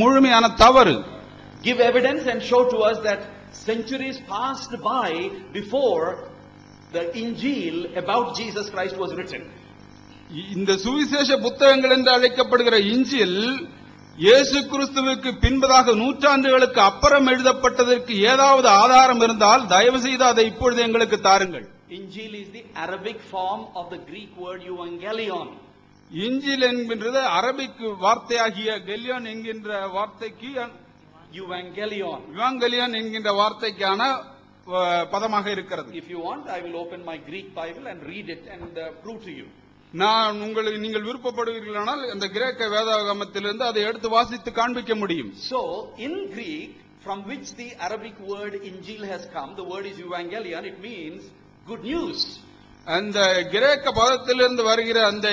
முழுமையான தவறு. Give evidence and show to us that centuries passed by before the Injil about Jesus Christ was written. இந்த சுவிசேஷ புத்தகங்கள் என்று அழைக்கப்படுகிற இஞ்சில் இயேசு கிறிஸ்துவுக்கு பின்பதாக நூற்றாண்டுகளுக்கு அப்புறம் எழுதப்பட்டதற்கு ஏதாவது ஆதாரம் இருந்தால் தயவு செய்து அதை இப்பொழுது எங்களுக்கு தாருங்கள். Injil is the Arabic form of the Greek word evangelion. இஞ்சில் என்கின்றது அரபிக் வார்த்தையாகிய கெலியோன் என்கின்ற வார்த்தைக்கு evangelion என்கின்ற வார்த்தைக்கான பதமாக இருக்கிறது. If you want, I will open my Greek Bible and read it and prove to you. நீங்கள் விருப்பப்படுவீர்களானால் அந்த கிரேக்க வேதாகமத்திலிருந்து அதை எடுத்து வாசித்து காண்பிக்க முடியும். So in Greek, from which the Arabic word Injil has come, the word is evangelion. It means good news. அந்த கிரேக்க பதத்திலிருந்து வருகிற அந்த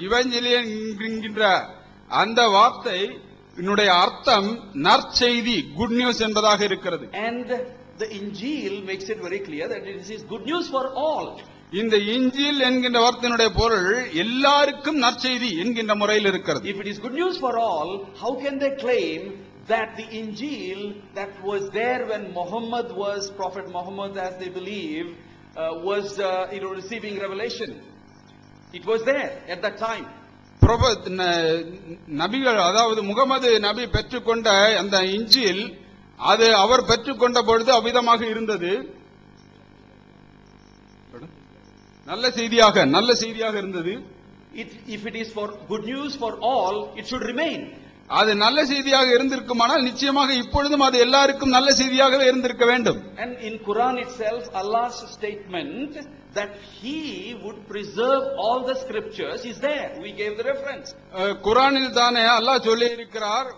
இவாஞ்சலியன் என்கின்ற அந்த வார்த்தை என்னுடைய அர்த்தம் நற்செய்தி, குட் நியூஸ் என்பதாக இருக்கிறது. And the Injil makes it very clear that it is good news for all. இந்த இஞ்சில் என்கின்ற வார்த்தையினுடைய பொருள் எல்லாருக்கும் நற்செய்தி என்கின்ற முறையில் இருக்கிறது. If it is good news for all, how can they claim that the Injil that was there when Prophet Muhammad, as they believe, was receiving revelation? It was there at that time. நபிகள், அதாவது முகமது நபி பெற்றுக்கொண்ட அந்த இஞ்சில் அது அவர் பெற்றுக்கொண்ட பொழுது அவ்விதமாக இருந்தது. நல்ல செய்தியாக இருந்தது. If it is for good news for all, it should remain. அது நல்ல செய்தியாக இருந்திருக்குமானால் நிச்சயமாக இப்பொழுதும் அது எல்லாருக்கும் நல்ல செய்தியாகவே இருந்திருக்க வேண்டும். And in Quran itself, Allah's statement that He would preserve all the scriptures is there. We gave the reference. குர்ஆனில் தானே அல்லாஹ் சொல்லி இருக்கிறார்,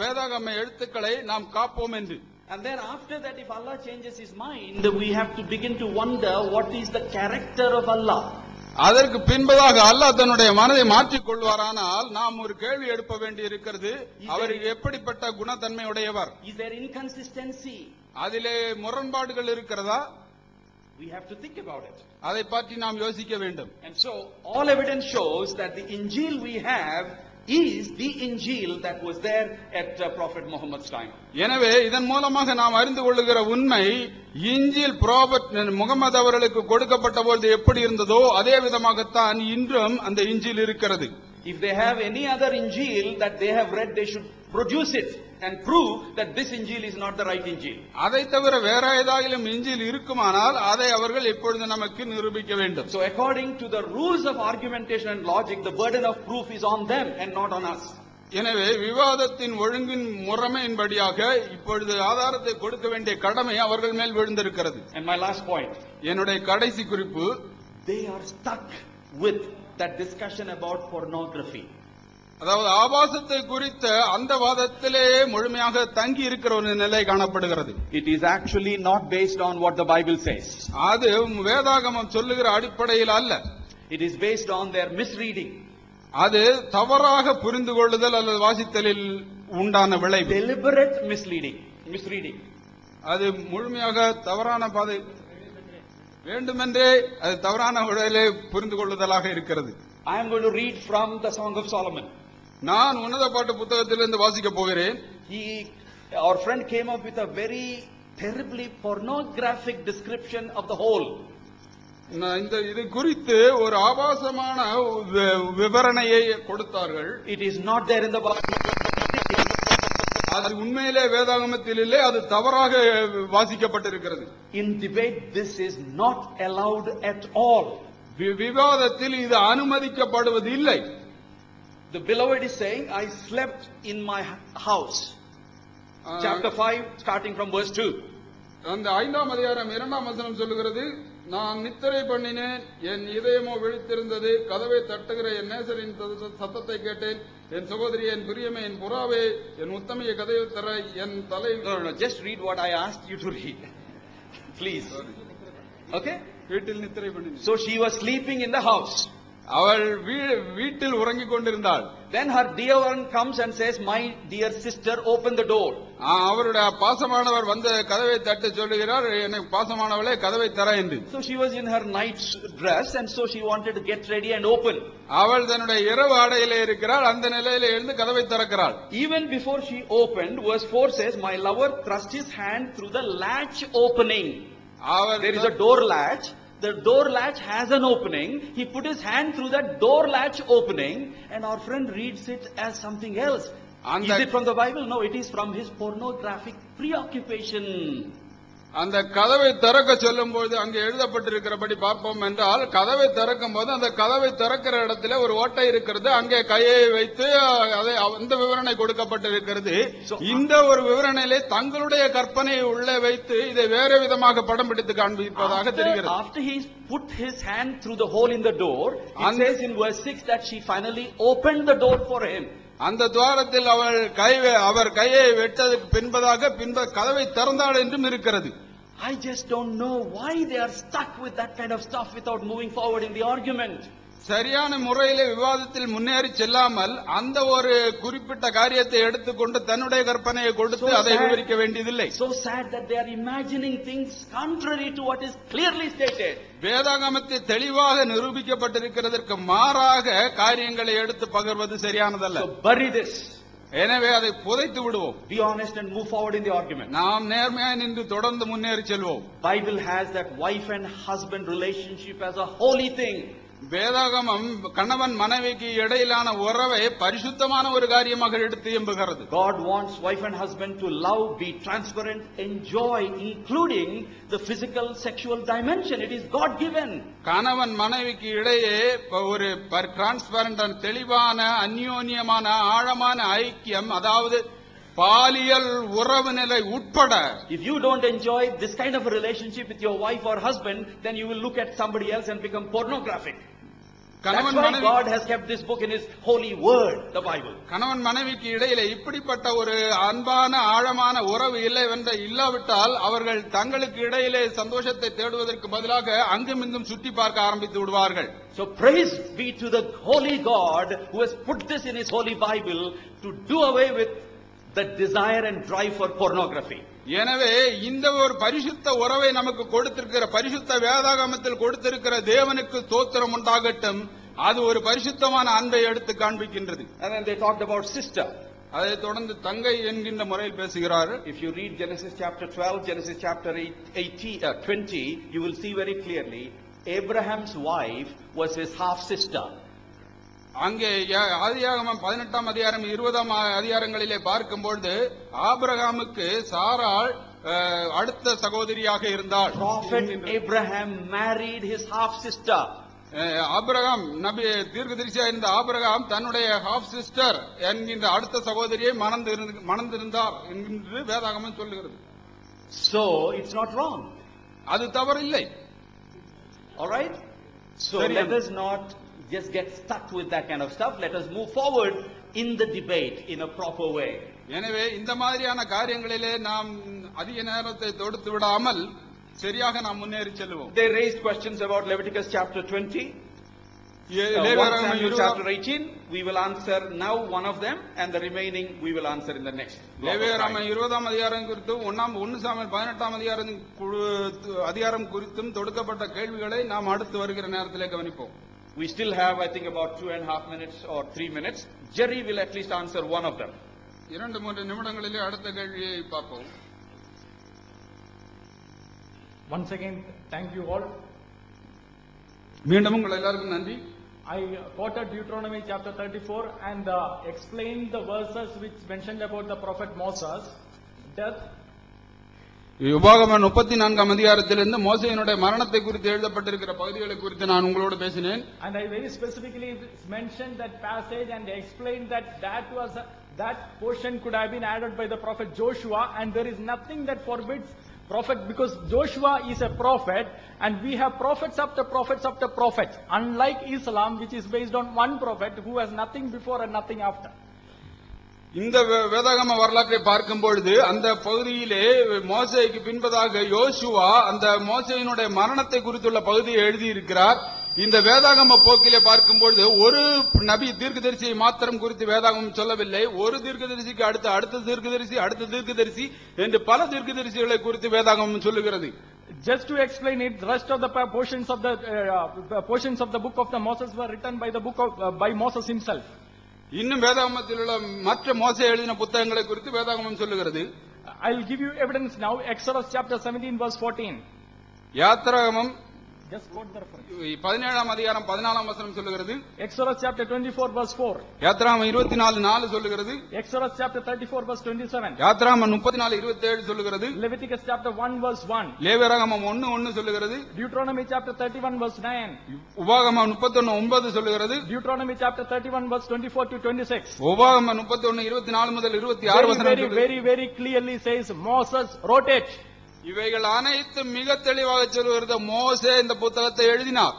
வேதாகம எழுத்துக்களை நாம் காப்போம் என்று. And then after that, if Allah changes His mind, we have to begin to wonder what is the character of Allah. அதற்கு பின்பதாக அல்லாஹ் தன்னுடைய மனதை மாற்றிக் கொள்வாரானால் நாம் ஒரு கேள்வி எழுப்ப வேண்டி இருக்கிறது, அவர் எப்படிப்பட்ட குணத்தன்மை உடையவர்? Is there inconsistency? அதிலே முரண்பாடுகள் இருக்கிறதா? We have to think about it. அதை பற்றி நாம் யோசிக்க வேண்டும். And so all evidence shows that the Injil we have is the Injil that was there at Prophet Muhammad's time. எனவே இதன் மூலமாக நாம் அறிந்து கொள்ளுகிற உண்மை, இஞ்சில் ப்ராபட் முகமது அவர்களுக்கு கொடுக்கப்பட்ட பொழுது எப்படி இருந்ததோ அதே விதமாகத்தான் இன்றும் அந்த இஞ்சில் இருக்கிறது. If they have any other Injil that they have read, they should produce it and prove that this Injil is not the right Injil. அதை தவிர வேற ஏதாயிலும் இஞ்சில் இருக்குமானால் அதை அவர்கள் எப்பொழுது நமக்கு நிரூபிக்க வேண்டும். So according to the rules of argumentation and logic, the burden of proof is on them and not on us. எனவே விவாதத்தின் ஒழுங்கின் முறைமையின்படியாக இப்பொழுது ஆதாரத்தை கொடுக்க வேண்டிய கடமை அவர்கள் மேல் விழுந்திருக்கிறது. And my last point, என்னுடைய கடைசி குறிப்பு, they are stuck with that discussion about pornography. அதாவது ஆபாசத்தை குறித்த அந்த வாதத்திலே முழுமையாக தங்கி இருக்கிற ஒரு நிலை காணப்படுகிறது. It is actually not based on what the Bible says. அது வேதாகமம் சொல்லுகிற அடிப்படையில் அல்ல. It is based on their misreading. அது தவறாக புரிந்து கொள்ளுதல் அல்லது வாசித்தலில் உண்டான விளைவு. Deliberate misreading. அது முழுமையாக தவறான பாதை, வேண்டுமென்றே அது தவறான வழியிலே புரிந்து கொள்ளுதலாக இருக்கிறது. I am going to read from the Song of Solomon. நான் உன்னத பாட்டு புத்தகத்திலிருந்து வாசிக்க போகிறேன். Our friend came up with a very terribly pornographic description of the whole. இது குறித்து ஒரு ஆபாசமான விவரணையை கொடுத்தார்கள். It is not there in the Bible. அது உண்மையிலே வேதாகமத்தில் இல்லை, அது தவறாக வாசிக்கப்பட்டிருக்கிறது. In debate, this is not allowed at all. விவாதத்தில் இது அனுமதிக்கப்படுவது இல்லை. The beloved is saying, I slept in my house. Chapter 5, starting from verse 2. அந்த 5ஆம் அதிகாரம் 2ஆம் வசனம் சொல்லுகிறது, நான் நித்திரை பண்ணினேன், என் இதயமோ விழித்திருந்தது, கதவை தட்டுகிற என் நேசரின் சத்தத்தை கேட்டேன், என் சகோதரி, என் பிரியமே, என் புறாவே, என் உத்தமைய கதவை தர என் தலை. No, just read what I asked you to read. Please. Okay? வீட்டில் நித்திரை பண்ணினேன். So she was sleeping in the house. அவள் வீட்டில் உறங்கிக் கொண்டிருந்தாள். Then her dear one comes and says, "My dear sister, open the door." அவருடைய பாசமானவர் வந்து கதவை தட்ட சொல்லுகிறார், எனக்கு பாசமானவளே கதவை தர என்று. So she was in her night dress, and so she wanted to get ready and open. அவள் தன்னுடைய இரவு ஆடையிலே இருக்கிறாள். அந்த நிலையில எழுந்து கதவை திறக்கிறாள். Even before she opened, verse 4 says, "My lover thrust his hand through the latch opening." There is a door latch. The door latch has an opening. He put his hand through that door latch opening, and our friend reads it as something else. Is it from the Bible? No, it is from his pornographic preoccupation. அந்த கதவை திறக்க சொல்லும் போது அங்கே எழுதப்பட்டிருக்கிறபடி பார்ப்போம் என்றால், கதவை திறக்கும் போது அந்த கதவை திறக்கிற இடத்துல ஒரு ஓட்டை இருக்கிறது. அங்கே கையை வைத்து அதை அந்த விவரணை கொடுக்கப்பட்டிருக்கிறது. இந்த ஒரு விவரணையிலே தங்களுடைய கற்பனையை உள்ளே வைத்து இதை வேற விதமாக படம் பிடித்து காண்பிப்பதாக தெரிகிறது. After he put his hand through the hole in the door, it says in verse 6 that she finally opened the door for him. அந்த துவாரத்தில் அவர் கையை வெட்டதுக்கு பின்பதாக கதவை திறந்தாள் என்றும் இருக்கிறது. I just don't know why they are stuck with that kind of stuff without moving forward in the argument. சரியான முறையிலே விவாதத்தில் முன்னேறி செல்லாமல் அந்த ஒரு குறிப்பிட்ட காரியத்தை எடுத்துக்கொண்டு தன்னுடைய கற்பனையை கொடுத்து அதை விவரிக்க வேண்டியதில்லை. So sad that they are imagining things contrary to what is clearly stated. வேதாகமத்தில் தெளிவாக நிரூபிக்கப்பட்டிருக்கிறதற்கு மாறாக காரியங்களை எடுத்து பகிர்வது சரியானதல்ல. So bury this. எனவே அதை புதைத்து விடுவோம். Be honest and move forward in the argument. நாம் நேர்மையாய் நின்று தொடர்ந்து முன்னேறி செல்வோம். Bible has that wife and husband relationship as a holy thing. வேதாகமம் கணவன் மனைவிக்கு இடையிலான உறவை பரிசுத்தமான ஒரு காரியமாக எடுத்து எம்புகிறது. God wants wife and husband to love, be transparent, enjoy, including the physical sexual dimension. It is God given. கணவன் மனைவிக்கு இடையே ஒரு டிரான்ஸ்பரண்ட் தெளிவான அந்யோன்யமான ஆழமான ஐக்கியம், அதாவது பாலியல் உறவு நிலை உட்பட. If you don't enjoy this kind of a relationship with your wife or husband, then you will look at somebody else and become pornographic. That's why God has kept this book in His holy word, the Bible. கணவன் மனைவிக்கு இடையிலே இப்படிப்பட்ட ஒரு அன்பான ஆழமான உறவு இல்லாவிட்டால் அவர்கள் தங்களுக்கு இடையிலே சந்தோஷத்தை தேடுவதற்கு பதிலாக அங்குமிங்கும் சுற்றி பார்க்க ஆரம்பித்து விடுவார்கள். So praise be to the holy God who has put this in His holy Bible to do away with the desire and drive for pornography. எனவே இந்த ஒரு பரிசுத்த உறவை நமக்கு கொடுத்திருக்கிற பரிசுத்த வேதாகமத்தில் கொடுத்திருக்கிற தேவனுக்கு ஸ்தோத்திரம் உண்டாகட்டும். அது ஒரு பரிசுத்தமான அன்பை எடுத்து காண்பிக்கின்றது. And then they talked about sister. அதை தொடர்ந்து தங்கை என்கின்ற முறையில் பேசுகிறார். If you read Genesis chapter 12, Genesis chapter 20, you will see very clearly Abraham's wife was his half sister. அங்கே ஆதியாகமம் 18ஆம் அதிகாரம் 20ஆம் அதிகாரங்களிலே பார்க்கும்போது ஆபிரகாமுக்கு சாராள் அடுத்த சகோதரியாக இருந்தாள். Prophet Abraham married his half sister. Abraham நபி தீர்க்கதரிசியா இருந்த ஆபிரகாம் தன்னுடைய ஹாஃப் சிஸ்டர் என்கின்ற அடுத்த சகோதரியை மணந்திருந்தார் என்று வேதாகமம் சொல்லுகிறது. So it's not wrong. அது தவறில்லை. All right? So let us not just get stuck with that kind of stuff. Let us move forward in the debate in a proper way. எனவே இந்த மாதிரியான காரியங்களிலே நாம் அதிக நேரத்தை தொடுத்து விடாமல் சரியாக நாம் முன்னேறி செல்வோம். They raised questions about Leviticus chapter 20, 1 Samuel chapter 18. We will answer now one of them, and the remaining we will answer in the next. லேவியராகமம் 20ஆம் அதிகாரம் குறித்தும் 1 சாமுவேல் 18ஆம் அதிகாரம் குறித்தும் தொடுக்கப்பட்ட கேள்விகளை நாம் அடுத்து வருகிற நேரத்திலே கவனிப்போம். We still have, I think, about 2.5 minutes or 3 minutes. Jerry will at least answer one of them. 2-3 நிமிடங்களிலே அடுத்த கேள்வியை பார்ப்போம். Once again, thank you all. மீண்டும் உங்கள் எல்லாருக்கும் நன்றி. I quoted Deuteronomy chapter 34 and explained the verses which mentioned about the prophet Moses' death. உபாகமம் 34ஆம் அதிகாரத்திலிருந்து மோசேயினுடைய மரணத்தை குறித்து எழுதப்பட்டிருக்கிற பகுதிகளை குறித்து நான் உங்களோடு பேசினேன். And I very specifically mentioned that passage and explained that portion could have been added by the prophet Joshua, and there is nothing that forbids prophet, because Joshua is a prophet and we have prophets after prophets after prophets, unlike Islam which is based on one prophet who has nothing before and nothing after. இந்த வேதாகம வரலாற்றை பார்க்கும் பொழுது அந்த பகுதியிலே மோசேக்கு பின்பதாக யோசுவா அந்த மோசேயினுடைய மரணத்தை குறித்துள்ள பகுதியை எழுதியிருக்கிறார். இந்த வேதாகம போக்கிலே பார்க்கும்பொழுது ஒரு நபி தீர்க்கதரிசியை மாத்திரம் குறித்து வேதாகமம் சொல்லவில்லை. ஒரு தீர்க்கதரிசிக்கு அடுத்த தீர்க்கதரிசி அடுத்த தீர்க்கதரிசி என்று பல தீர்க்கதரிசிகளை குறித்து வேதாகமம் சொல்லுகிறது. Just to explain it, the rest of the portions of the book of the Moses were written by Moses himself. இன்னும் வேதாகமத்தில் உள்ள மற்ற மோசே எழுதின புத்தகங்களை குறித்து வேதாகமம் சொல்லுகிறது. I'll give you evidence now. Exodus chapter 17 verse 14. யாத்திராகமம் Just quote the reference. 17ஆம் அதிகாரம் 14ஆம் வசனம் சொல்லுகிறது. Exodus chapter 24 verse 4. யாத்திராகமம் 24:4 சொல்லுகிறது. Exodus chapter 34 verse 27. யாத்திராகமம் 34:27 சொல்லுகிறது. Leviticus chapter 1 verse 1. லேவியராகமம் 1:1 சொல்லுகிறது. Deuteronomy chapter 31 verse 9. உபாகமம் 31:9 சொல்லுகிறது. Deuteronomy chapter 31 verse 24 to 26. உபாகமம் 31:24 முதல் 26 வசனம் சொல்லுகிறது. Very clearly says Moses wrote it. இவைகள் அனைத்தும் மிக தெளிவாக சொல்லுகிறது, மோசே இந்த புத்தகத்தை எழுதினார்.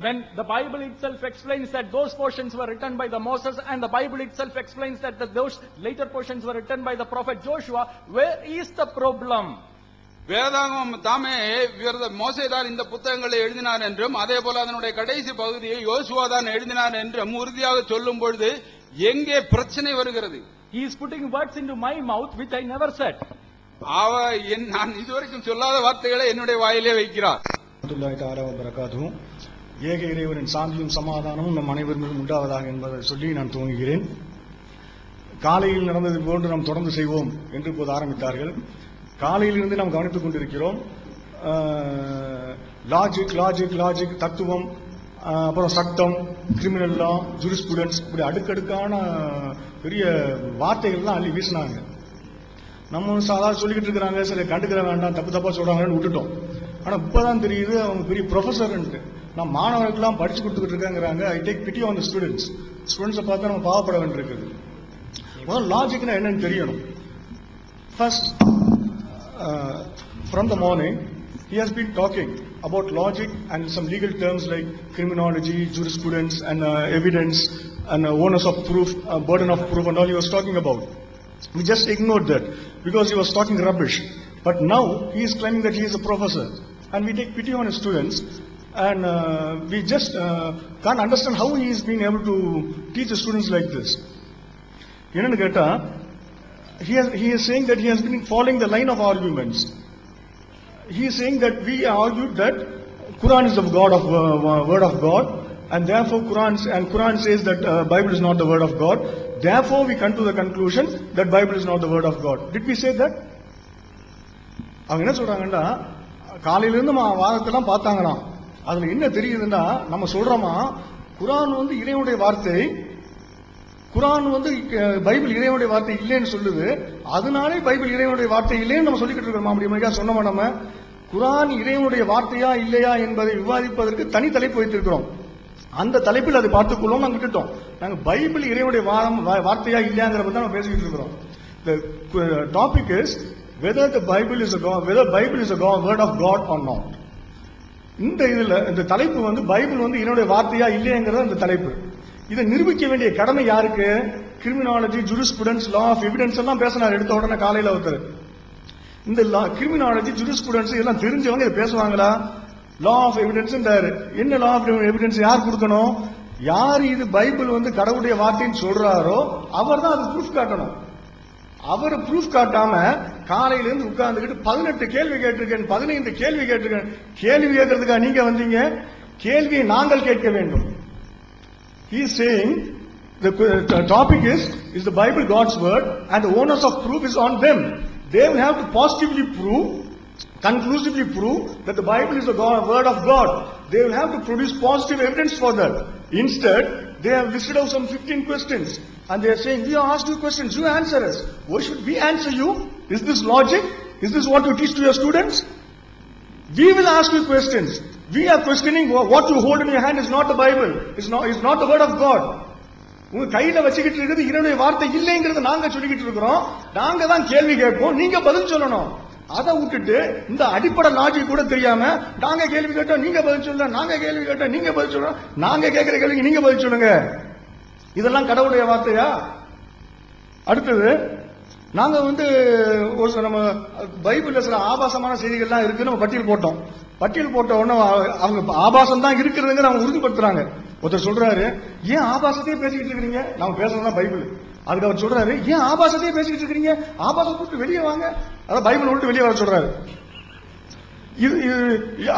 When the Bible itself explains that those portions were written by the Moses, and the Bible itself explains that those later portions were written by the prophet Joshua, where is the problem? வேதாகமம் தாமே மோசே தான் இந்த புத்தகங்களை எழுதினார் என்றும் அதே போல அதனுடைய கடைசி பகுதியை யோசுவா தான் எழுதினார் என்றும் உறுதியாக சொல்லும் பொழுது எங்கே பிரச்சனை வருகிறது? He is putting words into my mouth which I never said. நான் இதுவரைக்கும் சொல்லாத வார்த்தைகளை என்னுடைய வாயிலே வைக்கிறார். ஏக இறைவனின் சாந்தியும் சமாதானமும் நம் அனைவர் மீதும் உண்டாவதாக என்பதை சொல்லி நான் துவங்குகிறேன். காலையில் நடந்தது போன்று நாம் தொடர்ந்து செய்வோம் என்று இப்போது ஆரம்பித்தார்கள். காலையிலிருந்து நாம் கவனித்துக் கொண்டிருக்கிறோம். லாஜிக் தத்துவம், அப்புறம் சட்டம், கிரிமினல் லா, ஜூரிஸ்பிருடன்ஸ், இப்படி அடுக்கடுக்கான பெரிய வார்த்தைகள்லாம் அள்ளி வீசினாங்க. நம்ம சாதாரண சொல்லிக்கிட்டு இருக்கிறாங்க, சில கண்டுக்கிற வேண்டாம், தப்பா சொல்றாங்கன்னு விட்டுட்டோம். ஆனா இப்பதான் தெரியுது அவங்க பெரிய ப்ரொஃபசர். நான் மாணவர்களுக்கெல்லாம் படிச்சு கொடுத்துக்கிட்டு இருக்காங்கிறாங்க. I take PT on the ஸ்டூடெண்ட்ஸை பார்த்தா நம்ம பாவப்பட வேண்டியிருக்குது. முதல்ல லாஜிக்னா என்னன்னு தெரியணும். First, from the morning he has been talking about logic and some legal terms like criminology, jurisprudence, and evidence, and onus of proof, burden of proof, and all he was talking about. We just ignored that because he was talking rubbish. But now he is claiming that he is a professor, and we take pity on his students, and we just can't understand how he is being able to teach the students like this. Enna ketta, he is saying that he has been following the line of arguments. He is saying that we argued that Quran is the word of God, and therefore Quran says that Bible is not the word of God. Therefore we come to the conclusion that Bible is not the word of God. Did we say that? அவங்க என்ன சொல்றாங்கன்னா, காலையிலிருந்து வாதத்தெல்லாம் பார்த்தாங்கன்னா அதுல என்ன தெரியுதுன்னா, நம்ம சொல்றோமா குரான் வந்து இறைவனுடைய வார்த்தை, குரான் வந்து பைபிள் இறைவனுடைய வார்த்தை இல்லைன்னு சொல்லுது, அதனாலே பைபிள் இறைவனுடைய வார்த்தை இல்லைன்னு நம்ம சொல்லிக்கிட்டு இருக்கோமா? அப்படி சொன்னோமா? நம்ம குரான் இறைவனுடைய வார்த்தையா இல்லையா என்பதை விவாதிப்பதற்கு தனி தலைப்பு வைத்திருக்கிறோம். அந்த தலைப்பில் அதை பார்த்துக்கொள்ளும் நாங்க விட்டுட்டோம். நாங்க பைபிள் இறைவனுடைய வார்த்தையா இல்லையாங்கிறத தான் நம்ம பேசிக்கிட்டு இருக்கிறோம். The topic is whether Bible is a word of God or not. இந்த தலைப்பு வந்து பைபிள் வந்து இறைவனுடைய வார்த்தையா இல்லையாங்கிறது அந்த தலைப்பு. இதை நிரூபிக்க வேண்டிய கடமை யாருக்கு? Criminology, jurisprudence, law of evidence எல்லாம் பேசினார் எடுத்த உடனே காலையில ஒருத்தர். இந்த கிரிமினாலஜி, ஜூரிஸ்பிருடன்ஸ் இதெல்லாம் தெரிஞ்சவங்க இதை பேசுவாங்களா? லா ஆஃப் எவிடன்ஸ் என்ன? லா ஆஃப் எவிடன்ஸ் யார் கொடுக்கணும்? யார் இது பைபிள் வந்து கடவுளுடைய வார்த்தைன்னு சொல்றாரோ அவர் தான் அது ப்ரூஃப் காட்டணும். அவர் ப்ரூஃப் காட்டாம காலையில இருந்து உட்கார்ந்துக்கிட்டு 18 கேள்வி கேட்டிருக்கேன், 15 கேள்வி கேட்டிருக்கேன். கேள்வி கேட்கறதுக்கா நீங்க வந்தீங்க? கேள்வியை நாங்கள் கேட்க வேண்டும். He is saying the topic is the Bible God's word, and the onus of proof is on them. They will have to positively prove, conclusively prove that the Bible is the word of God. They will have to produce positive evidence for that. Instead, they have listed out some 15 questions, and they are saying, we have asked you questions, you answer us. Why should we answer you? Is this logic? Is this what you teach to your students? We will ask you questions. We are questioning what you hold in your hand is not the Bible. It's not the word of God. உங்க கையில வச்சுக்கிட்டு இருக்கிறது இறைவனுடைய வார்த்தை இல்லைங்கிறத நாங்க சொல்லிக்கிட்டு இருக்கிறோம். நாங்க தான் கேள்வி கேட்போம், நீங்க பதில் சொல்லணும். அதை விட்டுட்டு இந்த அடிப்படை லாஜிக் கூட தெரியாம நாங்க கேள்வி கேட்டோம் நீங்க பதில் சொல்ல, நாங்க கேள்வி கேட்டோம் நீங்க பதில் சொல்லணும், நாங்க கேட்கிற கேள்விக்கு நீங்க பதில் சொல்லுங்க. இதெல்லாம் கடவுளுடைய வார்த்தையா? அடுத்தது, நாங்க வந்து ஒரு சில நம்ம பைபிள்ல சில ஆபாசமான செய்திகள்லாம் இருக்கு, நம்ம பட்டியல் போட்டோம். பட்டியல் போட்ட உடனே அவங்க ஆபாசம் தான் இருக்கிறதுங்க அவங்க உறுதிப்படுத்துறாங்க. ஒருத்தர் சொல்றாரு, ஏன் ஆபாசத்தையே பேசிக்கிட்டு இருக்கிறீங்க? நம்ம பேசுறதுதான் பைபிள். அதுக்கு அவர் சொல்றாரு, ஏன் ஆபாசத்தையே பேசிக்கிட்டு இருக்கிறீங்க? ஆபாசத்தை விட்டு வெளியே வாங்க. அதான் பைபிள் விட்டு வெளியே வர சொல்றாரு.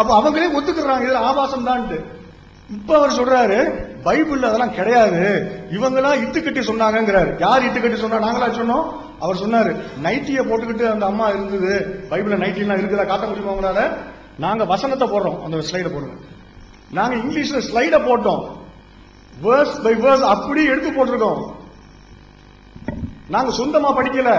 அப்ப அவங்களே ஒத்துக்கிறாங்க இது ஆபாசம் தான். இப்ப அவர் சொல்றாரு, பைபிள்ல அதெல்லாம் கிடையாது, இவங்களா இட்டுக்கட்டி சொன்னாங்கிறாரு. யார் இட்டுக்கட்டி சொன்னா? நாங்களா சொன்னோம். அவர் சொன்னாரு, நைட்டிய போட்டுக்கிட்டு அந்த அம்மா இருந்தது, பைபிள்ல நைட்டிலாம் இருக்குதா காட்ட முடியுமா உங்களால? நாங்க வசனத்தை போடுறோம், அந்த ஸ்லைட போடுங்க. நாங்க இங்கிலீஷ்ல ஸ்லைட போட்டோம், வேர்ஸ் பை வேர்ஸ் அப்படி எடுத்து போட்டிருக்கோம். நாங்க சொந்தமா படிக்கல.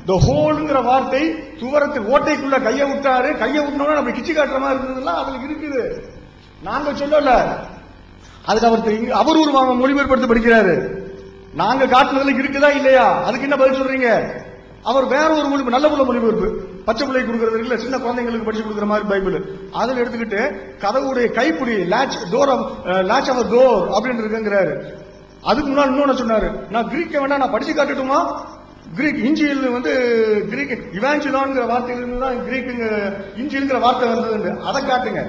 த ஹோல்ங்கிற வார்த்தை துவரத்து ஓட்டைக்குள்ள கைய விட்டாரு, கைய விட்டோம்னா நம்ம கிச்சி காட்டுற மாதிரி இருந்ததுலாம் அதுல இருக்குது. நாங்க சொல்லல. அதுக்கு அவர் ஒரு மொழிபெயர்ப்படுத்தி படிக்கிறாரு. நாங்க காட்டுனதுல இருக்குதா இல்லையா? அதுக்கு என்ன பதில் சொல்றீங்க? அவர் வேற ஒரு மொழி, நல்ல உள்ள மொழிபெயர்ப்பு, பச்சை பிள்ளை கொடுக்கறது இல்ல, சின்ன குழந்தைங்களுக்கு படிச்சு கொடுக்குற மாதிரி பைபிள், அதில் எடுத்துக்கிட்டு கதவுடைய கைப்பிடி லாட்ச் ஆஃப் டோர் அப்படின்னு இருக்குங்கிறாரு. அதுக்கு முன்னாடி இன்னொன்னு சொன்னாரு, நான் கிரீக்க வேணா நான் படிச்சு காட்டட்டுமா? கிரீக் இஞ்சியில் வந்து கிரீக் இவாஞ்சலான்ங்கிற வார்த்தையிலிருந்து தான் கிரீக் இஞ்சில்ங்கிற வார்த்தை வந்தது, அதை காட்டுங்க.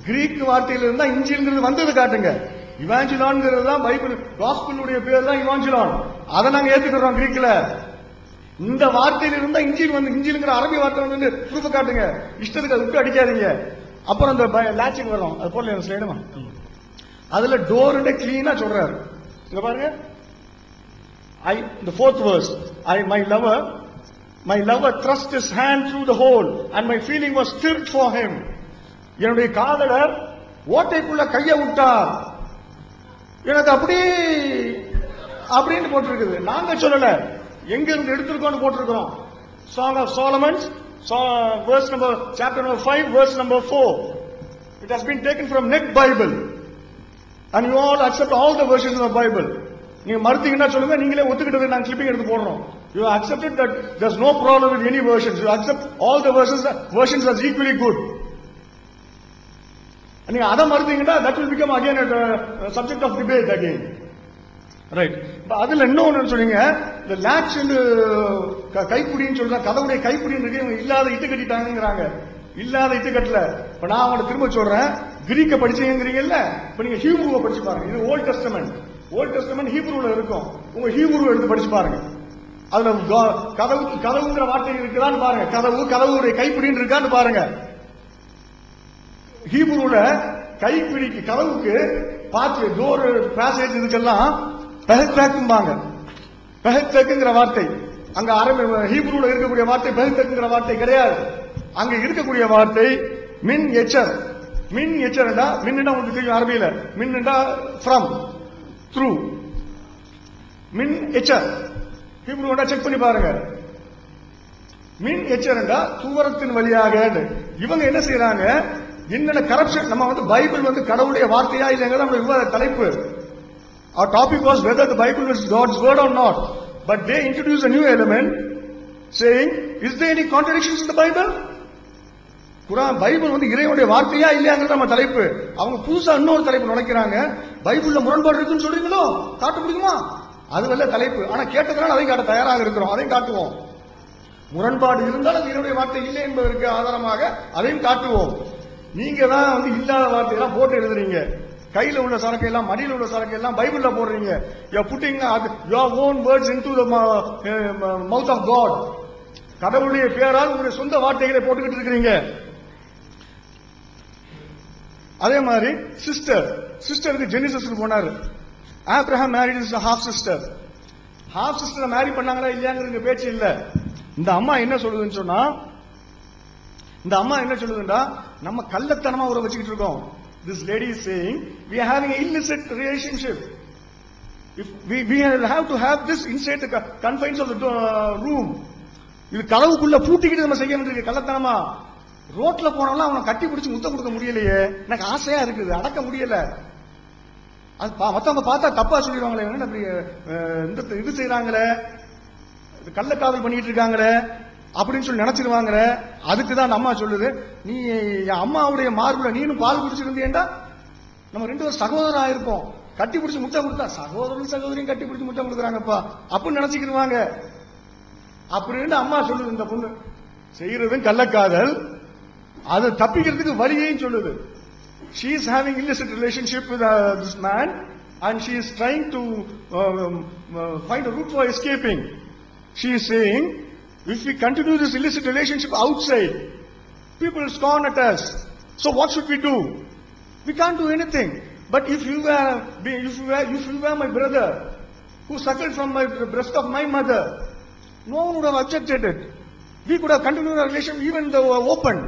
கிரீக் வார்த்தையிலிருந்து தான் இஞ்சில்ங்கிறது வந்தது காட்டுங்க. இவாஞ்சலான்ங்கிறது தான் பைபிள் காஸ்பிளுடைய பேர் தான் இவாஞ்சலான், அதை நாங்க ஏத்துக்கிறோம் கிரீக்ல. இந்த வார்த்தையில இருந்தா இஞ்சில் வந்து இஞ்சில்ங்கிற அரபி வார்த்தை வந்து ப்ரூஃப் காட்டுங்க. இஷ்டத்துக்கு அதை விட்டு அடிக்காதீங்க. அப்புறம் அந்த லாட்சிங் வரும், அது போல ஸ்லைடுமா. அதுல டோர் கிளீனா சொல்றாரு. இங்க பாருங்க, the fourth verse, my lover thrust his hand through the hole and my feeling was stirred for him. என்னுடைய காதலர் ஓட்டைக்குள்ள கைய விட்டார், எனக்கு அப்படி அப்படின்னு போட்டிருக்குது. நாங்க சொல்லல, எங்க இருந்து எடுத்திருக்கோம் போட்டிருக்கிறோம். Song of Solomon, verse number chapter number 5, verse number 4. It has been taken from Net Bible, and you all accept all the versions of the Bible. நீங்க மறுத்தீங்கன்னா சொல்லுங்க, நீங்களே ஒத்துக்கிட்டது நாங்க கிளிப்பிங் எடுத்து போடுறோம். You accepted that there's no problem with any versions. You accept all the versions as equally good. நீங்க அதை மறுத்தீங்கன்னா that will become again a subject of debate again. Right. அதுல இன்னொன்னு சொன்னீங்க, இந்த லாட்ச் கைக்குடின்னு சொல்ற கதவுடைய கைக்குடின்னு இருக்கு, இவங்க இல்லாத இட்டு கட்டிட்டாங்கிறாங்க. இல்லாத இட்டு கட்டல. இப்ப நான் அவங்களை திரும்ப சொல்றேன், கிரீக்க படிச்சீங்கிறீங்கல்ல, இப்ப நீங்க ஹீப்ரூவை படிச்சு பாருங்க. இது ஓல்ட் டெஸ்டமெண்ட். ஓல்ட் டெஸ்டமெண்ட் ஹீப்ரூல இருக்கும். உங்க ஹீப்ரூவை எடுத்து படிச்சு பாருங்க. அதுல கதவுங்கிற வார்த்தை இருக்குதான்னு பாருங்க. கதவுடைய கைப்பிடின்னு இருக்கான்னு பாருங்க. ஹீப்ரூல கைப்பிடிக்கு கதவுக்கு பார்த்து டோர் பேசேஜ் இதுக்கெல்லாம் பெஹத்தேக்கும்பாங்க. பெஹத்தேக்குங்கிற வார்த்தை அங்க ஹீப்ரூல இருக்கக்கூடிய வார்த்தை பெஹத்தேக்குங்கிற வார்த்தை கிடையாது. அங்க இருக்கக்கூடிய வார்த்தை மின் எச்சர். மின் எச்சர்டா, மின்னுடா உங்களுக்கு தெரியும் அரபியில, மின்னுடா ஃப்ரம், த்ரூ. மின் எச்சர் ஹீப்ரூடா செக் பண்ணி பாருங்க. மின் எச்சர்டா துவரத்தின் வழியாக. இவங்க என்ன செய்யறாங்க, என்னென்ன கரப்ஷன். நம்ம வந்து பைபிள் வந்து கடவுளுடைய வார்த்தையா இல்லைங்கிறது நம்ம விவாத தலைப்பு. Our topic was whether the Bible is God's word or not. But they introduced a new element saying, is there any contradictions in the Bible? Quran Bible வந்து இறைவனுடைய வார்த்தையா இல்லையாங்கிறது நம்ம தலைப்பு. அவங்க புதுசா இன்னொரு தலைப்பு நுழைக்கிறாங்க. பைபிள்ல முரண்பாடு இருக்குன்னு சொல்றீங்களோ, காட்ட முடியுமா? அது நல்ல தலைப்பு. ஆனா கேட்டதுனால அதையும் காட்ட தயாராக இருக்கிறோம், அதையும் காட்டுவோம். முரண்பாடு இருந்தால் அது இறைவனுடைய வார்த்தை இல்லை என்பதற்கு ஆதாரமாக அதையும் காட்டுவோம். நீங்க தான் வந்து இல்லாத வார்த்தையெல்லாம் போட்டு எழுதுறீங்க. கையில உள்ள சரக்கு எல்லாம், மடியில் உள்ள சரக்கு எல்லாம் பைபிள்ல போடுறீங்க. You are putting your own words into the mouth of God. கடவுளுடைய பேரால் உங்களுடைய சொந்த வார்த்தைகளை போட்டுக்கிட்டு இருக்கிறீங்க. அதே மாதிரி சிஸ்டருக்கு ஜெனிசஸ்க்கு போனாரு. Abraham married is half sister. Half சிஸ்டரை மேரி பண்ணாங்களா இல்லையாங்கிற பேச்சு இல்ல. இந்த அம்மா என்ன சொல்லுதுன்னு சொன்னா, இந்த அம்மா என்ன சொல்லுதுன்னா, நம்ம கள்ளத்தனமா உற வச்சுக்கிட்டு இருக்கோம். This lady is saying we are having an illicit relationship. If we have to have this inside the confines of the room. இது கதவுக்குள்ள பூட்டிக்கிட்டு நம்ம செய்ய வேண்டியது கள்ளத்தனமா. ரோட்ல போனாலும் அவனை கட்டி பிடிச்சு முத்தம் கொடுக்க முடியலையே, எனக்கு ஆசையா இருக்குது, அடக்க முடியல. அது மத்தவங்க பார்த்தா தப்பா சொல்லிடுவாங்களே, அப்படி இது செய்யறாங்களே, கள்ளக்காதல் பண்ணிட்டு இருக்காங்களே அப்படின்னு சொல்லி நினைச்சிருவாங்க. அதுக்குதான் அம்மா சொல்லுது, நீ என் அம்மாவுடைய மார்புல நீனும் பால் குடிச்சிருந்தேன்டா நம்ம ரெண்டு பேரும் சகோதரா இருப்போம். கட்டி பிடிச்சு முட்டை கொடுத்தா சகோதரரும் சகோதரியும் கட்டி பிடிச்சு முட்டை கொடுக்குறாங்கப்பா அப்படின்னு நினைச்சுக்கிடுவாங்க. அப்படின்னு அம்மா சொல்லுது. இந்த பொண்ணு செய்யறதும் கள்ளக்காதல், அது தப்பிக்கிறதுக்கு வழியையும் சொல்லுது. She is having illicit relationship with this man and she is trying to find a route for escaping. She is saying, if we continue this illicit relationship outside, people will scorn at us. So what should we do? We can't do anything. But if you were my brother who suckled from my breast of my mother, no one would have objected it. We could have continued our relationship even though open.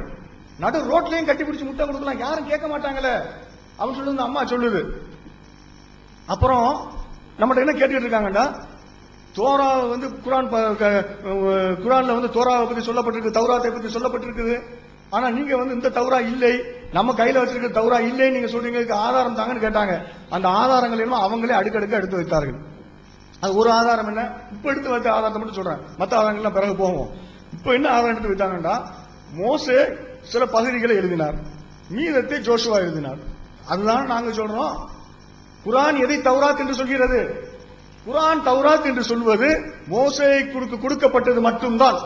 நடு ரோட்லயும் கட்டி பிடிச்சு முட்டை கொடுக்கலாம், யாரும் கேட்க மாட்டாங்களே அவன் சொல்லுது. அம்மா சொல்லுது. அப்புறம் நம்மகிட்ட என்ன கேட்டுட்டு இருக்காங்கடா, தோரா வந்து குரான்ல வந்து தோராவை பத்தி சொல்லப்பட்டிருக்கு, தௌராத்தை பத்தி சொல்லப்பட்டிருக்குது. ஆனா நீங்க வந்து இந்த தௌரா இல்லை, நம்ம கையில வச்சிருக்க தௌரா இல்லை நீங்க சொல்றீங்க, ஆதாரம் தாங்கன்னு கேட்டாங்க. அந்த ஆதாரங்கள் என்ன அவங்களே அடுக்கடுக்க எடுத்து வைத்தார்கள். அது ஒரு ஆதாரம் என்ன, இப்ப எடுத்து வைத்த ஆதாரத்தை மட்டும் சொல்றேன், மற்ற ஆதாரங்கள்லாம் பிறகு போவோம். இப்ப என்ன ஆதாரம் எடுத்து வைத்தாங்கடா, மோசே சில பகுதிகளை எழுதினார், மீதத்தை ஜோஷுவா எழுதினார். அதுதான் நாங்க சொல்றோம். குரான் எதை தௌராத் என்று சொல்கிறது? குரான் தௌராத் என்று சொல்வது மோசேக்கு கொடுக்கப்பட்டது மட்டும்தான்.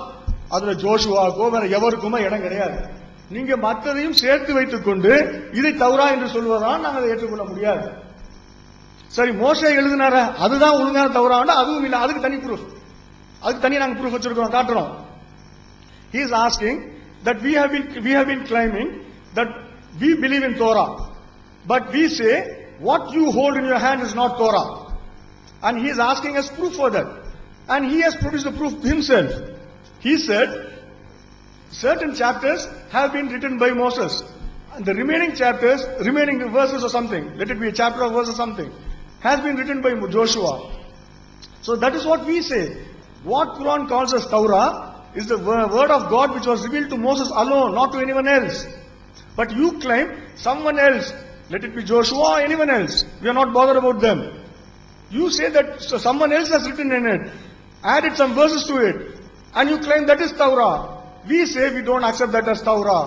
அதுல ஜோஷுவாக்கோ வேற எவருக்குமே இடம் கிடையாது. நீங்க மற்றதையும் சேர்த்து வைத்துக் கொண்டு இதை தௌரா என்று சொல்வதால் நாங்கள் அதை ஏற்றுக்கொள்ள முடியாது. சரி, மோசே எழுதினார அதுதான் ஒழுங்கான தௌராண்டா, அதுவும் இல்லை, அதுக்கு தனி ப்ரூஃப், அதுக்கு தனி நாங்க ப்ரூஃப் வச்சிருக்கோம், காட்டுறோம். He is asking that we have been claiming that we believe in Torah, but we say what you hold in your hand is not Torah, and he is asking us proof for that, and he has produced the proof himself. He said certain chapters have been written by Moses, and the remaining chapters, remaining verses or something, let it be a chapter or verse or something, has been written by Joshua. So that is what we say. What Quran calls as Torah is the word of God which was revealed to Moses alone, not to anyone else. But you claim someone else, let it be Joshua or anyone else, we are not bothered about them. You say that someone else has written in it, added some verses to it, and you claim that is Torah. We say we don't accept that as Torah.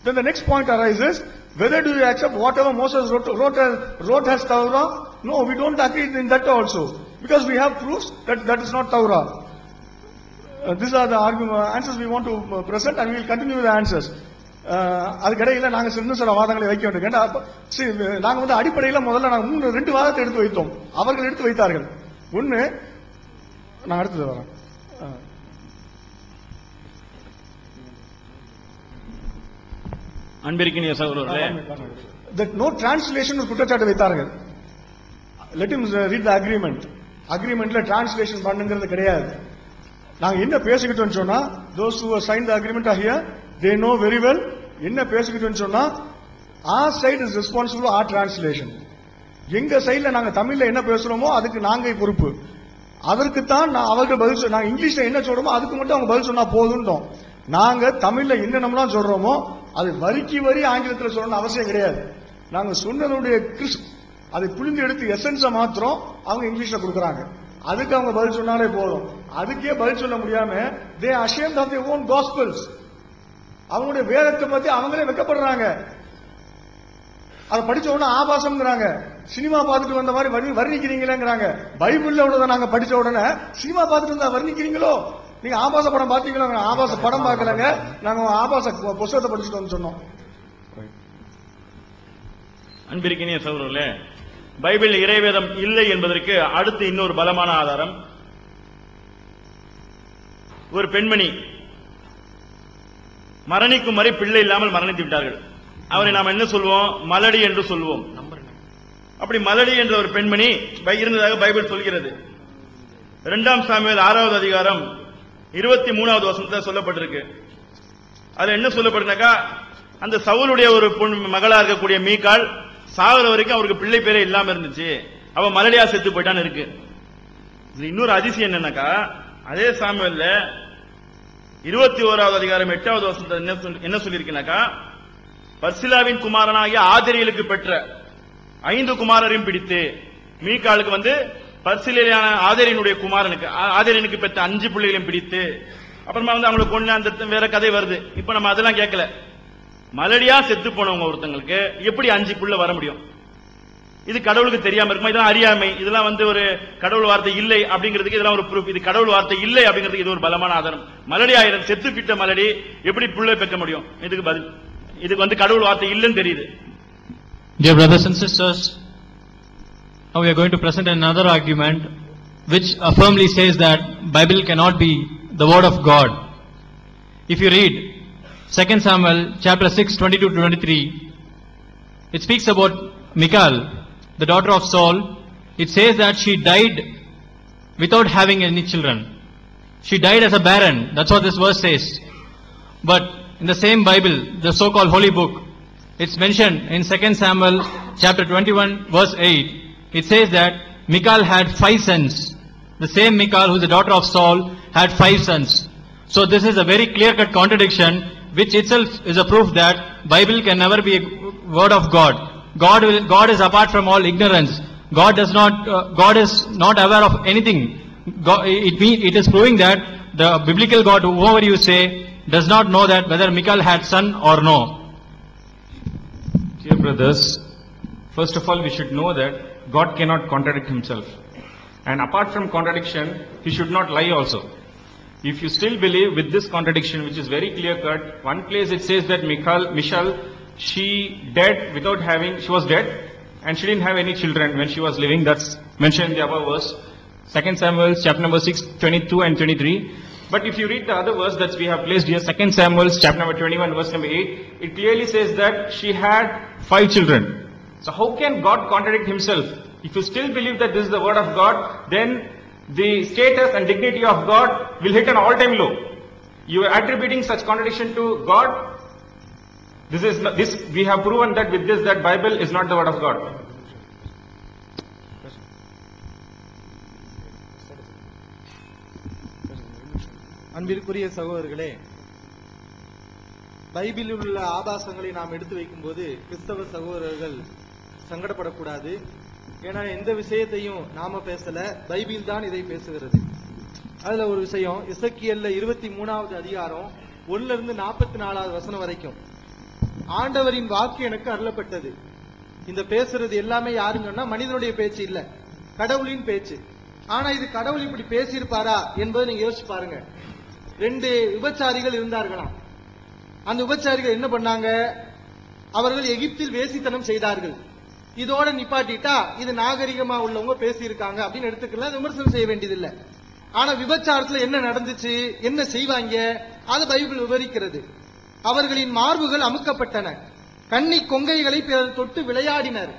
Then the next point arises, whether do you accept whatever Moses wrote as Torah? No, we don't agree in that also, because we have proofs that that is not Torah. These are the answers we want to present, and we will continue with the answers. அதுக்கடையில நாங்க இன்னும் சில வாதங்களை வைக்க வேண்டும். நாங்க வந்து அடிப்படையில முதல்ல நாங்க 2 வாதத்தை எடுத்து வைத்தோம், அவர்கள் எடுத்து வைத்தார்கள். ஒன்னு நான் அடுத்தது வரேன். அன்பிற்கினிய சகோதரர்களே, that no translation ஒரு குற்றச்சாட்டு வைத்தார்கள். Let him read the agreement. அக்ரிமெண்ட்ல டிரான்ஸ்லேஷன் பண்ணுங்கிறது கிடையாது. நாங்க என்ன பேசிக்கிட்டோம்னு சொன்னா, those who have signed the agreement are here, they know very well என்ன பேசிக்கிட்டோம்னு சொன்னா, our side is responsible for our translation. எங்க சைடுல நாங்க தமிழ்ல என்ன பேசுறோமோ அதுக்கு நாங்க பொறுப்பு. அதற்கு தான் அவர்கள் பதில் நாங்க இங்கிலீஷ்ல என்ன சொல்றோமோ அதுக்கு மட்டும் அவங்க பதில் சொன்னா போதும்ன்றோம். நாங்க தமிழ்ல என்னென்னலாம் சொல்றோமோ அது வரிக்கு வரி ஆங்கிலத்தில் சொல்லணும்னு அவசியம் கிடையாது. நாங்க சொன்னதுடைய அதை புரிந்து எடுத்து எசன்ஸை மாத்திரம் அவங்க இங்கிலீஷ்ல கொடுக்குறாங்க. அதுக்கு அவங்க பதில் சொன்னாலே போதும். அதுக்கே பதில் சொல்ல முடியாம they are ashamed of their own gospels. அவங்களுடைய வேதத்தை பத்தி அவங்களே வெக்கப்படுறாங்க. அதை படிச்ச உடனே ஆபாசம்ங்கிறாங்க, சினிமா பார்த்துட்டு வந்த மாதிரி வர்ணிக்கிறீங்களேங்கிறாங்க. பைபிள்ல உள்ளதை நாங்க படிச்ச உடனே சினிமா பார்த்துட்டு வந்தா வர்ணிக்கிறீங்களோ, நீங்க ஆபாச படம் பார்த்தீங்களோ? ஆபாச படம் பார்க்கலங்க, நாங்க ஆபாச புத்தகத்தை படிச்சுட்டு வந்து சொன்னோம். அன்பிற்கினிய சகோதரர்களே, பைபிள் இறைவேதம் இல்லை என்பதற்கு அடுத்து இன்னொரு பலமான ஆதாரம், ஒரு பெண்மணி மரணிக்கும் வரை பிள்ளை இல்லாமல் மரணித்து விட்டார்கள். அவரை நாம் என்ன சொல்வோம்? மலடி என்று சொல்வோம். அப்படி மலடி என்ற ஒரு பெண்மணி இருந்ததாக பைபிள் சொல்கிறது. 2 சாமுவேல் 6வது அதிகாரம் 23வது வசனத்தில் சொல்லப்பட்டிருக்கு. அதுல என்ன சொல்லப்பட்டிருக்கா, அந்த சவுலுடைய ஒரு மகளா இருக்கக்கூடிய மீகாள் சாகுற வரைக்கும் அவருக்கு பிள்ளை பேரே இல்லாம இருந்துச்சு, அவ மலடியா செத்து போயிட்டான்னு இருக்கு. இன்னொரு அதிசயம் என்னன்னாக்கா, அதே சாமுவேல்ல 21வது அதிகாரம் 8வது வசனத்தில் என்ன சொல்லியிருக்குனாக்கா, பர்சிலாவின் குமாரனாகிய ஆதரியலுக்கு பெற்ற 5 குமாரரையும் பிடித்து, மீகாளுக்கு பர்சிலான ஆதரியனுடைய குமாரனுக்கு ஆதரியனுக்கு பெற்ற 5 பிள்ளைகளையும் பிடித்து, அப்புறமா அவங்களை கொண்டு அந்த வேற கதை வருது. இப்ப நம்ம அதெல்லாம் கேட்கல. மலடியா செத்து போனவங்க ஒருத்தங்களுக்கு எப்படி 5 புள்ள வர முடியும்? இது கடவுளுக்கு தெரியாம இருக்குமா? இதெல்லாம் அறியாமை. இதெல்லாம் ஒரு கடவுள் வார்த்தை இல்லை அப்படிங்கிறதுக்கு இதெல்லாம் ஒரு ப்ரூஃப். இது கடவுள் வார்த்தை இல்லை அப்படிங்கிறதுக்கு இது ஒரு பலமான ஆதாரம். மலடி ஆயிரம் செத்து பிட்ட மலடி எப்படி புள்ளை பெக்க முடியும்? இதுக்கு பதில் இதுக்கு கடவுள் வார்த்தை இல்லைன்னு தெரியுது. Dear brothers and sisters, now we are going to present another argument which firmly says that Bible cannot be the word of God. If you read 2 Samuel chapter 6, 22 to 23, it speaks about Michal, the daughter of Saul. It says that she died without having any children. She died as a barren. That's what this verse says. But in the same Bible, the so-called holy book, it's mentioned in 2 Samuel chapter 21 verse 8. It says that Michal had 5 sons. The same Michal, who is the daughter of Saul, had 5 sons. So this is a very clear-cut contradiction, which itself is a proof that Bible can never be a word of God. God is apart from all ignorance. God is not aware of anything. It is proving that the biblical God, whoever you say, does not know that whether Michal had son or no. Dear brothers, first of all we should know that God cannot contradict himself. And apart from contradiction, he should not lie also. If you still believe with this contradiction, which is very clear cut, one place it says that Michal, she was dead and she didn't have any children when she was living. That's mentioned in the above verse, 2 Samuel chapter number 6, 22 and 23. But if you read the other verse that we have placed here, 2 Samuel chapter number 21 verse number 8, it clearly says that she had 5 children. So how can God contradict himself? If you still believe that this is the word of God, then the status and dignity of God will hit an all-time low. You are attributing such contradiction to God. We have proven that with this, that Bible is not the word of God. அன்பிற்குரிய சகோதரர்களே, பைபிளில் உள்ள ஆபாசங்களை நாம் எடுத்து வைக்கும்போது கிறிஸ்தவ சகோதரர்கள் சங்கடப்படக்கூடாது. ஏன்னா எந்த விஷயத்தையும் நாம பேசல, பைபிள் தான் இதை பேசுகிறது. அதுல ஒரு விஷயம், எசேக்கியேல் 23வது அதிகாரம் 1 இருந்து 44வது வசனம் வரைக்கும், ஆண்டவரின் வாக்கு எனக்கு அருளப்பட்டது. இந்த பேசுறது எல்லாமே யாருங்கன்னா மனிதனுடைய பேச்சு இல்ல, கடவுளின் பேச்சு. ஆனா இது கடவுள் இப்படி பேசியிருப்பாரா என்பதை நீங்க யோசிச்சு பாருங்க. 2 விபச்சாரிகள் இருந்தார்களாம். அந்த விபச்சாரிகள் என்ன பண்ணாங்க? அவர்கள் எகிப்தில் வேசித்தனம் செய்தார்கள். இதோட நிப்பாட்டிட்டா இது நாகரிகமா உள்ளவங்க பேசியிருக்காங்க அப்படின்னு எடுத்துக்கலாம், விமர்சனம் செய்ய வேண்டியதில்லை. ஆனா விபச்சாரத்துல என்ன நடந்துச்சு, என்ன செய்வாங்க, அது பைபிள் விவரிக்கிறது. அவர்களின் மார்புகள் அமுக்கப்பட்டன, கன்னி கொங்கைகளை பிறர் தொட்டு விளையாடினர்.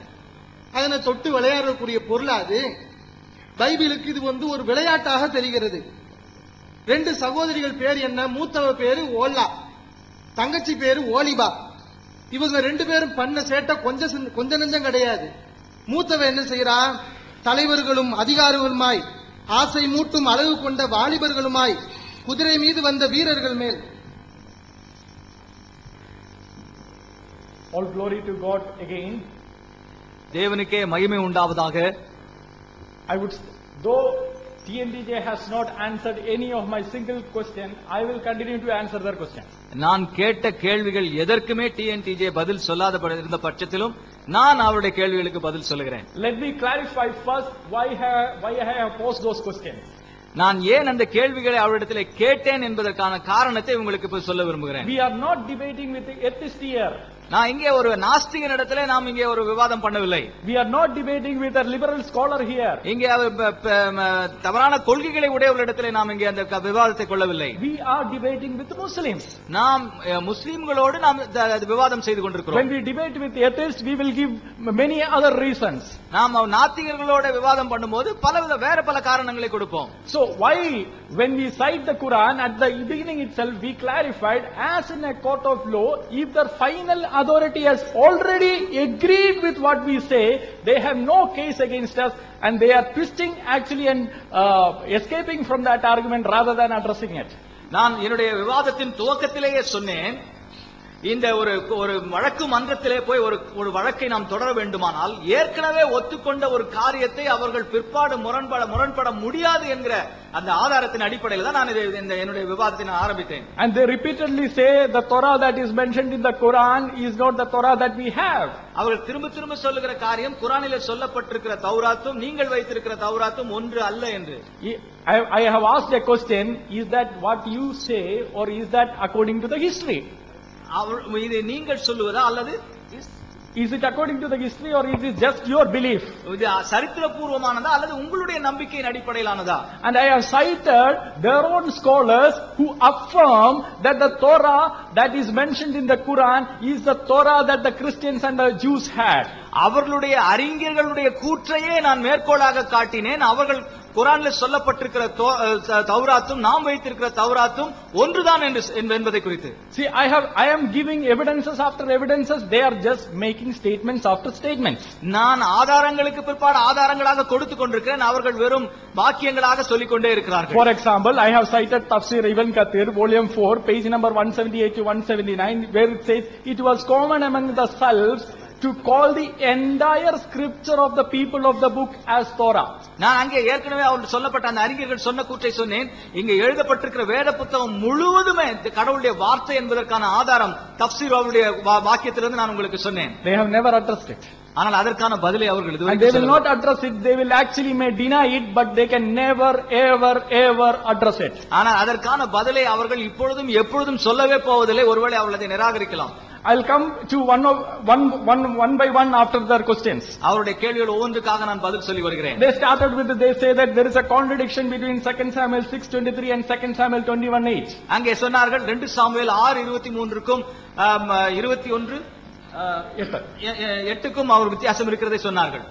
அதனை தொட்டு விளையாடக்கூடிய பொருளாது. பைபிளுக்கு இது ஒரு விளையாட்டாக தெரிகிறது. 2 சகோதரிகள் பேர் என்ன? மூத்தவ பேரு ஓல்லா, தங்கச்சி பேரு ஓலிபா. இவங்க 2 பேரும் பண்ண சேட்டை கொஞ்ச நெஞ்சம் கிடையாது. மூத்தவ என்ன செய்யறா? தலைவர்களும் அதிகாரிகளுமாய், ஆசை மூட்டும் அளவு கொண்ட வாலிபர்களுமாய், குதிரை மீது வந்த வீரர்கள் மேல். All glory to God again. தேவனுக்கே மகிமை உண்டாவதாக. I would, though TNTJ has not answered any of my single question, I will continue to answer their question. நான் கேட்ட கேள்விகள் எதற்குமே டிஎன்டிஜே பதில் சொல்லாத இருந்த பட்சத்திலும் நான் அவருடைய கேள்விகளுக்கு பதில் சொல்லுகிறேன். Let me clarify first why I have posed those questions. நான் ஏன் அந்த கேள்விகளை அவரிடத்தில் கேட்டேன் என்பதற்கான காரணத்தை உங்களுக்கு இப்ப சொல்ல விரும்புகிறேன். We are not debating with the atheist here. நான் இங்கே ஒரு நாஸ்திகனிடத்திலே நாம் இங்கே ஒரு விவாதம் பண்ணவில்லை. We are not debating with a liberal scholar here. இங்கே தவறான கொள்கைகளை உடையவர்களிடத்திலே நாம் இங்கே அந்த விவாதத்தை கொள்ளவில்லை. We are debating with Muslims. நாம் முஸ்லிம்களோடு நாம் விவாதம் செய்து கொண்டிருக்கிறோம். When we debate with atheists, we will give many other reasons. நாம் நாத்திகர்களோட விவாதம் பண்ணும்போது வேற பல காரணங்களை கொடுப்போம். So why when we cite the Quran at the beginning itself, we clarified as in a court of law, if the final authority has already agreed with what we say, they have no case against us, and they are twisting actually and escaping from that argument rather than addressing it. நான் என்னுடைய விவாதத்தின் துவக்கத்திலேயே சொன்னேன், இந்த ஒரு வழக்கு மன்றத்திலே போய் ஒரு வழக்கை நாம் தொடர வேண்டுமானால் ஏற்கனவே ஒத்துக்கொண்ட ஒரு காரியத்தை அவர்கள் பிற்பாடு முரண்பட முடியாது என்கிற அந்த ஆதாரத்தின் அடிப்படையில் தான் நான் என்னுடைய விவாதத்தை நான் ஆரம்பித்தேன். And they repeatedly say the Torah that is mentioned in the Quran is not the Torah that we have. அவர்கள் திரும்ப திரும்ப சொல்லுகிற காரியம் குர்ஆனிலே சொல்லப்பட்டிருக்கிற தௌராத்தும் நீங்கள் வைத்திருக்கிற தௌராத்தும் ஒன்று அல்ல என்று. I have asked a question, is that what you say or is that according to the history? இதை நீங்கள் சொல்லுவதா அல்லது is it according to the history or is it just your belief? இது சரித்திரபூர்வமானதா அல்லது உங்களுடைய நம்பிக்கையின் அடிப்படையிலானதா? And I have cited their own scholars who affirm that the Torah that is mentioned in the Quran is the Torah that the Christians and the Jews had. அவர்களுடைய அறிஞர்களுடைய கூற்றையே நான் மேற்கோளாக காட்டினேன். அவர்கள் குர்ஆனில் சொல்லப்பட்டிருக்கிற தௌராத்தும் நாம் வைத்திருக்கிற தௌராத்தும் ஒன்றுதான் என்பதை குறித்து. See, I am giving evidences after evidences. They are just making statements after statements. நான் ஆதாரங்களுக்கு பிற்பாடு ஆதாரங்களாக கொடுத்து கொண்டிருக்கிறேன். அவர்கள் வெறும் வாக்கியங்களாக சொல்லிக் கொண்டே இருக்கிறார்கள். For example, I have cited Tafsir Ibn Kathir, volume 4, page number 178 to 179, where it says, it was common among the Salafs to call the entire scripture of the people of the book as Torah. நான் அங்கே ஏற்கனவே அவர்கள் சொல்லப்பட்ட அந்த அறிஞர்கள் சொன்ன கூற்றை சொன்னேன். இங்க எழுதப்பட்டிருக்கிற வேத புத்தகம் முழுவதுமே கடவுளுடைய வார்த்தை என்பதற்கான ஆதாரம் தப்சீர் அவருடைய வாக்கியத்திலிருந்து நான் உங்களுக்கு சொன்னேன். They have never addressed it. ஆனால் அதற்கான பதிலை அவர்கள் இதுவரை they will not address it. They will actually may deny it, but they can never ever address it. ஆனால் அதற்கான பதிலை அவர்கள் இப்பொழுதும் எப்பொழுதும் சொல்லவே போவதில்லை. ஒருவேளை அவர்கள் அதை நிராகரிக்கலாம். I'll come to one by one after their questions. அவருடைய கேள்விகள் ஒவ்வொன்றுக்காக நான் பதில் சொல்லி வருகிறேன். They started with they say that there is a contradiction between 2 Samuel 6:23 and 2 Samuel 21:8. அங்கே சொன்னார்கள் 2 சாமுவேல் 6:23க்கும் 21:8க்கும் அவர் வித்தியாசம் இருக்கிறதை சொன்னார்கள்.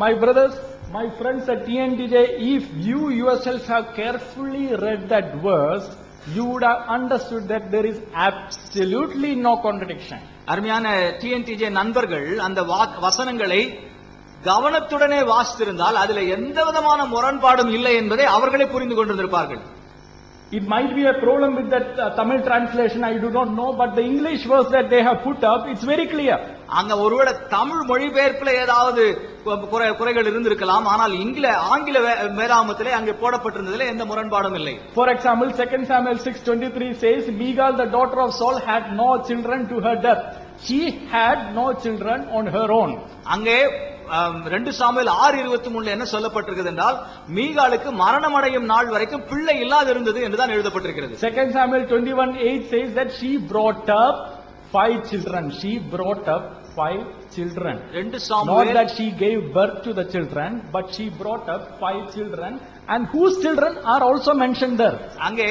My brothers, my friends at TNTJ, if you yourself have carefully read that verse, you would have understood that there is absolutely no contradiction. அருமையான TNTJ நண்பர்கள் அந்த வசனங்களை கவனத்துடனே வாசித்திருந்தால் அதில் எந்த விதமான முரண்பாடும் இல்லை என்பதை அவர்களே புரிந்து கொண்டிருப்பார்கள். It might be a problem with that Tamil translation, I do not know, but the English verse that they have put up, it's very clear. அங்க ஒருவேளை தமிழ் மொழிபெயர்ப்புல ஏதாவது குறைகள் இருந்திருக்கலாம். ஆனால் ஆங்கில வேதாகமத்திலே அங்கே போடப்பட்டிருந்ததிலே எந்த முரண்பாடும் இல்லை. For example, 2 Samuel 6:23 says, Michal, the daughter of Saul, had no children to her death. She had no children on her own. அங்கே 2 சாமுவேல் 6:23 என்ன சொல்லப்பட்டிருக்கிறது என்றால் மீகாலுக்கு மரணம் அடையும் நாள் வரைக்கும் பிள்ளை இல்லாது இருந்தது என்றுதான் எழுதப்பட்டிருக்கிறது. 2 Samuel 21:8 says that she brought up 5 children. She brought up 5 children. 2 Samuel not that she gave birth to the children, but she brought up 5 children, and whose children are also mentioned there. அங்கே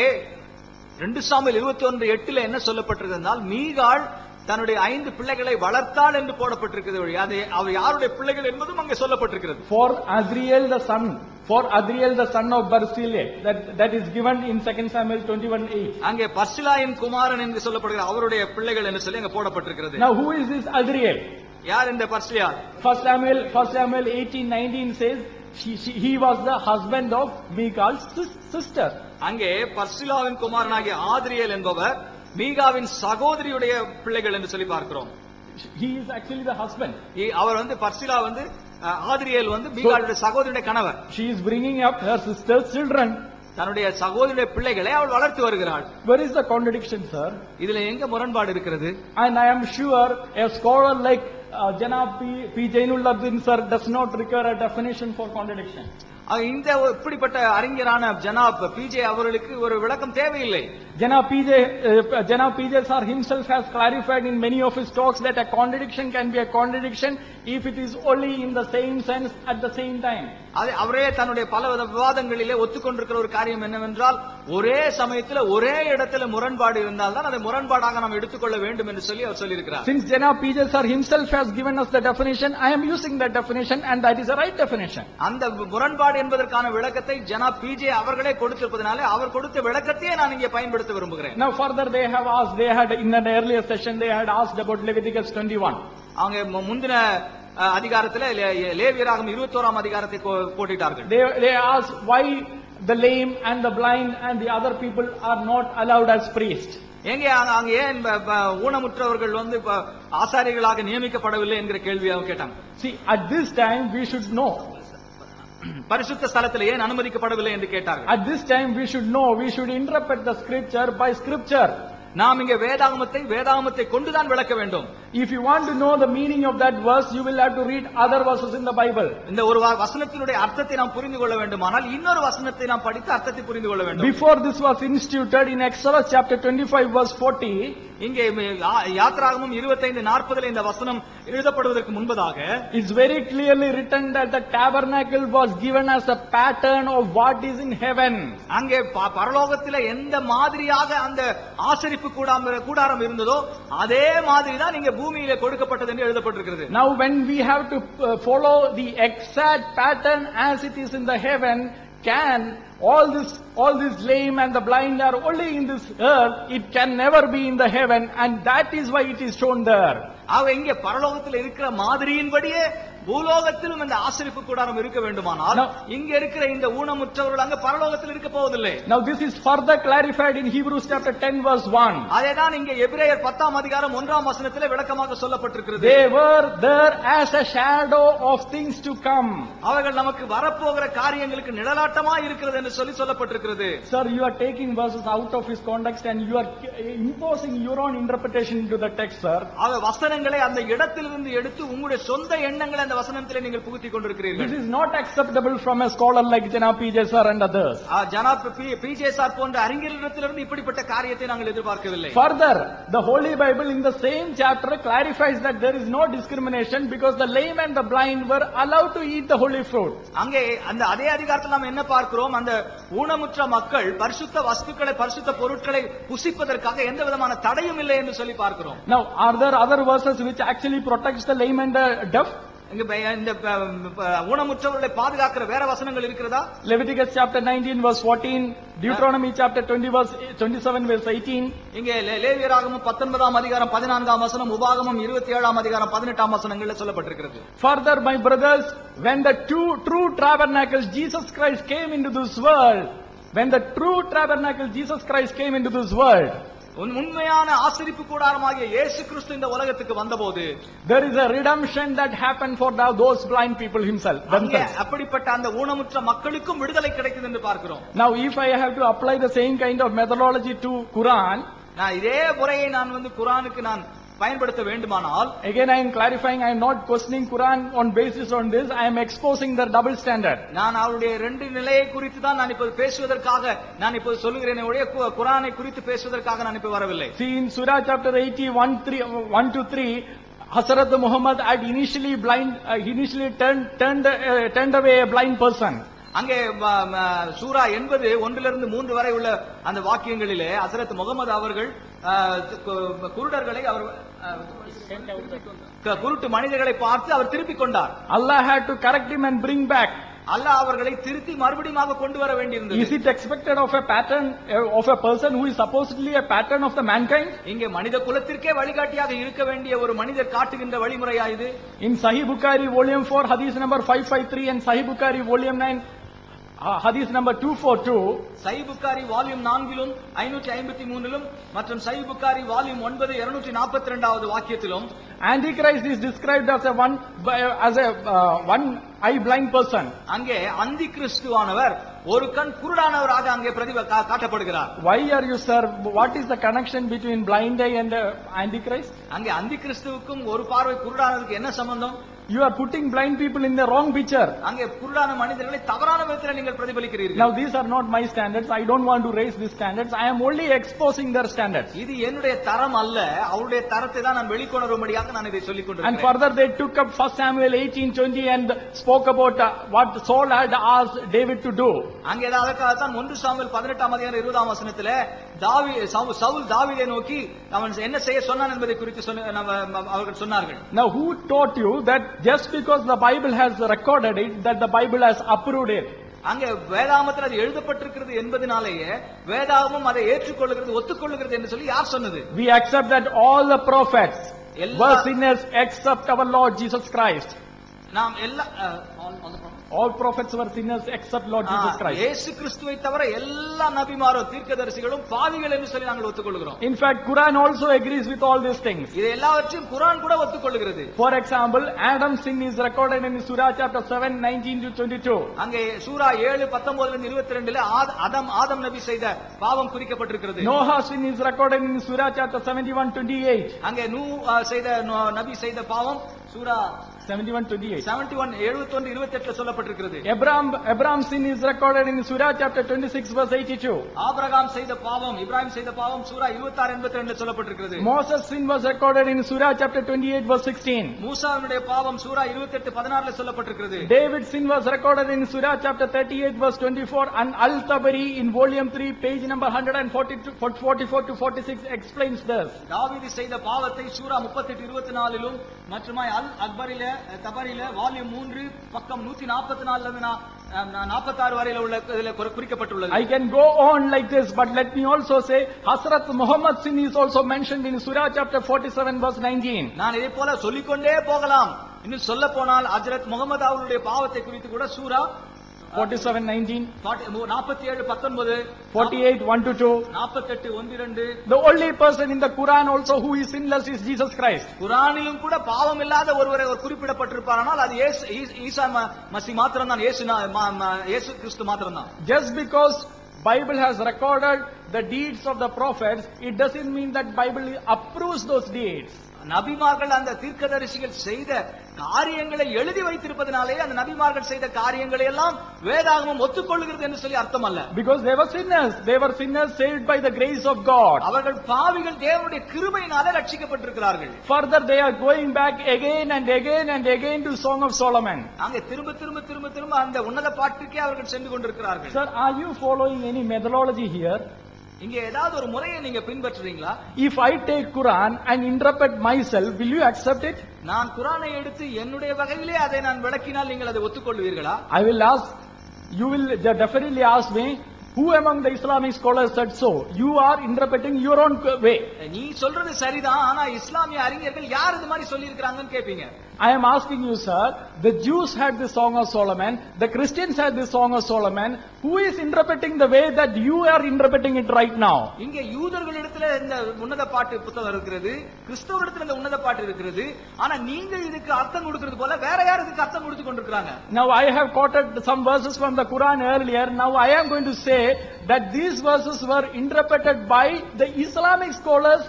2 Samuel 21:8 என்ன சொல்லப்பட்டிருக்கிறது என்றால் மீகால் தன்னுடைய 5 பிள்ளைகளை வளர்த்தாள் என்று போடப்பட்டிருக்கிறது. அது அவர் யாருடைய பிள்ளைகள் என்பதும் அங்கே சொல்லப்பட்டிருக்கிறது. For Azriel the son of Barzillai, that is given in 2 Samuel 21:8. அங்கே பர்சிலாயின் குமாரன் என்று சொல்லப்படுகிற அவருடைய பிள்ளைகள் என்று சொல்லி அங்கே போடப்பட்டிருக்கிறது. Now who is this Azriel? யார் இந்த பர்சிலா? 1 Samuel 18:19 says he was the husband of Michal's sister. அங்கே பர்சிலாவின் குமாரனாகிய ஆத்ரியேல் என்பவர் மீகாவின் சகோதரியுடைய பிள்ளைகள் என்று சொல்லி பார்க்கிறோம். He is actually the husband. அவர் பர்சிலா ஆத்ரியேல் மீகாவுடைய சகோதரியுடைய கணவர். She is bringing up her sister's children. தன்னுடைய சகோதரியுடைய பிள்ளைகளை அவள் வளர்த்து வருகிறாள். Where is the contradiction, sir? இதுல எங்க முரண்பாடு இருக்கிறது? And I am sure a scholar like Janab P. Jainulladdin sir does not require a definition for contradiction. இந்த இப்படிப்பட்ட அறிஞரான ஜனாப் பிஜே அவர்களுக்கு ஒரு விளக்கம் தேவையில்லை. Janab PJ sir himself has clarified in many of his talks that a contradiction can be a contradiction if it is only in the same sense at the same time. அவரே தன்னுடைய பல விவாதங்களிலே ஒத்துக்கொண்டிருக்கிற ஒரு காரியம் என்னவென்றால் ஒரே சமயத்தில் ஒரே இடத்துல முரண்பாடு இருந்தால் தான் அதை முரண்பாடாக நாம் எடுத்துக்கொள்ள வேண்டும் என்று சொல்லி அவர் சொல்லியிருக்கிறார். Since Janab PJ sir himself has given us the definition, I am using that definition and that is a right definition. அந்த முரண்பாடு என்பதற்கான விளக்கத்தை ஜனாப் பிஜே அவர்களே கொடுத்திருப்பதனாலே அவர் கொடுத்த விளக்கத்தையே நான் இங்கே பயன்படுத்த விரும்புகிறேன். Now further they had in an earlier session they had asked about Leviticus 21. அவங்க முந்தின அதிகாரத்தில் லேவியராகமம் 21ஆம் அதிகாரத்தை போட்டிட்டார்கள். They asked why the lame and the blind and the other people are not allowed as priests? எங்கே அங்க ஏன் ஊனமுற்றவர்கள் வந்து ஆசாரிகளாக நியமிக்கப்படவில்லை என்கிற கேள்வியை அவங்க கேட்டாங்க. See, at this time we should know. பரிசுத்த ஸ்தலத்தில் ஏன் அனுமதிக்கப்படவில்லை என்று கேட்டார்கள். At this time we should know, we should interpret the scripture by scripture. நாம் இங்கே வேதாகமத்தை கொண்டுதான் விளக்க வேண்டும். If you want to know the meaning of that verse, you will have to read other verses in the Bible. இந்த ஒரு வசனத்தினுடைய அர்த்தத்தை நாம் புரிந்து கொள்ள வேண்டுமானால் இன்னொரு வசனத்தை நாம் படித்து அர்த்தத்தை புரிந்து கொள்ள வேண்டும். Before this was instituted in Exodus chapter 25 verse 40, இங்கே யாத்ராகமம் 25:40 இந்த வசனம் எழுதப்படுவதற்கு முன்பதாக it's very clearly written that the tabernacle was given as a pattern of what is in heaven. அங்கே பரலோகத்திலே எந்த மாதிரியாக அந்த ஆசரிப்பு கூடாரம் இருந்ததோ அதே மாதிரி தான் இங்கே பூமியிலே கொடுக்கப்பட்டது என்று எழுதப்பட்டிருக்கிறது. Now when we have to follow the exact pattern as it is in the heaven, can all this lame and the blind are only in this earth, it can never be in the heaven, and that is why it is shown there. அவ இங்கே பரலோகத்தில் இருக்கிற மாதிரியின்படியே பூலோகத்திலும் இந்த ஆசரிப்பு கூடாரம் இருக்க வேண்டுமானால் இங்க இருக்கிற இந்த ஊனமுற்றவர்கள் அங்க பரலோகத்தில் இருக்க போவதில்லை. Now this is further clarified in Hebrews chapter 10 verse 1. அதேதான் இங்கே எபிரேயர் 10ஆம் அதிகாரம் 1ஆம் வசனத்திலே விளக்கமாக சொல்லப்பட்டிருக்கிறது. They were there as a shadow of things to come. அவர்கள் நமக்கு வரப்போகிற காரியங்களுக்கு நிழலாட்டமா இருக்கிறது என்று சொல்லப்பட்டிருக்கிறது. Sir, you are taking verses out of his context and you are imposing your own interpretation into the text, sir. அவ வசனங்களை அந்த இடத்திலிருந்து எடுத்து உங்களுடைய சொந்த எண்ணங்களை அந்த வசனத்திலே நீங்கள் புகுத்திக் கொண்டிருக்கிறீர்கள். This is not acceptable from a scholar like Janab P.J. sir and others. Janab P.J. Sir போன்ற அறிஞர்களிடத்திலிருந்து இப்படிப்பட்ட காரியத்தை நாங்கள் எதிர்பார்க்கவில்லை. Further, the Holy Bible in the same chapter clarifies that there is no discrimination because the lame and the blind were allowed to eat the holy fruit. அங்கே அந்த அதே அதிகாரத்தில் நாம் என்ன பார்க்கிறோம்? அந்த ஊனமுற்ற மக்கள் பரிசுத்த வஸ்துக்களை பரிசுத்த பொருட்களை புசிப்பதற்காக எந்த விதமான தடையும் இல்லை என்று சொல்லி பார்க்கிறோம். Now, are there other verses which actually protects the lame and the deaf? இந்த ஊனமுற்றவர்களை பாதுகாக்கிற வேற வசனங்கள் இருக்கிறதா? Leviticus chapter 19 verse 14, Deuteronomy chapter 20 verse 27 verse 18. இங்கே லேவியராகமம் 19ஆம் அதிகாரம் 14ஆம் வசனம், உபாகமம் 27ஆம் அதிகாரம் 18ஆம் வசனங்களில் சொல்லப்பட்டிருக்கிறது. Further, my brothers, when the true tabernacle Jesus Christ came into this world, உண்மையான ஆசரிப்பு கூடாரமாகிய இயேசு கிறிஸ்து இந்த உலகத்துக்கு வந்தபோது there is a redemption that happened for those blind people themselves. அப்படிப்பட்ட அந்த ஊனமுற்ற மக்களுக்கும் விடுதலை கிடைத்தது என்று பார்க்கிறோம். Now if I have to apply the same kind of methodology to Quran, நான் இதே முறையை நான் வந்து குர்ஆனுக்கு நான் பயன்படுத்த வேண்டுமானால், again I am clarifying, I am not questioning Quran on basis on this, I am exposing the double standard. நான் அவருடைய ரெண்டு நிலையை குறித்து தான் நான் இப்போது பேசுவதற்காக நான் இப்போது சொல்லுகிறேன், ஒரே குர்ஆனை குறித்து பேசுவதற்காக நான் இப்ப வரவில்லை. See in Surah chapter 80 1-3, Hazrat Muhammad had initially turned away a blind person. அங்கே சூரா 80 1 3 வரை உள்ள அந்த வாக்கியங்களிலே ஹஜ்ரத் முகமது அவர்கள் குருடர்களை அவர் குருட்டு மனிதர்களை பார்த்து அவர் திருப்பிக் கொண்டார். Allah had to correct him and bring back. அல்லாஹ் அவர்களை திருத்தி மறுபடியும் கொண்டு வர வேண்டியிருந்தது. Is it expected of a pattern of a person who is supposedly a pattern of the mankind? இங்கே மனித குலத்திற்கே வழிகாட்டியாக இருக்க வேண்டிய ஒரு மனிதர் காட்டுகின்ற வழிமுறையா இது? In Sahih Bukhari volume 4 hadith number 553 and Sahih Bukhari volume 9 hadith number 242, சஹீஹ் புகாரி வால்யூம் 4 553 மற்றும் சஹீஹ் புகாரி வால்யூம் 9 242வது வாக்கியத்திலும் Antichrist is described as a one eye blind person. அங்கே அந்தி கிறிஸ்துவானவர் ஒரு கண் குருடானவராக அங்கே காட்டப்படுகிறார். Why are you, sir? What is the connection between blind eye and Antichrist? அங்கே அந்தி கிறிஸ்துவுக்கும் ஒரு பார்வை குருடானதுக்கு என்ன சம்பந்தம்? You are putting blind people in the wrong picture. அங்கே குருடான மனிதர்களை தவறான விதத்தில் நீங்கள் பிரதிபலிக்கிறீர்கள். Now these are not my standards. I don't want to raise these standards. I am only exposing their standards. இது என்னுடைய தரம் அல்ல, அவருடைய தரத்தை தான் நான் வெளிக்கொணரும்படியாக நான் இதை சொல்லிக் கொண்டிருக்கிறேன். And further they took up 1 Samuel 18:20 and spoke about what Saul had asked David to do. அங்கே அதற்காக தான் 1 சாமுவேல் 18ஆம் அதிகாரம் 20ஆம் வசனத்திலே சவுல் தாவீதை நோக்கி அவன் என்ன செய்ய சொன்னான் என்பதை குறித்து அவர்கள் சொன்னார்கள். Now who taught you that just because the Bible has recorded it, that the Bible has approved it? அங்கே வேதாகமத்தில் அது எழுதப்பட்டிருக்கிறது என்பதனாலேயே வேதாகமம் அதை ஏற்றுக்கொள்ளுகிறது ஒத்துக்கொள்ளுகிறது என்று சொல்லி யார் சொன்னது? We accept that all the prophets were sinners except our Lord Jesus Christ. நாம் எல்லா All prophets were sinners except Lord Jesus Christ. இயேசு கிறிஸ்துவை தவிர எல்லா நபிமாரும் தீர்க்கதரிசிகளும் பாவிகள் என்று சொல்லி நாங்கள் ஒத்துக்கொள்கிறோம். In fact, Quran also agrees with all these things. இது எல்லாவற்றையும் குர்ஆன் கூட ஒத்துக்கொள்கிறது. For example, Adam's sin is recorded in Surah chapter 7, 19 to 22. அங்கே சூரா 7 19 ல 22ல ஆதம் நபி செய்த பாவம் குறிக்கப்பட்டிருக்கிறது. Noah's sin is recorded in Surah chapter 71, 28. அங்கே நபி செய்த பாவம் சூரா 71, 28. 71 71 28ல சொல்லப்பட்டிருக்கிறது. Abraham's sin is recorded in Surah chapter 26, verse 82. Abraham செய்த பாவம் இப்ராஹிம் செய்த பாவம் சூரா 26 82ல சொல்லப்பட்டிருக்கிறது. Moses' sin was recorded in Surah chapter 28, verse 16. மூசாவுடைய பாவம் சூரா 28 16ல சொல்லப்பட்டிருக்கிறது. David's sin was recorded in Surah chapter 38, verse 24, and Al-Tabari in volume 3, page number 144 to 46 explains this. தாவீது செய்த பாவத்தை சூரா 38 24லும் மற்றுமாய் தபரில வால்யூம் 3 பக்கம் 144ல இருந்து 46 வரையில உள்ள இதில குறிக்கப்பட்டுள்ளது. I can go on like this, but let me also say Hazrat Muhammad's sin is also mentioned in Surah chapter 47, verse 19. நான் இதே போல சொல்லிக்கொண்டே போகலாம். இன்னும் சொல்ல போனால் ஹஜ்ரத் முகமது அவர்களுடைய பாவத்தை குறித்து கூட சூரா 47, 19, 47 19, 48, 1 to 2. 48 1 2. The only person in the Quran also who is sinless is Jesus Christ. குர்ஆனிலும் கூட பாவம் இல்லாத ஒருவரை குறிப்பிடப்பட்டிருப்பாரானால் அது ஈசா மஸீஹ் மாத்திரம்தான், இயேசு கிறிஸ்து மாத்திரம்தான். Just because Bible has recorded the deeds of the prophets, it doesn't mean that Bible approves those deeds. நபிமார்கள் அந்த தீர்க்கதரிசிகள் செய்த காரியங்களை எழுதி வைத்திருப்பதனாலே அந்த நபிமார்கள் செய்த காரியங்களை எல்லாம் வேதாகமம் ஒத்துக்கொள்கிறது என்று சொல்லி அர்த்தம் அல்ல. Because they were sinners saved by the grace of God. அவர்கள் பாவிகள் தேவனுடைய கிருபையினாலே ரட்சிக்கப்பட்டிருக்கிறார்கள். Further they are going back again and again and again to Song of Solomon. அங்கே திரும்ப அந்த உன்னத பாட்டுக்கே அவர்கள் சென்று கொண்டிருக்கிறார்கள். Sir, are you following any methodology here? இங்க ஏதாவது ஒரு முறையை நீங்க பின்பற்றுறீங்களா? If I take Quran and interpret myself, will you accept it? நான் குர்ஆனை எடுத்து என்னுடைய வகையிலே அதை நான் விளக்கினால் நீங்கள் அதை ஒத்துக்கொள்வீர்களா? I will ask, you will definitely ask me, who among the Islamic scholars said so? You are interpreting your own way. நீ சொல்றது சரிதான், ஆனா இஸ்லாமிய அறிஞர்கள் யார் இது மாதிரி சொல்லி இருக்காங்கன்னு கேப்பீங்க. I am asking you, sir, the Jews had the Song of Solomon, the Christians had the Song of Solomon. Who is interpreting the way that you are interpreting it right now? இங்க யூதர்களிடத்துல இந்த உன்னத பாட்டு புத்தகம் இருக்கிறது, கிறிஸ்தவரிடத்துல இந்த உன்னத பாட்டு இருக்கிறது. ஆனா நீங்க இதுக்கு அர்த்தம் கொடுக்கிறது போல வேற யார் இதுக்கு அர்த்தம் கொடுத்து கொண்டிருக்காங்க? Now I have quoted some verses from the Quran earlier. Now I am going to say that these verses were interpreted by the Islamic scholars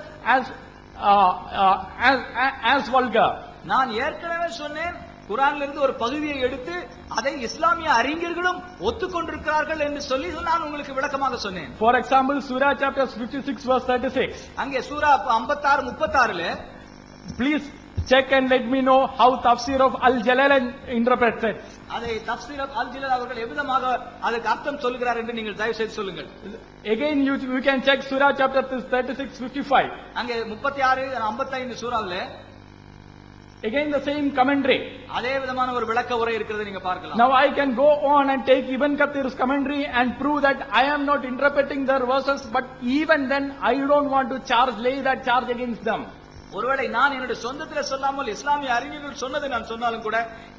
as vulgar. நான் ஏற்கனவே சொன்னேன், குர்ஆன்ல இருந்து ஒரு பகுதியை எடுத்து அதை இஸ்லாமிய அறிஞர்களும் ஒத்துக்கொண்டிருக்கிறார்கள் என்று சொல்லி நான் உங்களுக்கு விளக்கமாக சொன்னேன். For example, Surah chapter 56 verse 36. அங்கே சூரா 56 36ல please check and let me know how Tafsir of Al-Jalalain interprets it. அதை தஃப்சீர் ஆஃப் அல்-ஜலால் அவர்கள் எவ்விதமாக அதுக்கு அர்த்தம் சொல்கிறார் என்று நீங்கள் தயவு செய்து சொல்லுங்கள். Again you can check Surah chapter 36 55. அங்கே 36 55 சூராவிலே again the same commentary. அதே விதமான ஒரு விளக்க உரை இருக்கிறது நீங்க பார்க்கலாம். Now I can go on and take Ibn Kathir's commentary and prove that I am not interpreting their verses, but even then I don't want to lay that charge against them. ஒருவேளை நான் என்னுடைய சொந்தத்திலே சொல்லாமல் இஸ்லாமிய அறிஞர்கள் சொன்னதை நான் சொன்னாலும் கூட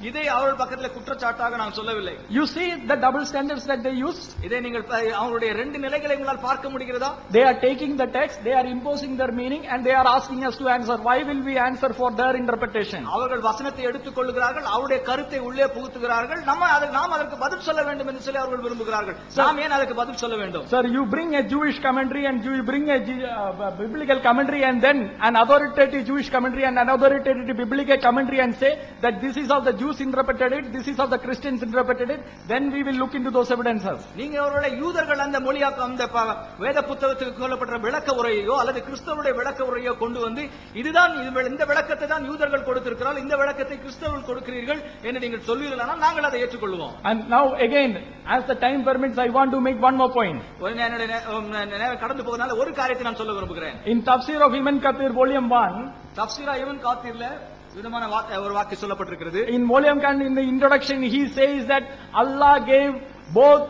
இதை அவர்கள் பக்கத்துல குற்றச்சாட்டாக நான் சொல்லவில்லை. You see the double standards that they use? இதை நீங்கள் அவங்களுடைய ரெண்டு நிலைகளை உங்களால் பார்க்க முடிகிறதா? They are taking the text, they are imposing their meaning, and they are asking us to answer. Why will we answer for their interpretation? அவர்கள் வசனத்தை எடுத்துக்கொள்கிறார்கள், அவருடைய கருத்தை உள்ளே புகுத்துகிறார்கள். நாம் அதற்கு பதில் சொல்ல வேண்டும் என்று சொல்லி அவர்கள் விரும்புகிறார்கள். நாம் ஏன் அதற்கு பதில் சொல்ல வேண்டும்? Sir, you bring a Jewish commentary and you bring a biblical commentary and then an authoritative Jewish commentary and an authoritative biblical commentary and say that this is how the Jews interpreted it, this is how the Christians interpreted it, then we will look into those evidences. நீங்க அவருடைய யூதர்கள் அந்த மொழியாக்கம் அந்த வேத புத்தகத்துக்கு சொல்லப்பட்ட விளக்க உரையோ அல்லது கிறிஸ்தவருடைய விளக்க உரையோ கொண்டு வந்து இதுதான் இந்த விளக்கத்தை தான் யூதர்கள் கொடுத்திருக்கிறார்கள், இந்த விளக்கத்தை கிறிஸ்தவர்கள் கொடுக்கிறீர்கள் என்று நீங்கள் சொல்வீர்களானால் நாங்கள் அதை ஏற்றுக்கொள்வோம். And now again, as the time permits, I want to make one more point. கடந்து போவதனால ஒரு காரியத்தை நான் சொல்ல விரும்புகிறேன். In Tafsir of Ibn Kathir volume 1, தஃப்சீரா இப்னு கத்தீர்ல விதமான ஒரு வாக்கு சொல்லப்பட்டிருக்கிறது. In volume 1 in the introduction he says that Allah gave both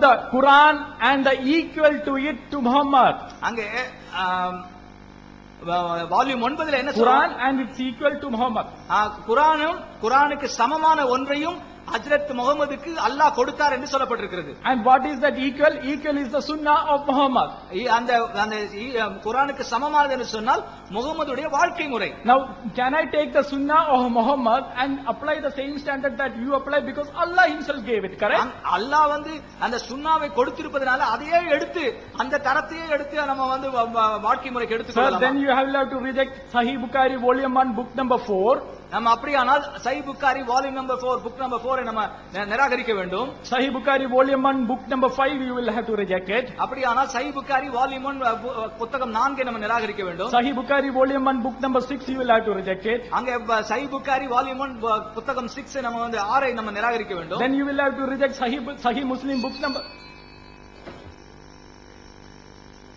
the Quran and the equal to it to Muhammad. அங்கே வால்யூம் 9ல என்ன Quran and it's equal to Muhammad. குர்ஆனுக்கு சமமான ஒன்றையும் ஹஜ்ரத் முகமதுக்கு அல்லாஹ் கொடுத்தார் என்று சொல்லப்பட்டிருக்கிறது. And what is that equal? Equal is the sunnah of Muhammad. அந்த அந்த குர்ஆனுக்கு சமமானது என்று சொன்னால் முகமதுடைய வாழ்க்கை முறை. Now, can I take the sunnah of Muhammad and apply the same standard that you apply, because Allah himself gave it, correct? அல்லாஹ் வந்து அந்த சுன்னாவை கொடுத்திருப்பதனால அதையே எடுத்து அந்த தரத்தையே எடுத்து நம்ம வந்து வாழ்க்கை முறைக்கு Sir, எடுத்துக்கொள்ளலாம். then you have to reject Sahih Bukhari volume 1 book number 4. நம்ம அப்படியானால் Sahih Bukhari volume number 4 book number 4 நம்ம நிராகரிக்க வேண்டும். Sahih Bukhari volume 1 book number 5 you will have to reject it. அப்படியானால் சஹீஹ் புகாரி வால்யூம் 1 புத்தகம் 4 நம்ம நிராகரிக்க வேண்டும். Sahih Bukhari volume 1 book number 6 you will have to reject it. அங்க சஹீஹ் புகாரி வால்யூம் 1 புத்தகம் 6 நம்ம வந்து 6 நம்ம நிராகரிக்க வேண்டும். Then you will have to reject Sahih Muslim book number.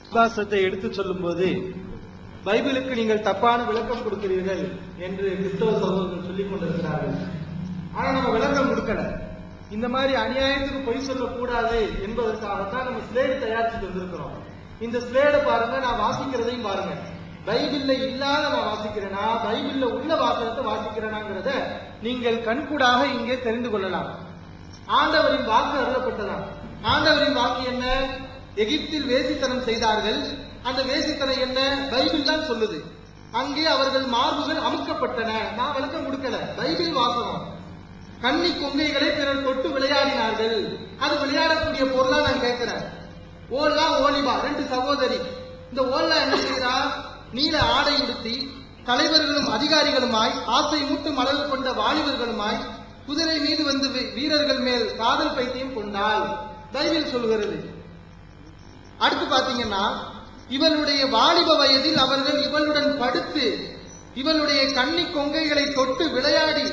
விசுவாசத்தை எடுத்து சொல்லும்போது பைபிளுக்கு நீங்கள் தப்பான விளக்கம் கொடுக்கிறீர்கள் என்று கிறிஸ்தவ சகோதரர்கள் சொல்லிக் கொண்டிருக்கிறார்கள். ஆனா நம்ம விளக்கம் கொடுக்கல. இந்த மாதிரி அநியாயத்துக்கு பொய் சொல்லக்கூடாது என்பதற்காகத்தான் நம்ம ஸ்லேடு தயாரிச்சுட்டு வந்திருக்கிறோம். இந்த ஸ்லேடை பாருங்க, நான் வாசிக்கிறதையும் பாருங்க. பைபிள்ல இல்லாத நான் வாசிக்கிறேனா, பைபிள்ல உள்ள வாசகத்தை வாசிக்கிறேனாங்கிறத நீங்கள் கண்கூடாக இங்கே தெரிந்து கொள்ளலாம். ஆண்டவரின் வாக்கு அருளப்பட்டதாம். ஆண்டவரின் வாக்கு என்ன? எகிப்தில் வேசித்தனம் செய்தார்கள். அந்த வேசித்தனம் என்ன? பைபிள் தான் சொல்லுது. அங்கே அவர்கள் மார்புகள் அமுக்கப்பட்டன. நான் விளக்கம் கொடுக்கல, பைபிள் வாசகம். கன்னி கொங்கைகளை பிறர் தொட்டு விளையாடினார்கள். அது விளையாடக்கூடிய பொருளா நான் கேட்கிறேன். ஓல்லா ஓலிபா 2 சகோதரி. இந்த ஓல்லா என்ன செய்யறா? நீல ஆடை உடுத்தி தலைவர்களும் அதிகாரிகளுமாய் ஆசை மூட்டும் அளவு கொண்ட வாலிபர்களுமாய் குதிரை மீது வந்து வீரர்கள் மேல் காதல் பைத்தியம் கொண்டாள். பைபிள் சொல்கிறது. அடுத்து பாத்தீங்கன்னா, இவளுடைய வாலிப வயதில் அவர்கள் இவளுடன் படுத்து இவளுடைய கன்னி கொங்கைகளை தொட்டு விளையாடி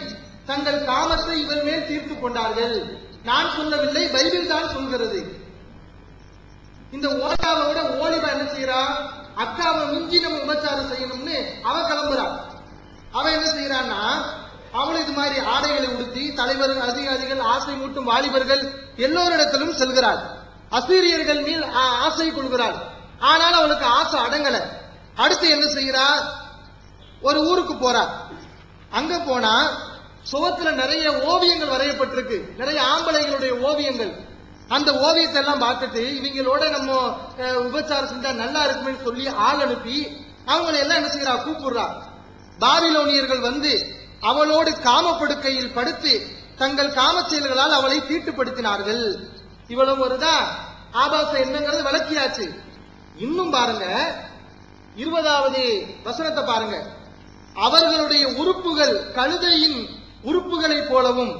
தங்கள் காமத்தை இவள் மேல் தீர்த்து கொண்டார்கள். நான் சொல்லவில்லை, பைபிள் தான் சொல்கிறது. இந்த ஓலாவோட ஓலிபா என்ன செய்யறா? அக்காவை மிஞ்சி நம்ம உபச்சாரம் செய்யணும்னு அவ கிளம்புறா. அவ என்ன செய்யறான்னா, அவள் இது மாதிரி ஆடைகளை உடுத்தி தலைவர்கள் அதிகாரிகள் ஆசை மூட்டும் வாலிபர்கள் எல்லோரிடத்திலும் செல்கிறாள். அசீரியர்கள் மேல் ஆசை கொள்கிறாள். ஆனால் அவளுக்கு ஆசை அடங்கல. அடுத்து என்ன செய்கிறா? ஒரு ஊருக்கு போறா. அங்க போனா சுவத்துல நிறைய ஓவியங்கள் வரையப்பட்டிருக்கு, நிறைய ஆம்பளைகளுடைய ஓவியங்கள். அந்த ஓவியத்தை எல்லாம் பார்த்துட்டு இவங்களோட நம்ம உபச்சாரம் செஞ்சா நல்லா இருக்குமே சொல்லி ஆள் அனுப்பி அவங்களை எல்லாம் என்ன செய்யறா? கூப்பிடுறா. பாபிலோனியர்கள் வந்து அவளோடு காமப்படுக்கையில் படுத்து தங்கள் காமச் செயல்களால் அவளை தீட்டுப்படுத்தினார்கள். இவ்வளவு வருதா? ஆபாசம் என்னங்கிறது விளக்கியாச்சு. இன்னும் பாருங்க, 20வது வசனத்தை பாருங்க. அவர்களுடைய உறுப்புகள் கழுதையின் உறுப்புகளை போலவும்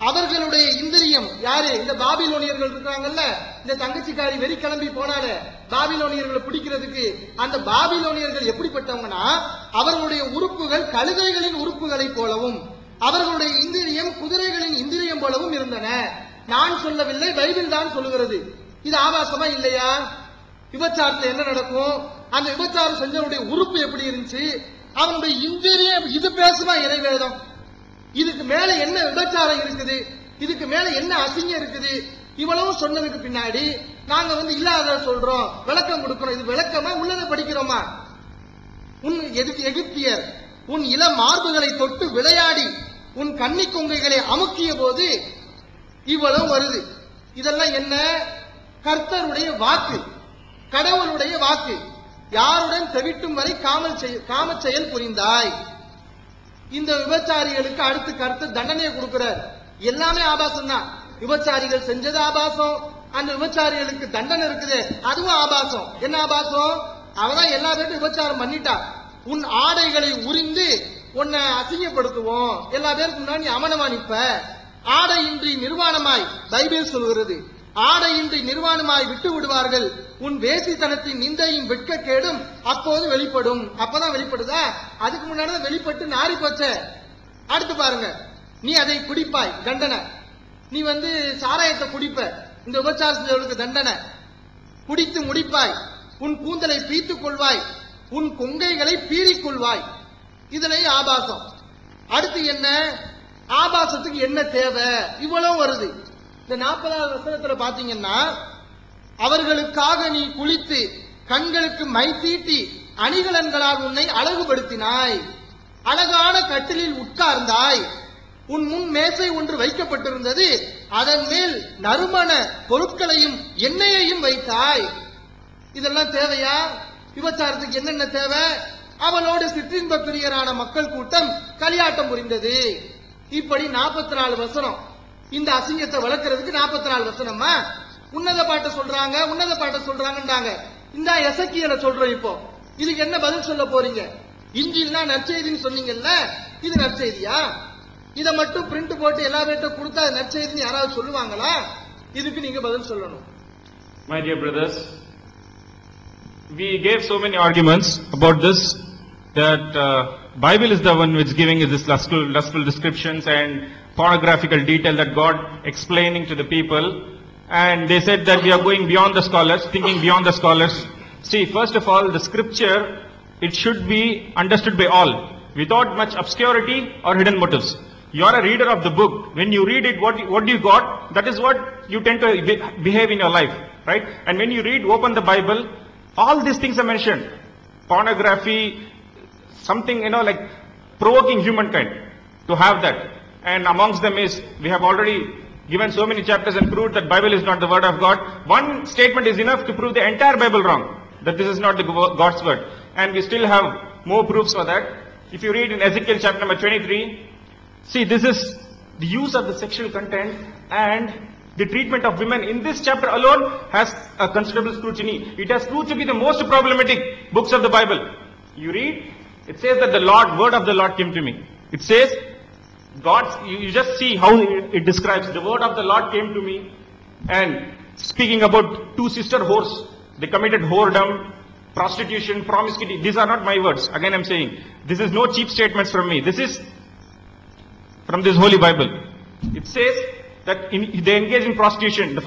அவர்களுடைய இந்திரியம், யாரு? இந்த பாபிலோனியர்கள் இருக்காங்கல்ல, இந்த தங்கச்சிக்காரி வெறி கிளம்பி போனால பாபிலோனியர்களை பிடிக்கிறதுக்கு. அந்த பாபிலோனியர்கள் எப்படிப்பட்டவங்கன்னா, அவர்களுடைய உறுப்புகள் கழுதைகளின் உறுப்புகளை போலவும் அவர்களுடைய இந்திரியம் குதிரைகளின் இந்திரியம் போலவும் இருந்தன. நான் சொல்லவில்லை, பைபிள் தான் சொல்லுகிறது. இது ஆபாசமா இல்லையா? விபச்சாரத்தில் என்ன நடக்கும்? அந்த விபச்சாரம் செஞ்சவனுடைய உறுப்பு எப்படி இருந்துச்சு? அவனுடைய இந்திரியம் இது பேசுமா இறைவேதம்? இதுக்கு மேல என்ன விபச்சாரம் இருக்குது? இதுக்கு மேல என்ன அசிங்கம் இருக்குது? இவ்வளவு சொன்னதுக்கு பின்னாடி நாங்க வந்து இல்லாத சொல்றோம், விளக்கம் கொடுக்கிறோம். இது விளக்கமா உள்ளதை படிக்கிறோமா? உன் எகிப்தியர் உன் இள மார்புகளை தொட்டு விளையாடி உன் கன்னி கொங்கைகளை அமுக்கிய போது இவ்வளவு வருது. இதெல்லாம் என்ன? கர்த்தருடைய வாக்கு, கடவுளுடைய வாக்கு. யாருடன் தெவிட்டும் வரை காம செயல் புரிந்தாய். இந்த விபச்சாரிகளுக்கு அடுத்து கர்த்தர் தண்டனையை கொடுக்கிறார். எல்லாமே ஆபாசம் தான். விபச்சாரிகள் செஞ்சது ஆபாசம், அந்த விபச்சாரிகளுக்கு தண்டனை இருக்குது, அதுவும் ஆபாசம். என்ன ஆபாசம்? அவதான் எல்லா பேரும் விபச்சாரம் பண்ணிட்டா. உன் ஆடைகளை உரிந்து உன்னை அசிங்கப்படுத்துவோம், எல்லா பேருக்கு முன்னாடி அமனமா நிற்ப. ஆடையின்றி நிர்வாணமாய் பைபிள் சொல்கிறது. ஆடையின்றி நிர்வாணமாய் விட்டு விடுவார்கள். உன் வேசித்தனத்தின் நிந்தையும் வெட்கக்கேடும் அப்போது வெளிப்படும். அப்பதான் வெளிப்படுதா? அதுக்கு முன்னாடி வெளிப்பட்டு நாரி போச்ச. அடுத்து பாருங்க, நீ அதை குடிப்பாய், தண்டனை. நீ வந்து சாராயத்தை குடிப்ப, இந்த உபச்சார செஞ்சவர்களுக்கு தண்டனை. குடித்து முடிப்பாய், உன் கூந்தலை பீத்துக் கொள்வாய், உன் கொங்கைகளை பீறிக் கொள்வாய். இதனை ஆபாசம். அடுத்து என்ன? ஆபாசத்துக்கு என்ன தேவை? இவ்வளவு வருது. இந்த 40வது வசனத்துல பாத்தீங்கன்னா, அவர்களுக்காக நீ குளித்து கண்களுக்கு மை தீட்டி அணிகலன்களால் உன்னை அழகுபடுத்தினாய், அழகான கட்டிலில் உட்கார்ந்தாய், உன் முன் மேசை ஒன்று வைக்கப்பட்டிருந்தது, அதன் மேல் நறுமண பொருட்களையும் எண்ணெயையும் வைத்தாய். இதெல்லாம் தேவையா? விபச்சாரத்துக்கு என்னென்ன தேவை? அவளோடு சிற்றின்ப பிரியரான மக்கள் கூட்டம் களியாட்டம் புரிந்தது. இப்படி 44 வசனம். இந்த அசிங்கத்தை வளர்க்கறதுக்கு 44 வசனமா? உன்னத பாட்டை சொல்றாங்க, உன்னத பாட்டை சொல்றாங்கன்றாங்க. இந்த எசக்கியலை சொல்றோம். இப்போ இதுக்கு என்ன பதில் சொல்ல போறீங்க? இன்ஜில்னா நற்செய்தின்னு சொன்னீங்கல்ல, இது நற்செய்தியா? இதை மட்டும் பிரிண்ட் போட்டு எல்லா பேர்ட்ட கொடுத்தா நற்செய்தின்னு யாராவது சொல்லுவாங்களா? இதுக்கு நீங்க பதில் சொல்லணும். My dear brothers, we gave so many arguments about this, that Bible is the one which giving us this lustful descriptions and pornographical detail that God explaining to the people, and they said that we are going beyond the scholars, thinking beyond the scholars. See, first of all, the scripture, it should be understood by all, without much obscurity or hidden motives. You are a reader of the book. When you read it, what you got, that is what you tend to behave in your life, right? And when you read, open the Bible, all these things are mentioned. Pornography, something, like provoking humankind to have that. And amongst them is, we have already given so many chapters and proved that Bible is not the word of God. One statement is enough to prove the entire Bible wrong, that this is not the God's word. And we still have more proofs for that. If you read in Ezekiel chapter number 23, see, this is the use of the sexual content and the treatment of women in this chapter alone has a considerable scrutiny. It has proved to be the most problematic books of the Bible. You read, it says that the word of the Lord came to me. It says, you just see how it describes, the word of the Lord came to me, and speaking about 2 sister whores, they committed whoredom, prostitution, promiscuity. These are not my words. Again I'm saying, this is no cheap statements from me. This is from this Holy Bible. It says that they engage in prostitution. The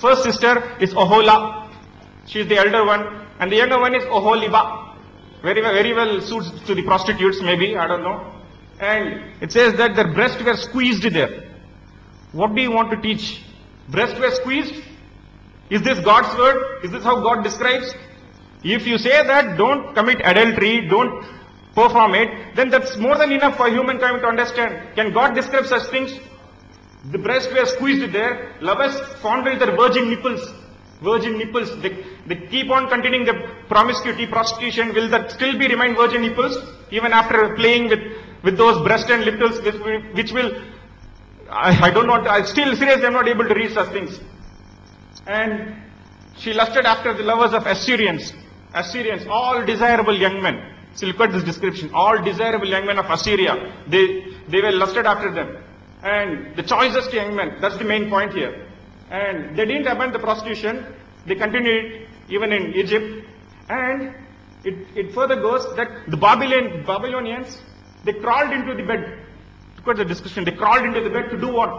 first sister is Ohola. She is the elder one. And the younger one is Oholiba. Very well suits to the prostitutes, maybe, I don't know. And it says that their breasts were squeezed there. What do you want to teach? Breasts were squeezed? Is this God's word? Is this how God describes? If you say that, don't commit adultery, don't perform it, then that's more than enough for humankind to understand. Can God describe such things? The breasts were squeezed there. Lovers fondled their virgin nipples. They keep on continuing the promiscuity, prostitution. Will that still be remain virgin nipples even after playing with those breast and nipples, which will, I don't know, I still seriously am not able to read such things. And she lusted after the lovers of Assyrians, all desirable young men. So look at this description, all desirable young men of Assyria, they were lusted after them. And the choicest young men, that's the main point here. And they didn't abandon the prostitution, they continued even in Egypt. And it further goes that the Babylonians, they crawled into the bed. Look at the description, they crawled into the bed to do what?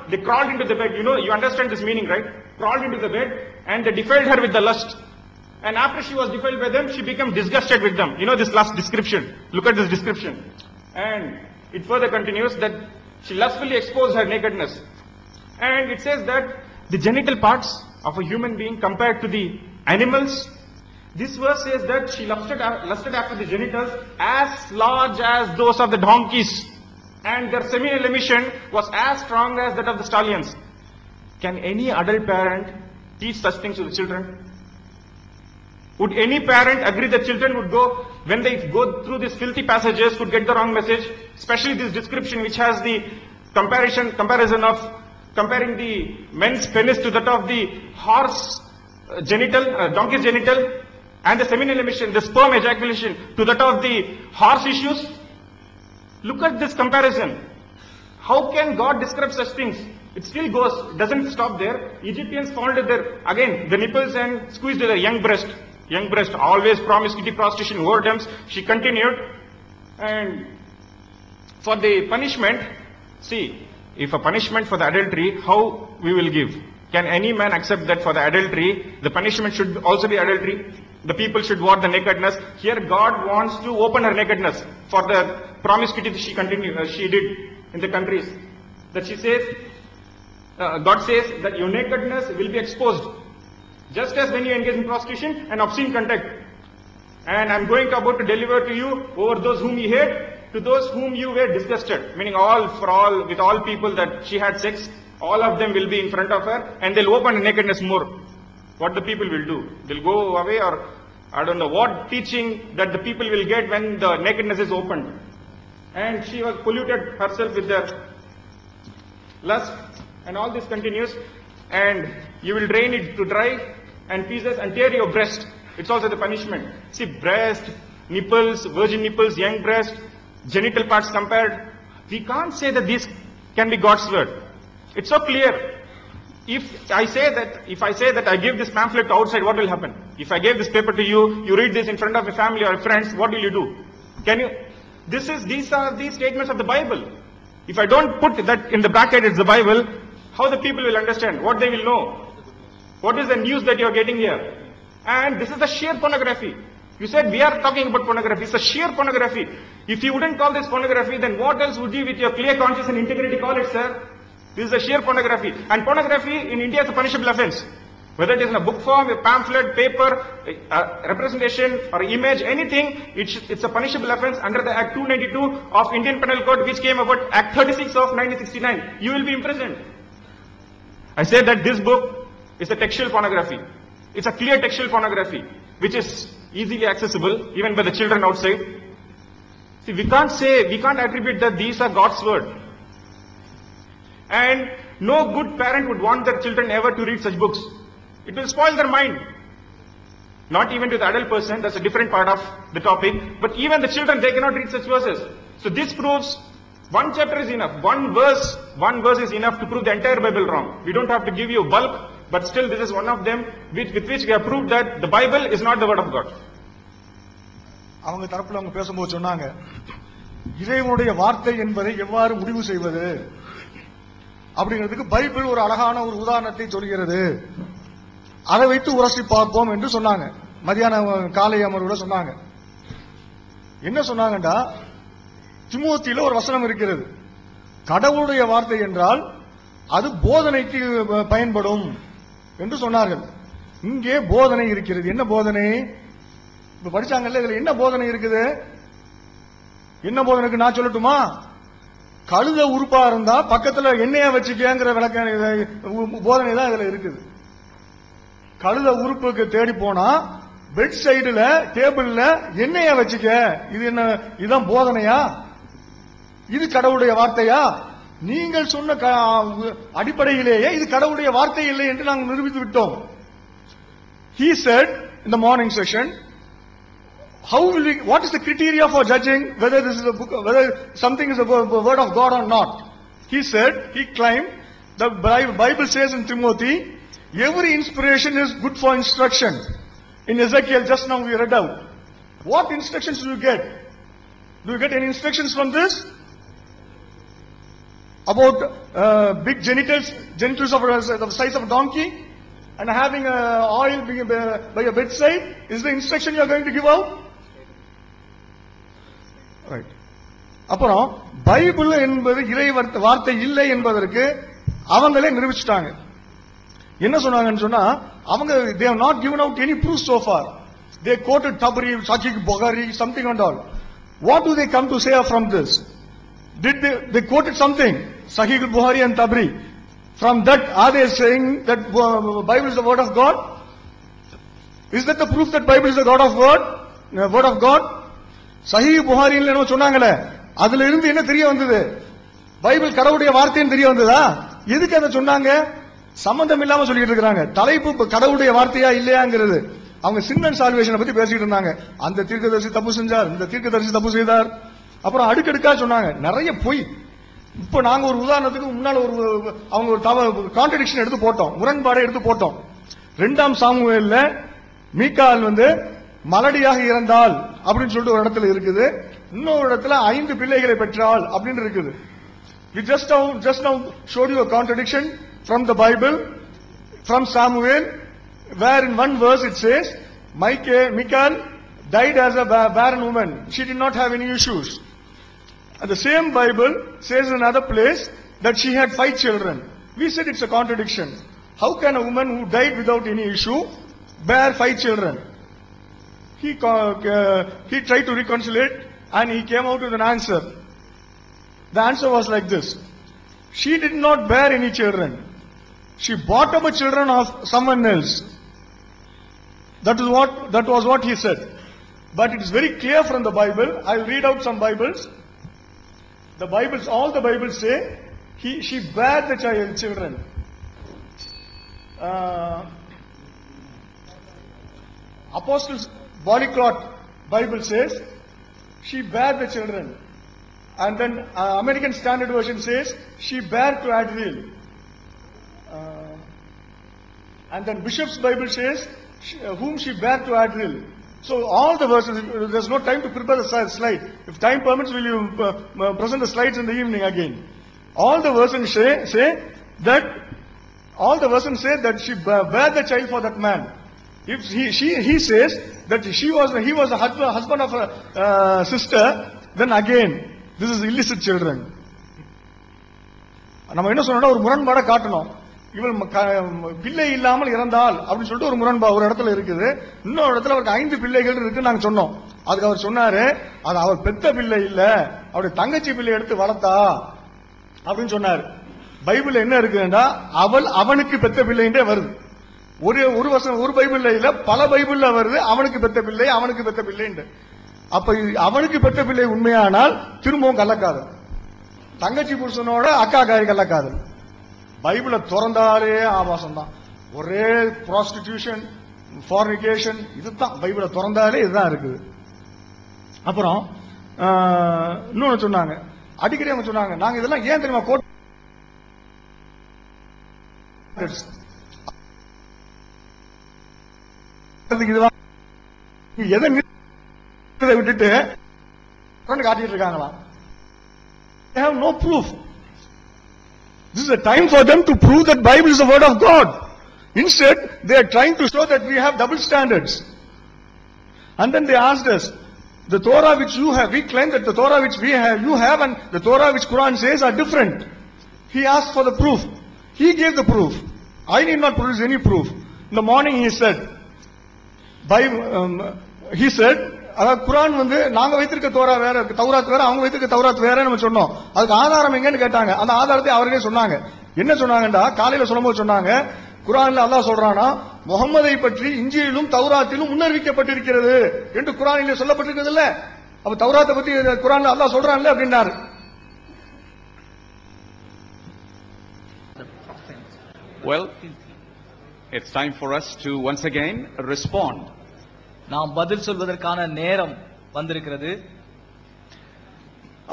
They crawled into the bed. You understand this meaning, right? Crawled into the bed and they defiled her with the lust. And after she was defiled by them, she became disgusted with them. This last description. Look at this description. And it further continues that she lustfully exposed her nakedness. And it says that the genital parts of a human being compared to the animals, this verse says that she lusted after the genitals as large as those of the donkeys, and their seminal emission was as strong as that of the stallions. Can any adult parent teach such things to the children? Would any parent agree that children would go, when they go through these filthy passages, could get the wrong message? Especially this description which has the comparison of comparing the men's penis to that of the horse genital, donkey's genital, and the seminal emission, the sperm ejaculation, to that of the horse issues. Look at this comparison. How can God describe such things? It still goes, doesn't stop there. Egyptians founded the nipples and squeezed their young breast, always promiscuity, prostitution, whoredoms. She continued. And for the punishment, see, if a punishment for the adultery, how we will give? Can any man accept that for the adultery, the punishment should also be adultery? The people should wear the nakedness. Here God wants to open her nakedness for the promiscuity that she did in the countries. That she says, God says that your nakedness will be exposed. Just as when you engage in prostitution and obscene contact. And I'm about to deliver to you over those whom you hate, to those whom you were disgusted, meaning with all people that she had sex, all of them will be in front of her and they'll open nakedness more. What the people will do? They'll go away, or I don't know what teaching that the people will get when the nakedness is opened. And she was polluted herself with their lust, and all this continues, and you will drain it to dry and pieces and tear your breast. It's also the punishment. See, breast, nipples, virgin nipples, young breast, genital parts compared. We can't say that these can be God's word. It's so clear. If I say that I give this pamphlet to outside, what will happen? If I gave this paper to you, you read this in front of your family or friends, what will you do? These are the statements of the Bible. If I don't put that in the bracket, it's the Bible, how the people will understand? What they will know? What is the news that you are getting here? And this is the sheer pornography. You said we are talking about pornography. It's a sheer pornography. If you wouldn't call this pornography, then what else would you with your clear conscience and integrity call it, sir? This is a sheer pornography. And pornography in India is a punishable offense. Whether it is in a book form, a pamphlet, paper, a representation or image, anything, it's a punishable offense under the Act 292 of Indian Penal Code, which came about Act 36 of 1969. You will be imprisoned. I said that this book is a textual pornography. It's a clear textual pornography, which is easily accessible even by the children outside. See, we can't attribute that these are God's word. And no good parent would want their children ever to read such books. It will spoil their mind. Not even to the adult person, that's a different part of the topic. But even the children, they cannot read such verses. So this proves one chapter is enough. One verse is enough to prove the entire Bible wrong. We don't have to give you a bulk, but still this is one of them with which we have proved that the Bible is not the word of God. அவங்க தரப்புல அவங்க பேசும்போது சொன்னாங்க, இறைவனுடைய வார்த்தை என்பதை எவ்வாறு முடிவு செய்வது அப்படிங்கிறதுக்கு பைபிள் ஒரு அழகான ஒரு உதாரணத்தை சொல்கிறது. அதை வைத்து உரசி பார்ப்போம் என்று சொன்னாங்க. மதியான காலை அமர்வுல சொன்னாங்க. என்ன சொன்னாங்கடா, திமோத்தியில ஒரு வசனம் இருக்கிறது. கடவுளுடைய வார்த்தை என்றால் அது போதனைக்கு பயன்படும் என்று சொன்னார்கள். இங்கே போதனை இருக்கிறது. என்ன போதனை? இப்ப படிச்சாங்கல்ல, இதுல என்ன போதனை இருக்குது? என்ன போதனைக்கு நான் சொல்லட்டுமா? கழுத உறுப்பா இருந்தா பக்கத்துல எண்ணெயா வச்சுக்கங்கிற விளக்க போதனை தான் இதுல இருக்குது. கழுத உறுப்புக்கு தேடி போனா பெட் சைடுல டேபிள்ல எண்ணெயா வச்சுக்க. இது என்ன? இதுதான் போதனையா? இது கடவுளுடைய வார்த்தையா? நீங்கள் சொன்ன அடிப்படையிலேயே இது கடவுளுடைய வார்த்தை இல்லை என்று நாங்கள் நிரூபித்து விட்டோம். He said in the morning session, what is the criteria for judging whether this is a book, whether something is a word of God or not? He claimed, the Bible says in Timothy, every inspiration is good for instruction. In Ezekiel, just now we read out. What instructions do you get? Do you get any instructions from this? About big genitals of the size of a donkey, and having oil by your bedside? Is the instruction you are going to give out? Right. அப்புறம் Bible என்பது இறை வார்த்தை இல்லை என்பதற்கு அவங்களே நிரூபிச்சிட்டாங்க. என்ன சொன்னாங்கன்னு சொன்னா, அவங்க they have not given out any proof so far. They quoted Tabari, Sahih Bukhari, something and all. What do they come to say from this? Did they quoted something, Sahih Bukhari and Tabari. From that, are they saying that Bible is the word of God? Is that the proof that Bible is the word of God? Sahih Bukhari ல சொன்னாங்களே, அதுல இருந்து என்ன தெரிய வந்தது? Bible கடவுளுடைய வார்த்தைன்னு தெரிய வந்ததா? எதுக்கு அதை சொன்னாங்க? சம்பந்தம் இல்லாம சொல்லிட்டு இருக்காங்க. தலைப்பு கடவுளுடைய வார்த்தையா இல்லையாங்கிறது. அவங்க சின் அண்ட் சால்வேஷனை பத்தி பேசிட்டு இருந்தாங்க. அந்த தீர்க்கதரிசி தப்பு செஞ்சார், இந்த தீர்க்கதரிசி தப்பு செய்தார். அப்புறம் அடுக்கடுக்கா சொன்னாங்க, நிறைய பொய். இப்ப நாங்க ஒரு உதாரணத்துக்கு முன்னால அவங்க ஒரு கான்ட்ரடிக்ஷன் எடுத்து போட்டோம், முரண்பாடை எடுத்து போட்டோம். 2 சாமுவேல்ல மீகால் மலடியாக இறந்தால் அப்படின்னு சொல்லிட்டு ஒரு இடத்துல இருக்குது. இன்னொரு இடத்துல 5 பிள்ளைகளை பெற்றாள் அப்படின்னு இருக்குது. We just now showed you a contradiction from the Bible, from Samuel, where in one verse it says, Michal died as a barren woman. She did not have any issues. And the same Bible says in another place that she had 5 children. We said it's a contradiction. How can a woman who died without any issue bear 5 children? He tried to reconcile it and he came out with an answer. The answer was like this: she did not bear any children. She brought up children of someone else. That was what he said. But it is very clear from the Bible. I will read out some Bibles. All the Bibles say she bare the children. Apostles Polyglot Bible says she bare the children. And then American Standard Version says she bare to Adriel. And then Bishop's Bible says whom she bare to Adriel. So all the verses, there's no time to prepare the slide. If time permits, will you present the slides in the evening again? All the verses say that she bare the child for that man. If he says that he was the husband of a sister, then again this is illicit children. நம்ம என்ன சொன்னோம்னா ஒரு முரண்பாடை காட்டணும். இவள் பிள்ளை இல்லாமல் இறந்தால் அப்படின்னு சொல்லிட்டு ஒரு முரண்பா ஒரு இடத்துல இருக்குது. இன்னொரு இடத்துல அவருக்கு 5 பிள்ளைகள் இருக்குன்னு நாங்க சொன்னோம். அதுக்கு அவர் சொன்னாரு, அது அவர் பெத்த பிள்ளை இல்ல, அவருடைய தங்கச்சி பிள்ளை எடுத்து வளர்த்தா அப்படின்னு சொன்னாரு. பைபிள் என்ன இருக்குன்னா அவனுக்கு பெத்த பிள்ளைன்றே வருது. ஒரு வருஷம் ஒரு பைபிள்ல இல்ல, பல பைபிள்ல வருது அவனுக்கு பெத்த பிள்ளை அவனுக்கு பெத்த பிள்ளைன்னு. அப்ப அவனுக்கு பெத்த பிள்ளை உண்மையானால் திரும்பவும் கள்ளக்காதல். தங்கச்சி புருஷனோட அக்கா காரி கள்ளக்காதல். பைபிளை திறந்தாலே ஆபாசம் தான். ஒரே ப்ராஸ்டிடியூஷன், ஃபார்னிகேஷன், இதுதான் பைபிளை திறந்தாலே இதுதான் இருக்குது. அப்புறம் இன்னொன்னு சொன்னாங்க, அடிக்கடி அவங்க சொன்னாங்க, நாங்க இதெல்லாம் ஏன் தெரியுமா கோட் எதை விட்டுட்டு காட்டிட்டு இருக்காங்களா? They have no proof. This is a time for them to prove that Bible is the word of God. Instead, they are trying to show that we have double standards. And then they asked us, the Torah which you have, we claim that the Torah which you have and the Torah which Quran says are different. He asked for the proof. He gave the proof. I need not produce any proof. In the morning he said, அதாவது குரான் நாங்க வைத்திருக்க Torah வேற, தௌராத் வேற, அவங்க வைத்திருக்க தௌராத் வேற நம்ம சொன்னோம். அதுக்கு ஆதாரம் எங்கன்னு கேட்டாங்க. அந்த ஆதாரத்தை அவர்களே சொன்னாங்க. என்ன சொன்னாங்கடா, காலையில சொல்லும்போது சொன்னாங்க, குரான்ல அல்லாஹ் சொல்றானா முகம்மதை பற்றி இஞ்சியிலும் தௌராத்திலும் முன்னறிவிக்கப்பட்டிருக்கிறது என்று குரானிலே சொல்லப்பட்டிருக்கிறது இல்ல. அப்ப தௌராத்தை பத்தி குரான்ல அல்லாஹ் சொல்றான்ல அப்படின்னாரு. Well, it's time for us to once again respond. நாம் பதில் சொல்வதற்கான நேரம் வந்திருக்கிறது.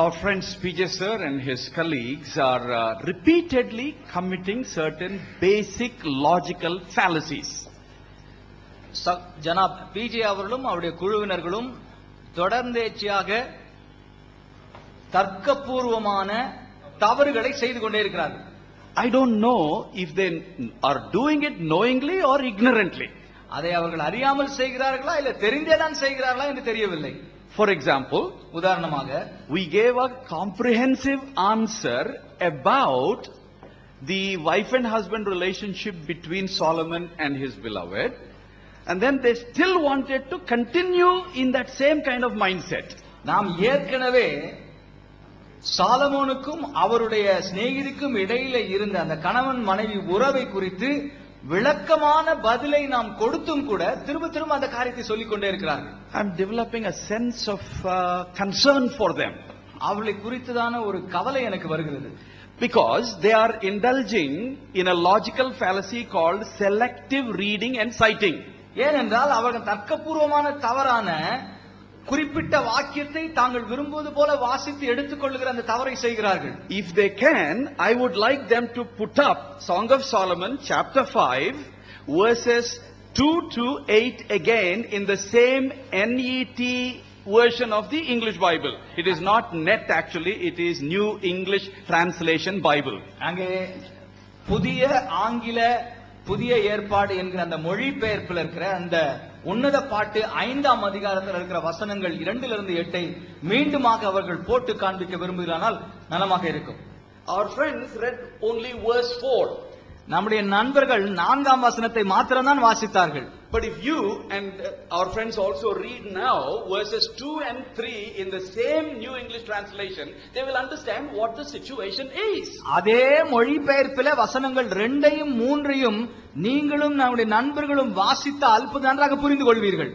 Our friends PJ sir and his colleagues are repeatedly committing certain basic logical fallacies. Janab PJ அவர்களும் அவருடைய குழுவினர்களும் தொடர்ந்தேச்சியாக தர்க்கபூர்வமான தவறுகளை செய்து கொண்டே இருக்கிறார்கள். I don't know if they are doing it knowingly or ignorantly. அதை அவர்கள் அறியாமல் செய்கிறார்களா இல்ல தெரிந்தேதான் செய்கிறார்களா என்று தெரியவில்லை. For example, உதாரணமாக, we gave a comprehensive answer about the wife and husband relationship between Solomon and his beloved, and then they still wanted to continue in that same kind of mindset. நாம் ஏற்கனவே சாலமோனுக்கும் அவருடைய சிநேகிதிக்கும் இடையில இருந்த அந்த கணவன் மனைவி உறவை குறித்து விளக்கமான பதிலை நாம் கொடுத்தும் கூட திரும்ப திரும்ப அந்த காரியத்தை சொல்லிக் கொண்டே இருக்கிறார்கள். I'm developing a sense of concern for them. அவர்களை குறித்ததான ஒரு கவலை எனக்கு வருகிறது. Because they are indulging in a logical fallacy called selective reading and citing. ஏனென்றால் அவர்கள் தர்க்கபூர்வமான தவறான குறிப்பிட்ட வாக்கியத்தை தாங்கள் விரும்புவது போல வாசித்து எடுத்துக்கொள்ளுகிற அந்த தவறை செய்கிறார்கள். If they can, I would like them to put up Song of Solomon chapter 5 verses 2 to 8 again in the same NET version of the English Bible. It is not NET actually, it is New English Translation Bible. அங்கே புதிய ஆங்கில புதிய ஏற்பாடு என்கிற அந்த மொழிபெயர்ப்பில் இருக்கிற அந்த உன்னத பாட்டு 5ஆம் அதிகாரத்தில் இருக்கிற வசனங்கள் 2-8 மீண்டுமாக அவர்கள் போட்டு காண்பிக்க விரும்புகிறார்கள், நலமாக இருக்கும். Our friends read only verse 4. நம்முடைய நண்பர்கள் 4ஆம் வசனத்தை மாத்திரம்தான் வாசித்தார்கள். But if you and our friends also read now verses 2 and 3 in the same New English translation, they will understand what the situation is. அதே மொழிபெயர்ப்பிலே வசனங்கள் 2ஐயும் 3ஐயும் நீங்களும் நம்முடைய நண்பர்களும் வாசித்தால் நன்றாக புரிந்து கொள்வீர்கள்.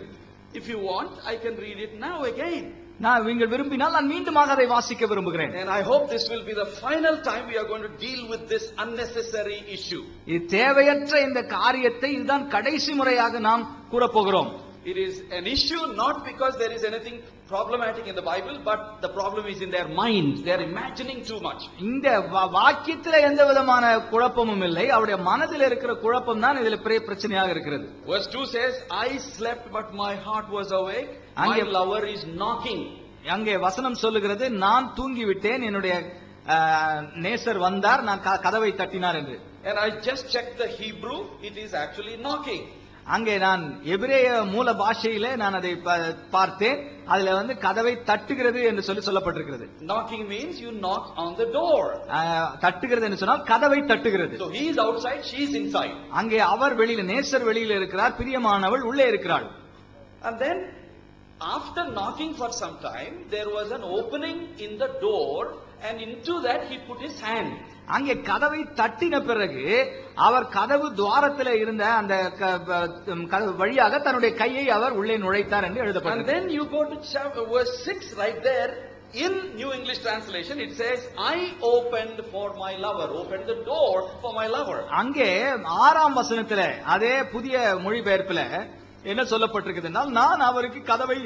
If you want, I can read it now again. நான் நீங்கள் விரும்பினால் நான் மீண்டுமாக அதை வாசிக்க விரும்புகிறேன். And I hope this will be the final time we are going to deal with this unnecessary issue. இது தேவையற்ற இந்த காரியத்தை இதுதான் கடைசி முறையாக நாம் கூறப்போகிறோம். It is an issue not because there is anything problematic in the Bible, but the problem is in their minds. They are imagining too much. இந்த வாக்கியத்தில் எந்த விதமான குழப்பமும் இல்லை, அவருடைய மனதில் இருக்கிற குழப்பம் தான் இதில் பெரிய பிரச்சனையாக இருக்கிறது. Verse 2 says, I slept but my heart was awake. My lover is knocking. அங்கே வசனம் சொல்லுகிறது, நான் தூங்கிவிட்டேன், என்னுடைய நேசர் வந்தார், நான் கதவை தட்டினார் என்று. And I just checked the Hebrew, it is actually knocking. அங்கே நான் எபிரேய மூல பாஷையிலே நான் அதை பார்த்தேன், அதுல கதவை தட்டுகிறது என்று சொல்லப்பட்டிருக்கிறது. Knocking means you knock on the door. தட்டுகிறது என்று சொன்னால் கதவை தட்டுகிறது. So he is outside, she is inside. அங்கே அவர் வெளியில, நேசர் வெளியில இருக்கிறார், பிரியமானவள் உள்ளே இருக்கிறாள். And then after knocking for some time, there was an opening in the door, and into that he put his hand. அங்கே கதவை தட்டின பிறகு அவர் கதவு துவாரத்தில் இருந்த அந்த கதவு வழியாக தன்னுடைய கையை அவர் உள்ளே நுழைத்தார் என்று எழுதப்பட்டது. And then you go to verse 6 right there. In New English translation it says, I opened for my lover, opened the door for my lover. அங்கே 6ஆம் வசனத்திலே அதே புதிய மொழிபெயர்ப்பில் என்ன சொல்லப்பட்டிருக்கிறது என்றால், நான் அவருக்கு கதவை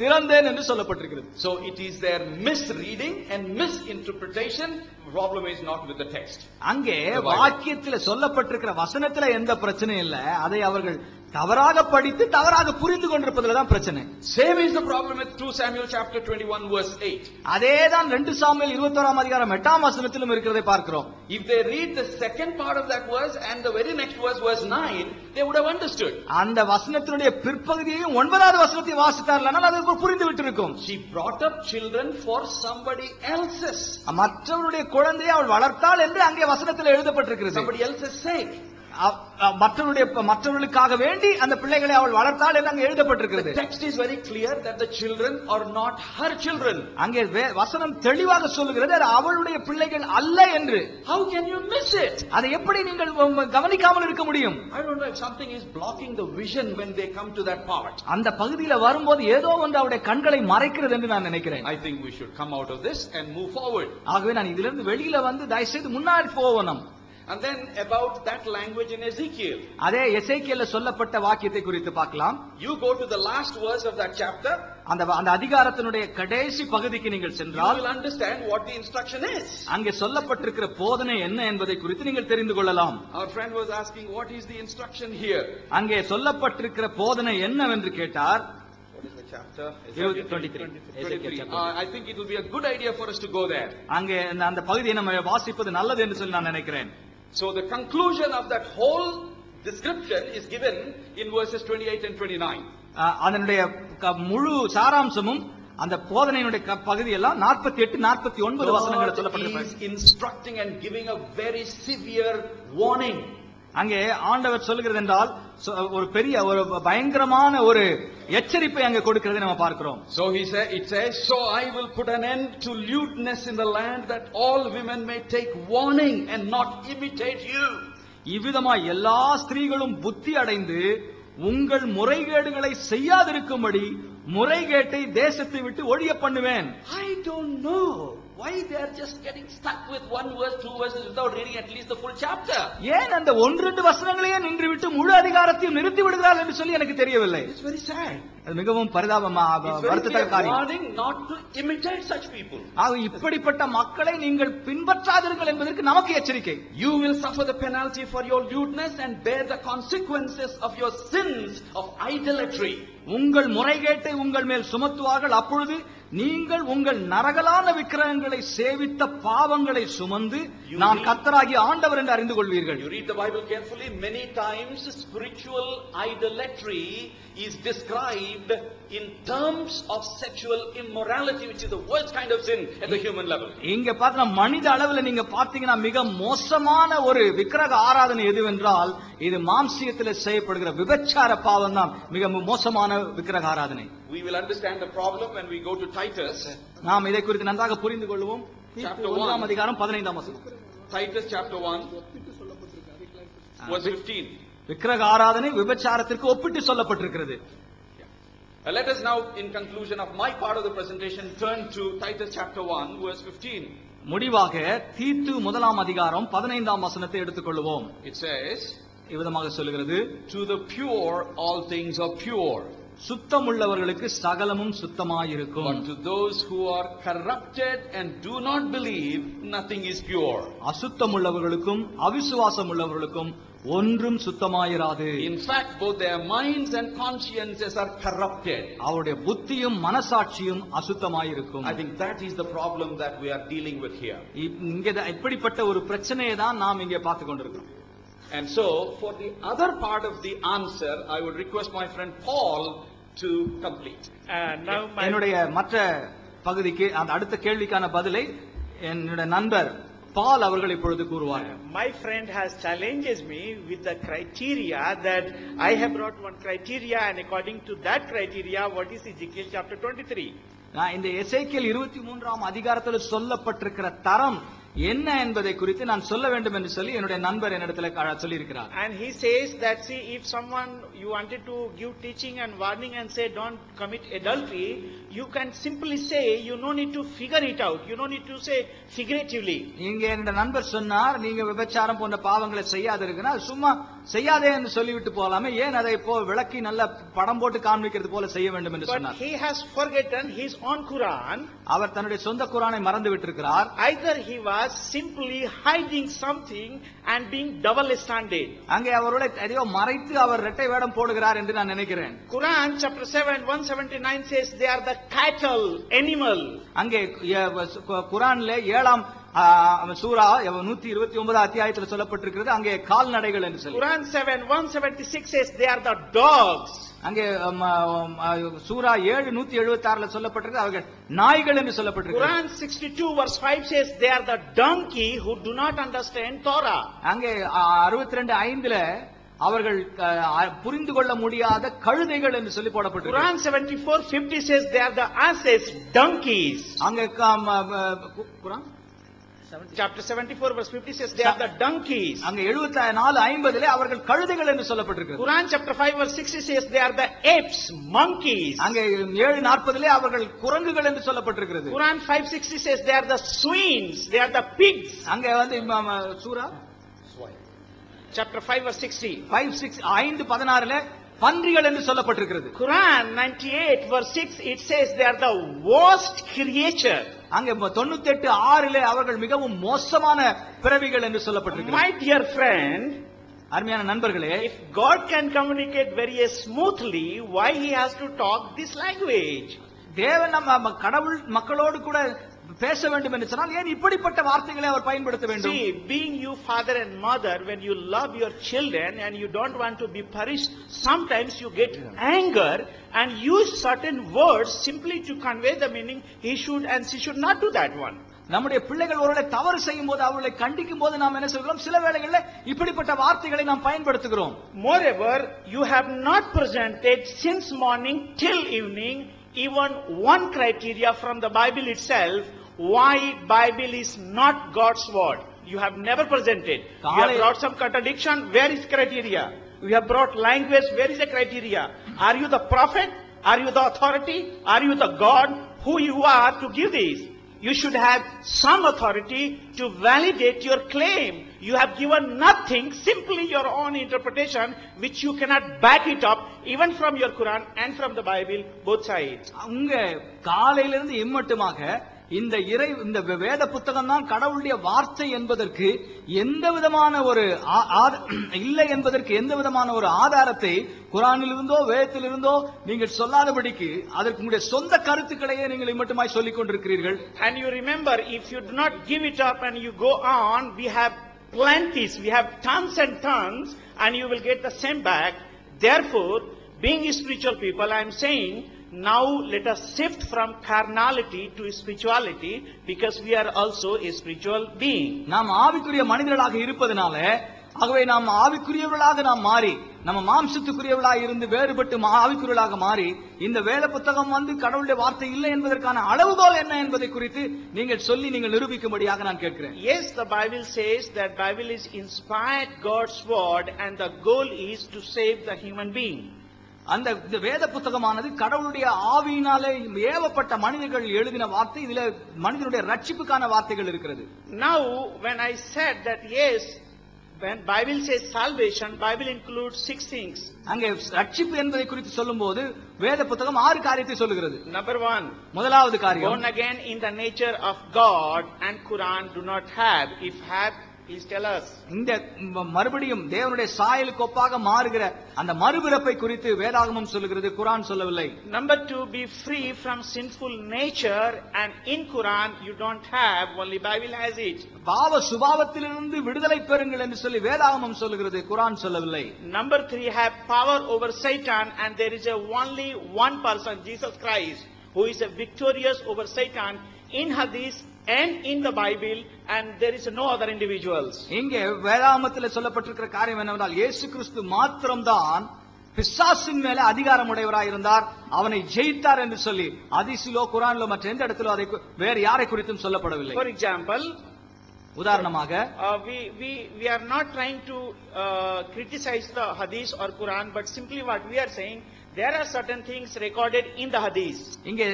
திறந்தேன் என்று சொல்லப்பட்டிருக்கிறது. So it is their misreading and misinterpretation. Problem is not with the text. அங்கே வாக்கியத்தில் சொல்லப்பட்டிருக்கிற வசனத்துல எந்த பிரச்சனையும் இல்ல, அதை அவர்கள் தவறாக படித்து தவறாக புரிந்து கொண்டிருப்பதுல தான் பிரச்சனை. Same is the problem with 2 Samuel chapter 21 verse 8. அதேதான் 2 சாமுவேல் 21ஆம் அதிகாரம் 8ஆம் வசனத்திலும் இருக்கிறதை பார்க்கிறோம். If they read the second part of that verse and the very next verse, verse 9, they would have understood. அந்த வசனத்தினுடைய பிற்பகுதியையும் 9வது வசனத்தை வாசித்தார்களானால் அது புரிந்து விட்டிருக்கும். She brought up children for somebody else's. மற்றவருடைய குழந்தையை அவள் வளர்த்தாள் என்று அங்கே வசனத்தில் எழுதப்பட்டிருக்கிறது. Somebody else's sake. மற்றவர்களுக்காக வேண்டி அந்த பிள்ளைகளை அவள் வளர்த்தாள் என்று அங்கே எழுதப்பட்டிருக்கிறது. The text is very clear that the children are not her children. அங்கே வசனம் தெளிவாக சொல்லுகிறது அது அவளுடைய பிள்ளைகள் அல்ல என்று. How can you miss it? அதை எப்படி நீங்கள் கவனிக்காமல் இருக்க முடியும்? I don't know if something is blocking the vision when they come to that part. அந்த பகுதியில் வரும்போது ஏதோ ஒன்று அவருடைய கண்களை மறைக்கிறது என்று நான் நினைக்கிறேன். I think we should come out of this and move forward. ஆகவே நான் இதிலிருந்து வெளியில தயவு செய்து முன்னாடி போவோம். And then about that language in Ezekiel. அதே எசேக்கியேல்ல சொல்லப்பட்ட வாக்கியத்தை குறித்து பார்க்கலாம். You go to the last verse of that chapter. அந்த அதிகாரத்தினுடைய கடைசி பகுதிக்கு நீங்கள் சென்றால் you will understand what the instruction is. அங்கே சொல்லப்பட்டிருக்கிற போதனை என்ன என்பதை குறித்து நீங்கள் தெரிந்து கொள்ளலாம். Our friend was asking what is the instruction here. அங்கே சொல்லப்பட்டிருக்கிற போதனை என்னவென்று கேட்டார். What is the chapter? 23. I think it will be a good idea for us to go there. அங்கே அந்த பகுதியை நம்ம வாசிப்பது நல்லது என்று சொல்லி நான் நினைக்கிறேன். So the conclusion of that whole description is given in verses 28 and 29. அதனுடைய முழு சாராம்சமும் அந்த போதனையினுடைய பகுதியெல்லாம் 48 49 வசனங்கள் சொல்லப்பட்டிருக்கிறது. He is instructing and giving a very severe warning. அங்கே ஆண்டவர் சொல்லுகிறது என்றால் ஒரு பெரிய ஒரு பயங்கரமான ஒரு எச்சரிப்பை அங்கே கொடுக்கிறதை நம்ம பார்க்கிறோம். So it says, so I will put an end to lewdness in the land, that all women may take warning and not imitate you. இவ்விதமாய் எல்லா ஸ்திரீகளும் புத்தி அடைந்து உங்கள் முறைகேடுகளை செய்யாதிருக்கும்படி முறைகேட்டை தேசத்தை விட்டு ஒழிய பண்ணுவேன். I don't know why they are just getting stuck with one verse, 2 verses without reading at least the full chapter. ஏன் அந்த 1-2 வசனங்களையே நின்றுவிட்டு முழு அதிகாரத்தையும் நிறுத்தி விடுகிறார்கள் என்று சொல்லி எனக்கு தெரியவில்லை. It's very sad. அது மிகவும் வருத்தத்தக்க காரியம். Warning not to imitate such people. இப்படிப்பட்ட மக்களை நீங்கள் பின்பற்றாதீர்கள் என்பதற்கு நமக்கு எச்சரிக்கை. You will suffer the penalty for your lewdness and bear the consequences of your sins of idolatry. உங்கள் முறைகேட்டை உங்கள் மேல் சுமத்துவார்கள், அப்பொழுது நீங்கள் உங்கள் நரகலான விக்கிரகங்களை சேவித்த பாவங்களை சுமந்து நான் கர்த்தராகிய ஆண்டவர் என்று அறிந்து கொள்வீர்கள். You read the Bible carefully, many times spiritual idolatry is described in terms of sexual immorality, which is the worst kind of sin at the human level. இங்க பார்த்தா மனித அளவுல நீங்க பார்த்தீங்கன்னா மிக மோசமான ஒரு விக்கிரக ஆராதனை எதுவென்றால் இது மாம்சீகத்தில் செய்யப்படுகிற விபச்சார பாவம் தான் மிக மோசமான விக்கிரக ஆராதனை. We will understand the problem when we go to Titus. நாம் இதை குறித்து நன்றாக புரிந்து கொள்வோம். Chapter 1 அதிகாரம் 15 வசனம். Titus chapter 1 verse 15. விக்கிரக ஆராதனை விபச்சாரத்திற்கு ஒப்பிட்டு சொல்லப்பட்டிருக்கிறது. Let us now, in conclusion of my part of the presentation, turn to Titus chapter 1 verse 15. முடிவாக தீத்து 1 அதிகாரம் 15 வசனத்தை எடுத்துக்கொள்வோம். It says, இவ்விதமாக சொல்லுகிறது, to the pure all things are pure, சுத்தமுள்ளவர்களுக்கு சகலமும் சுத்தமாயிருக்கும். but to those who are corrupted and do not believe, nothing is pure. அசுத்தமுள்ளவர்களுக்கும் அவிசுவாசம் உள்ளவர்களுக்கும் ஒன்றும் சுத்தமாயிராது. In fact, both their minds and consciences are corrupted. அவருடைய புத்தியும் மனசாட்சியும் அசுத்தமாயிருக்கும். I think that is the problem that we are dealing with here. இங்கே இப்படிப்பட்ட ஒரு பிரச்சனையை தான் நாம் இங்கே பார்த்து கொண்டிருக்கிறோம். And so, for the other part of the answer, I would request my friend Paul to complete. என்னுடைய மற்ற பகுதிக்கு அந்த அடுத்த கேள்விக்கான பதிலை என்னுடைய நண்பர் பால் அவர்கள் இப்பொழுது கூறுவார். My friend has challenges me with the criteria that I have brought one criteria, and according to that criteria, what is Ezekiel chapter 23? நான் இந்த எசேக்கியேல் 23 அதிகாரத்தில் சொல்லப்பட்டிருக்கிற தரம் என்ன என்பதை குறித்து நான் சொல்ல வேண்டும் என்று சொல்லி என்னுடைய நண்பர் என்னிடத்தில் சொல்லி இருக்கிறார். And he says that, see, if someone you wanted to give teaching and warning and say don't commit adultery, you can simply say, you no need to figure it out, you no need to say figuratively. இங்கே என்னுடைய நண்பர் சொன்னார், நீங்க விபச்சாரம் போன்ற பாவங்களை செய்யாதிருக்கனா சும்மா செய்யாதே என்று சொல்லிவிட்டு போலாமே, ஏன் அதை இப்போ விளக்கி நல்ல படம் போட்டு காண்பிக்கிறது போல செய்ய வேண்டும் என்று சொன்னார். But he has forgotten his own Quran. அவர் தன்னுடைய சொந்த குர்ஆனை மறந்து விட்டிருக்கிறார். Either he was simply hiding something and being double standard. அங்கே அவரோட எதையோ மறைத்து அவர் இரட்டை வேடம் போடுகிறார் என்று நான் நினைக்கிறேன். Quran chapter 7 179 says they are the cattle, animal. அங்கே குர்ஆன்ல 7ஆம் சூரா 129 அத்தியாயத்தில் சொல்லப்பட்டிருக்கிறது, அங்கே கால்நடைகள் என்று சொல்லி. Quran 7 176 says they are the dogs. அங்கே சூரா 7 176ல சொல்லப்பட்டிருக்கு அவர்கள் நாய்கள் என்று சொல்லப்பட்டிருக்கு. Quran 62 verse 5 says they are the donkey who do not understand Torah. அங்கே 62:5ல அவர்கள் புரிந்து கொள்ள முடியாத கழுதைகள் என்று சொல்லி போடப்பட்டிருக்கு. Quran 74:50 says they are the asses, donkeys. அங்கே குர்ஆன் Chapter 74 verse 50 says they are the donkeys. அங்க 74:50ல அவர்கள் கழுதைகள் என்று சொல்லப்பட்டிருக்கு. Quran chapter 5 verse 60 says they are the apes, monkeys. அங்க 7:40ல அவர்கள் குரங்குகள் என்று சொல்லப்பட்டிருக்கிறது. Quran 5:60 says they are the swines, they are the pigs. அங்க வந்து சூரா chapter 5 verse 60 5:16ல பன்றிகள் என்று சொல்லப்பட்டிருக்கிறது. Quran 98 verse 6 it says they are the worst creature. அங்க 98:6ல அவர்கள் மிகவும் மோசமான பிறவிகள் என்று சொல்லப்பட்டிருக்கிறது. My dear friend, அருமையான நண்பர்களே, if God can communicate very smoothly, why he has to talk this language? தேவன் நம்ம கடவுள் மக்களோடு கூட பேச வேண்டும் என்று சொன்னால் ஏன் இப்படிப்பட்ட வார்த்தைகளை அவர் பயன்படுத்த வேண்டும்? See, being you father and mother, when you love your children and you don't want to be punished, sometimes you get anger and use certain words simply to convey the meaning he should and she should not do that one. நம்முடைய பிள்ளைகள் ஒருவேளை தவறு செய்யும் போது அவர்களை கண்டிக்கும் போது நாம் என்ன சொல்கிறோம்? சில வேளைகளில் இப்படிப்பட்ட வார்த்தைகளை நாம் பயன்படுத்துகிறோம். Moreover, you have not presented since morning till evening even one criteria from the Bible itself why Bible is not God's word. You have never presented. You have brought some contradiction. Where is criteria? You have brought language. Where is the criteria? Are you the prophet? Are you the authority? Are you the God? Who you are to give this? You should have some authority to validate your claim. You have given nothing, simply your own interpretation, which you cannot back it up, even from your Quran and from the Bible, both sides. அங்க காலையிலிருந்து இம்மட்டுமாக இந்த வேத புத்தகம் தான் கடவுளுடைய வார்த்தை என்பதற்கு எந்த விதமான ஒரு இல்லை என்பதற்கு எந்த விதமான ஒரு ஆதாரத்தை குர்ஆனிலிருந்தோ வேதத்திலிருந்தோ நீங்கள் சொல்லாதபடிக்கு அதற்கு உங்களுடைய சொந்த கருத்துக்களையே நீங்கள் இம்மட்டுமாய் சொல்லிக் கொண்டிருக்கிறீர்கள். And you remember, if you do not give it up and you go on, we have plenty, we have tons and tons, and you will get the same back. Therefore, being spiritual people, I am saying, Now let us shift from carnality to spirituality, because we are also a spiritual being. நாம் ஆவிக்குரிய மனிதர்களாக இருப்பதனால, ஆகவே நாம் ஆவிக்குரியவர்களாக நாம் மாறி, நம்ம மாம்சத்துக்குரியவர்களாக இருந்து வேறுபட்டு ஆவிக்குரியவர்களாக மாறி, இந்த வேத புத்தகம் கடவுளுடைய வார்த்தை இல்லை என்பதற்கான அளவுகோல் என்ன என்பதை குறித்து நீங்கள் சொல்லி நீங்கள் நிரூபிக்கும்படியாக நான் கேட்கிறேன். Yes, the Bible says that Bible is inspired God's word and the goal is to save the human being. அந்த வேத புத்தகமானது கடவுளுடைய ஆவியினாலே ஏவப்பட்ட மனிதர்கள் எழுதின வார்த்தை. இதுல மனிதனுடைய ரட்சிப்புக்கான வார்த்தைகள் இருக்கிறது. Now when I said that yes, when Bible says salvation, Bible includes 6 things. அங்கே ரட்சிப்பு என்பதை குறித்து சொல்லும்போது வேத புத்தகம் 6 காரியத்தை சொல்லுகிறது. Number 1, முதலாவது காரியம், born again in the nature of God, and Quran do not have. If have, please tell us. இந்த மறுபடியும் தேவனுடைய சாயலுக்கு ஒப்பாக மாறுகிற அந்த மறுபிறப்பை குறித்து வேதாகமம் சொல்லுகிறது, குர்ஆன் சொல்லவில்லை. Number 2, be free from sinful nature, and in Quran you don't have, only Bible has it. பாவ சுபாவத்திலிருந்து விடுதலை பெறுங்கள் என்று சொல்லி வேதாகமம் சொல்லுகிறது, குர்ஆன் சொல்லவில்லை. Number 3, have power over Satan, and there is only one person, Jesus Christ, who is victorious over Satan in Hadith and in the Bible, and there is no other individuals. இங்கே வேதாகமத்தில் சொல்லப்பட்டிருக்கிற காரியம் என்னவென்றால், இயேசு கிறிஸ்து மாத்திரம்தான் பிசாசின் மேல அதிகாரம் உடையவராய் இருந்தார், அவனை ஜெயித்தார் என்று சொல்லி ஹதீஸிலோ குர்ஆனிலோ மற்ற எந்த இடத்திலோ அதை வேறு யாரை குறித்தும் சொல்லப்படவில்லை. For example, உதாரணமாக we are not trying to criticize the Hadith or Quran, but simply what we are saying, there are certain things recorded in the Hadith. இங்கே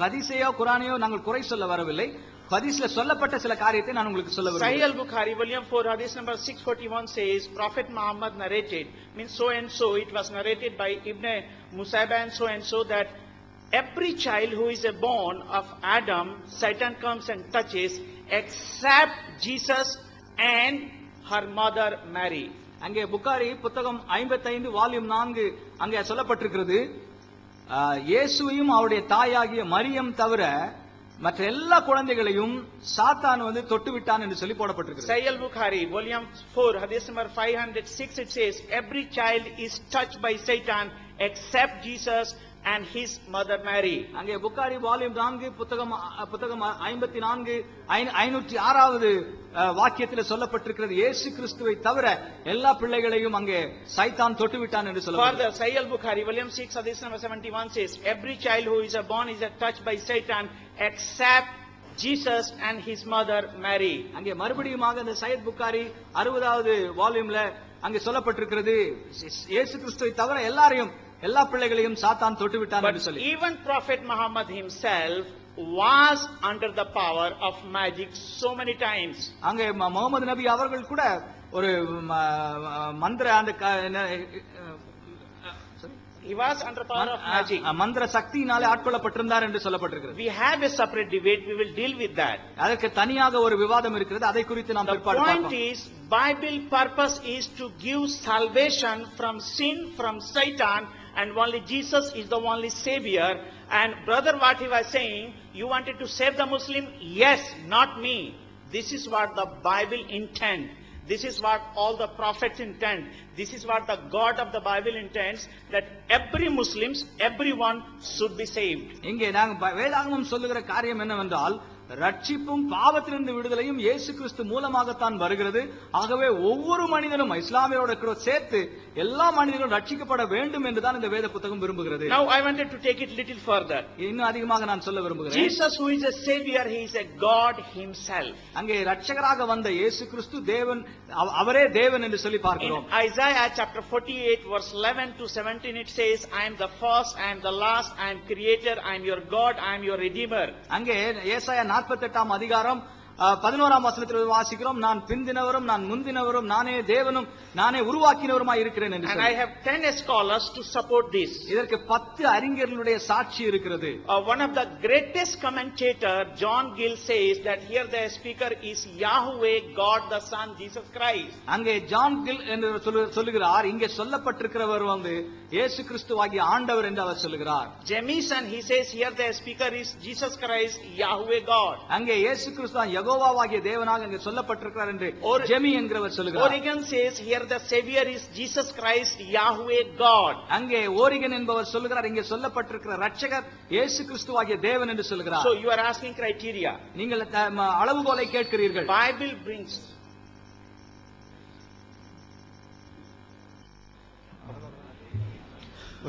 ஹதீஸையோ குர்ஆனையோ நாங்கள் குறை சொல்ல வரவில்லை. ஹதீஸ்ல சொல்லப்பட்ட சில காரியத்தை நான் உங்களுக்கு சொல்ல Sahih விரும்புகிறேன். al-Bukhari volume 4 hadith number 641 says, Prophet Muhammad narrated, means so and so, it was narrated by Ibn Musayba and so that every child who is born of Adam, Satan comes and touches, except Jesus and her mother Mary. அங்கே புகாரி புத்தகம் 55 volume 4 அங்கே சொல்லப்பட்டிருக்கிறது, இயேசுவையும் அவருடைய தாயாகிய மரியம் தவிர மற்ற எல்லா குழந்தைகளையும் சாத்தான் தொட்டு விட்டான் என்று சொல்லி போடப்பட்டிருக்கிறது. Sahih al-Bukhari volume 4 hadith number 506 it says, every child is touched by Satan except Jesus and his mother Mary. அங்கே புகாரி வால்யூம் 4 புத்தகம் 54 506வது வாக்கியத்தில் சொல்லப்பட்டிருக்கிறது, இயேசு கிறிஸ்துவை தவிர எல்லா பிள்ளைகளையும் அங்கே சைத்தான் தொட்டு விட்டான் என்று சொல்லப்படுகிறது. Further, Sahih al-Bukhari volume 6 hadith number 71 says, every child who is born is touched by Satan except Jesus and his mother Mary. அங்கே மறுபடியுமாக இந்த சையத் புகாரி 60வது வால்யூம்ல அங்கே சொல்லப்பட்டிருக்கிறது, இயேசு கிறிஸ்துவை தவிர எல்லா பிள்ளைகளையும் சாத்தான் தொட்டு விட்டான் என்று சொல்லி. Even Prophet Muhammad himself was under the power of magic so many times. அங்கே முகமது நபி அவர்கள் கூட ஒரு மந்திர He was under power of magic. மந்திர சக்தியினாலே ஆட்கொள்ளப்பட்டிருந்தார் என்று சொல்லப்பட்டிருக்கிறது. We have a separate debate, we will deal with that. அதற்கு தனியாக ஒரு விவாதம் இருக்கிறது, அதை குறித்து நாம் பிற்பாடு பார்ப்போம். The point is, Bible purpose is to give salvation from sin, from Satan, and only Jesus is the only savior. And brother, what he was saying, you wanted to save the Muslim? Yes, not me. This is what the Bible intends. This is what all the prophets intend. This is what the God of the Bible intends, that every Muslims, everyone should be saved. இங்கே நாங்கள் வேதாகமம் சொல்லுகிற காரியம் என்னவென்றால், ரட்சிப்பும் பாவத்திலிருந்து விடுதலையும் இயேசு கிறிஸ்து மூலமாகத்தான் வருகிறது. ஆகவே ஒவ்வொரு மனிதனும் இஸ்லாமியரோட சேர்த்து எல்லா மனிதர்களும் ரட்சிக்கப்பட வேண்டும் என்றுதான் இந்த வேத புத்தகம் விரும்புகிறது. Now I wanted to take it little further. இன்னும் அதிகமாக நான் சொல்ல விரும்புகிறேன். Jesus who is a savior, he is a God himself. அங்கே ரட்சகராக வந்த இயேசு கிறிஸ்து தேவன், அவரே தேவன் என்று சொல்லி பார்க்கிறோம். In Isaiah chapter 48 verse 11 to 17 it says, I am the first, I am the last, I am creator, I am your God, I am your redeemer. அங்கே ஏசாயா 48ஆம் அதிகாரம் 11ஆம் வசனத்தில் வாசிக்கிறோம், நான் பிந்தினவரும் நான் முந்தினவரும் நானே தேவனும் நானே உருவாக்கினவருமாய் இருக்கிறேன் என்று. And I have 10 scholars to support this. இதற்கு 10 அறிஞர்களுடைய சாட்சி இருக்கிறது. One of the greatest commentator John Gill says that here the speaker is Yahweh God the Son Jesus Christ. அங்கே ஜான் கில் என்று சொல்லுகிறார், இங்கே சொல்லப்பட்டிருக்கிறவர் இயேசு கிறிஸ்துவாகிய ஆண்டவர் என்று அவர் சொல்லுகிறார். Jamieson he says here the speaker is Jesus Christ Yahweh God. அங்கே இயேசு கிறிஸ்து யெகோவாவாகிய தேவனாக இங்கு சொல்லப்பட்டிருக்கிறார் என்று ஜெமி என்கிறவர் சொல்லுகிறார். Origen says here the Savior is Jesus Christ, Yahweh God. அங்கே ஓரிகன் என்பவர் சொல்லுகிறார் இங்கே சொல்லப்பட்டிருக்கிற ரட்சகர் இயேசு கிறிஸ்துவாகிய தேவன் என்று சொல்லுகிறார். So you are asking criteria. நீங்கள் அளவுகோலை கேட்கிறீர்கள். Bible brings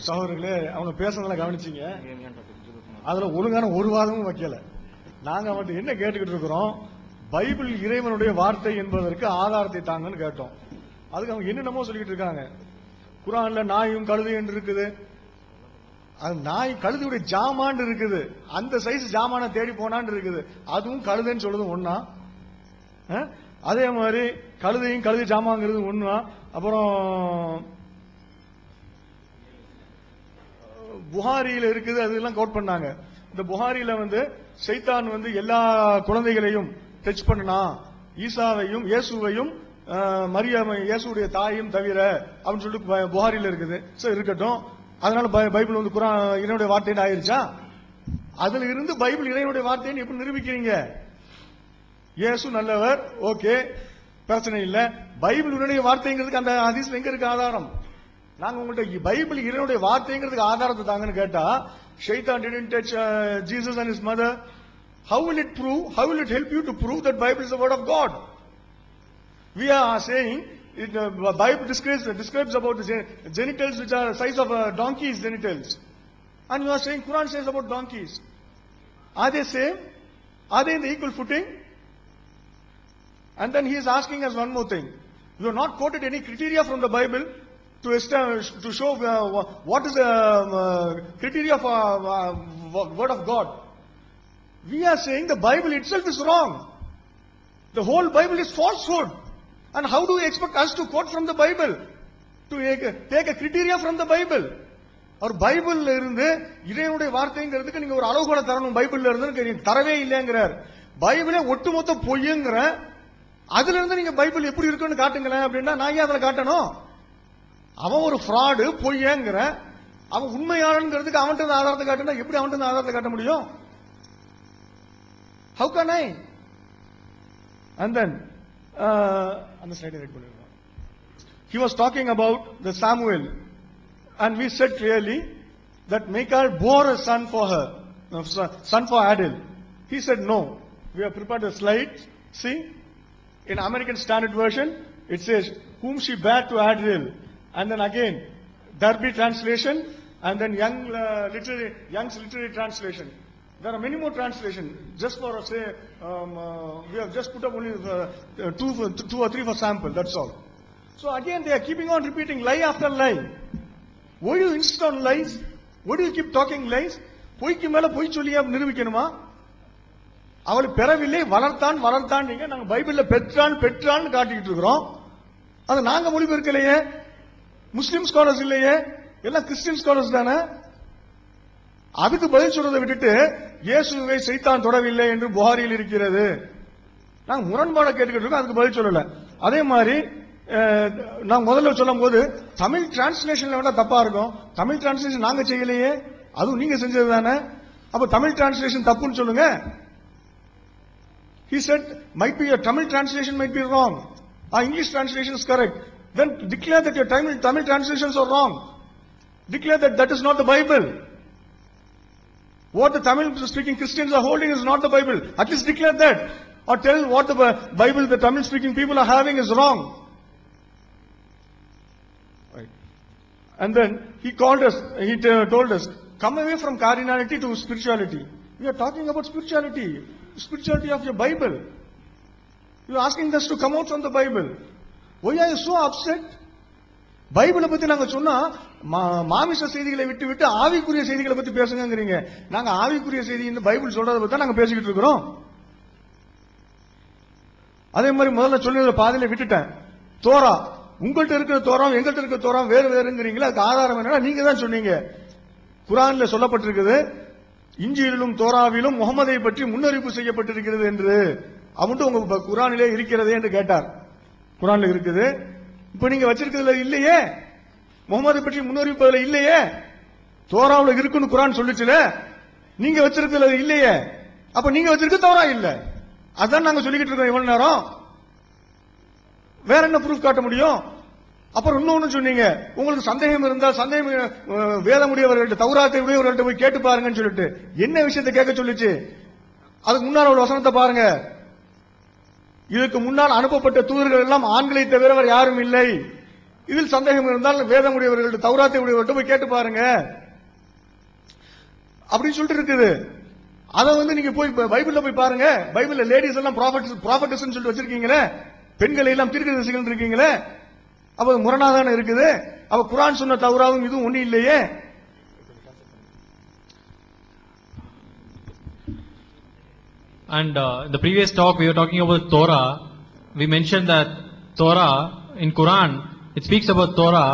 சகோதரர்களே, அவங்க பேசுறதுல கவனிச்சீங்க. அதுல ஒழுங்கான ஒரு வாதமும் வைக்கல. நாங்க அவன் என்ன கேட்டுக்கிட்டு இருக்கிறோம், பைபிள் இறைவனுடைய வார்த்தை என்பதற்கு ஆதாரத்தை தாங்கன்னு கேட்டோம். அதுக்கு அவங்க என்னென்னமோ சொல்லிட்டு இருக்காங்க. குர்ஆன்ல நாயும் கழுது என்று இருக்குது. அது நாய் கழுதியுடைய ஜாமான் இருக்குது. அந்த சைஸ் ஜாமான தேடி போனான்னு இருக்குது. அதுவும் கழுதுன்னு சொல்றது ஒண்ணா? அதே மாதிரி கழுதையும் கழுதி ஜாமாங்கிறது ஒண்ணா? அப்புறம் புகாரியில இருக்குது, அதெல்லாம் கோட் பண்ணாங்க. இந்த புகாரியில சைத்தான் எல்லா குழந்தைகளையும் டச் பண்ணனா, ஈசாவையும் இயேசுவையும் மரியாம் இயேசுடைய தாயும் தவிர அப்படின்னு சொல்லிட்டு புகாரில இருக்குது. சரி இருக்கட்டும். அதனால பைபிள் குர்ஆன் இறைவனுடைய வார்த்தைன்னு ஆயிருச்சா? அதுல இருந்து பைபிள் இறைவனுடைய வார்த்தைன்னு எப்படி நிரூபிக்கிறீங்க? இயேசு நல்லவர், ஓகே, பிரச்சனை இல்ல. பைபிள் இறைவனுடைய வார்த்தைங்கிறதுக்கு அந்த ஹதீஸ்ல எங்க இருக்கு ஆதாரம்? நாங்க உங்கள்ட்ட பைபிள் இறைவனுடைய வார்த்தைங்கிறதுக்கு ஆதாரத்தை தாங்கன்னு கேட்டா, ஷைத்தான் didn't touch Jesus and his mother. How will it prove? How will it help you to prove that Bible is the word of God? We are saying the Bible describes about the genitals which are the size of a donkey's genitals, and you are saying Quran says about donkeys. Are they same? Are they in the equal footing? And then he is asking us one more thing. You have not quoted any criteria from the Bible to establish, to show what is the criteria for word of God. We are saying the Bible itself is wrong. The whole Bible is falsehood. And how do you expect us to quote from the Bible? To take a criteria from the Bible? Or Bible இருந்து இறைவனுடைய வார்த்தைங்கிறதுக்கு நீங்க ஒரு அளவுகோலை தரணும். பைபிள்ல இருந்து தரவே இல்லைங்கிறார். பைபிளே ஒட்டுமொத்த பொய்யுங்கிற, அதுல இருந்து நீங்க பைபிள் எப்படி இருக்குன்னு காட்டுங்களேன் அப்படின்னா நான் ஏன் அதுல காட்டணும்? அவன் ஒரு ஃப்ராடு, பொய்யங்கிற, அவன் உண்மையாளங்கிறதுக்கு அவன்கிட்ட ஆதாரத்தை காட்டுனா எப்படி அவன்கிட்ட ஆதாரத்தை காட்ட முடியும்? How can I? And then on the slide he was talking about the Samuel, and we said clearly that Michal bore a son for her, son for Adil. He said no. We have prepared a slide. See, in American Standard Version it says whom she bare to Adil, and then again Darby translation, and then Young's literary translation. There are many more translations. Just for say, we have just put up only two or three for sample. That's all. So again, they are keeping on repeating lie after lie. Why do you insist on lies? Why do you keep talking lies? பொய்க்கு மேல பொய் சொல்லியா நிரூபிக்கணுமா? அவளை பெறவில்லை, வளர்த்தான் வளர்த்தான். நீங்க நாங்க பைபிள்ல பெற்றான் பெற்றான்னு காட்டிட்டு இருக்கிறோம். அது நாங்க மொழிபெயர்க்கலையே, முஸ்லிம் ஸ்காலர்ஸ் இல்லையே, எல்லாம் கிறிஸ்டியன் ஸ்காலர்ஸ் தானே. அதுக்கு பதில் சொல்றதை விட்டுட்டு இயேசுவை சைத்தான் தொடவில்லை என்று புகாரியில் இருக்கிறது. நாங்க முரண்பாட கேட்டுக்கிட்டு இருக்கோம், அதுக்கு பதில் சொல்லல. அதே மாதிரி நான் முதல்ல சொல்லும் போது தமிழ் டிரான்ஸ்லேஷன்ல வேணா தப்பா இருக்கும். தமிழ் டிரான்ஸ்லேஷன் நாங்க செய்யலையே, அதுவும் நீங்க செஞ்சது தானே. அப்ப தமிழ் டிரான்ஸ்லேஷன் தப்புன்னு சொல்லுங்க. He said might be your Tamil translation might be wrong. Our English translation is correct. Then declare that your Tamil translations are wrong. Declare that that is not the Bible. What the Tamil speaking Christians are holding is not the Bible. At least declare that. Or tell what the Bible the Tamil speaking people are having is wrong. Right. And then he called us, he told us, come away from cardinality to spirituality. We are talking about spirituality. Spirituality of your Bible. You are asking us to come out from the Bible. Why are you so upset? பைபிளை பத்தி நாங்க சொன்னா மாமிச செய்திகளை விட்டு விட்டு ஆவிக்குரிய செய்திகளை பத்தி பேசுங்கிறீங்க. நாங்க ஆவிக்குரிய செய்தி இந்த பைபிள் சொல்றதை பத்தி நாங்க பேசிக்கிட்டு இருக்கிறோம். அதே மாதிரி முதல்ல சொல்லி பாதியில விட்டுட்டேன். தோரா, உங்கள்கிட்ட இருக்கிற தோரம் எங்கள்கிட்ட இருக்கிற தோரம் வேறு வேறுங்கிறீங்களா? அதுக்கு ஆதாரம் என்னன்னா நீங்க தான் சொன்னீங்க. குர்ஆன்ல சொல்லப்பட்டிருக்குது, இஞ்சியிலும் தோராவிலும் முகமதை பற்றி முன்னறிவிப்பு செய்யப்பட்டிருக்கிறது என்று. அவன்ட்டு உங்க குர்ஆனிலே இருக்கிறதே என்று கேட்டார். குர்ஆன்ல இருக்குது. இப்ப நீங்க வச்சிருக்கிறதுல இல்லையே, முகமது பற்றி முன்னறிவிப்பதுல இல்லையே. தோராவுல இருக்குன்னு குர்ஆன் சொல்லுச்சுல, நீங்க வச்சிருக்கிறதுல இல்லையே. அப்ப நீங்க வச்சிருக்க தோரா இல்ல. அதான் நாங்க சொல்லிக்கிட்டு இருக்கோம் இவ்வளவு நேரம். வேற என்ன ப்ரூஃப் காட்ட முடியும்? அப்புறம் இன்னொன்னு சொன்னீங்க, உங்களுக்கு சந்தேகம் இருந்தால் சந்தேகம் வேதமுடையவர்கள்ட்ட தௌராத்தை உடையவர்கள்ட்ட போய் கேட்டு பாருங்கன்னு சொல்லிட்டு. என்ன விஷயத்தை கேட்க சொல்லிச்சு? அதுக்கு முன்னால் ஒரு வசனத்தை பாருங்க. இதுக்கு முன்னால் அனுப்பப்பட்ட தூதர்கள் எல்லாம் ஆண்களை தவிர வேற யாரும் இல்லை. இதில் சந்தேகம் இருந்தால் வேதமுடையவர்கள்ட்ட தௌராத்தை உடையவர்கள்ட்ட போய் கேட்டு பாருங்க அப்படின்னு சொல்லிட்டு இருக்குது. அதை நீங்க போய் பைபிள்ல போய் பாருங்க. பைபிள்ல லேடிஸ் எல்லாம் ப்ராஃபட்டஸ் சொல்லிட்டு வச்சிருக்கீங்களே, பெண்களை எல்லாம் தீர்க்கதரிசிகள் இருக்கீங்களே, அப்ப முரணாதான இருக்குது. அப்ப குர்ஆன் சொன்ன தௌராவும் இதுவும் ஒண்ணு இல்லையே. And in the previous talk we were talking about Torah. We mentioned that Torah in Quran, it speaks about Torah.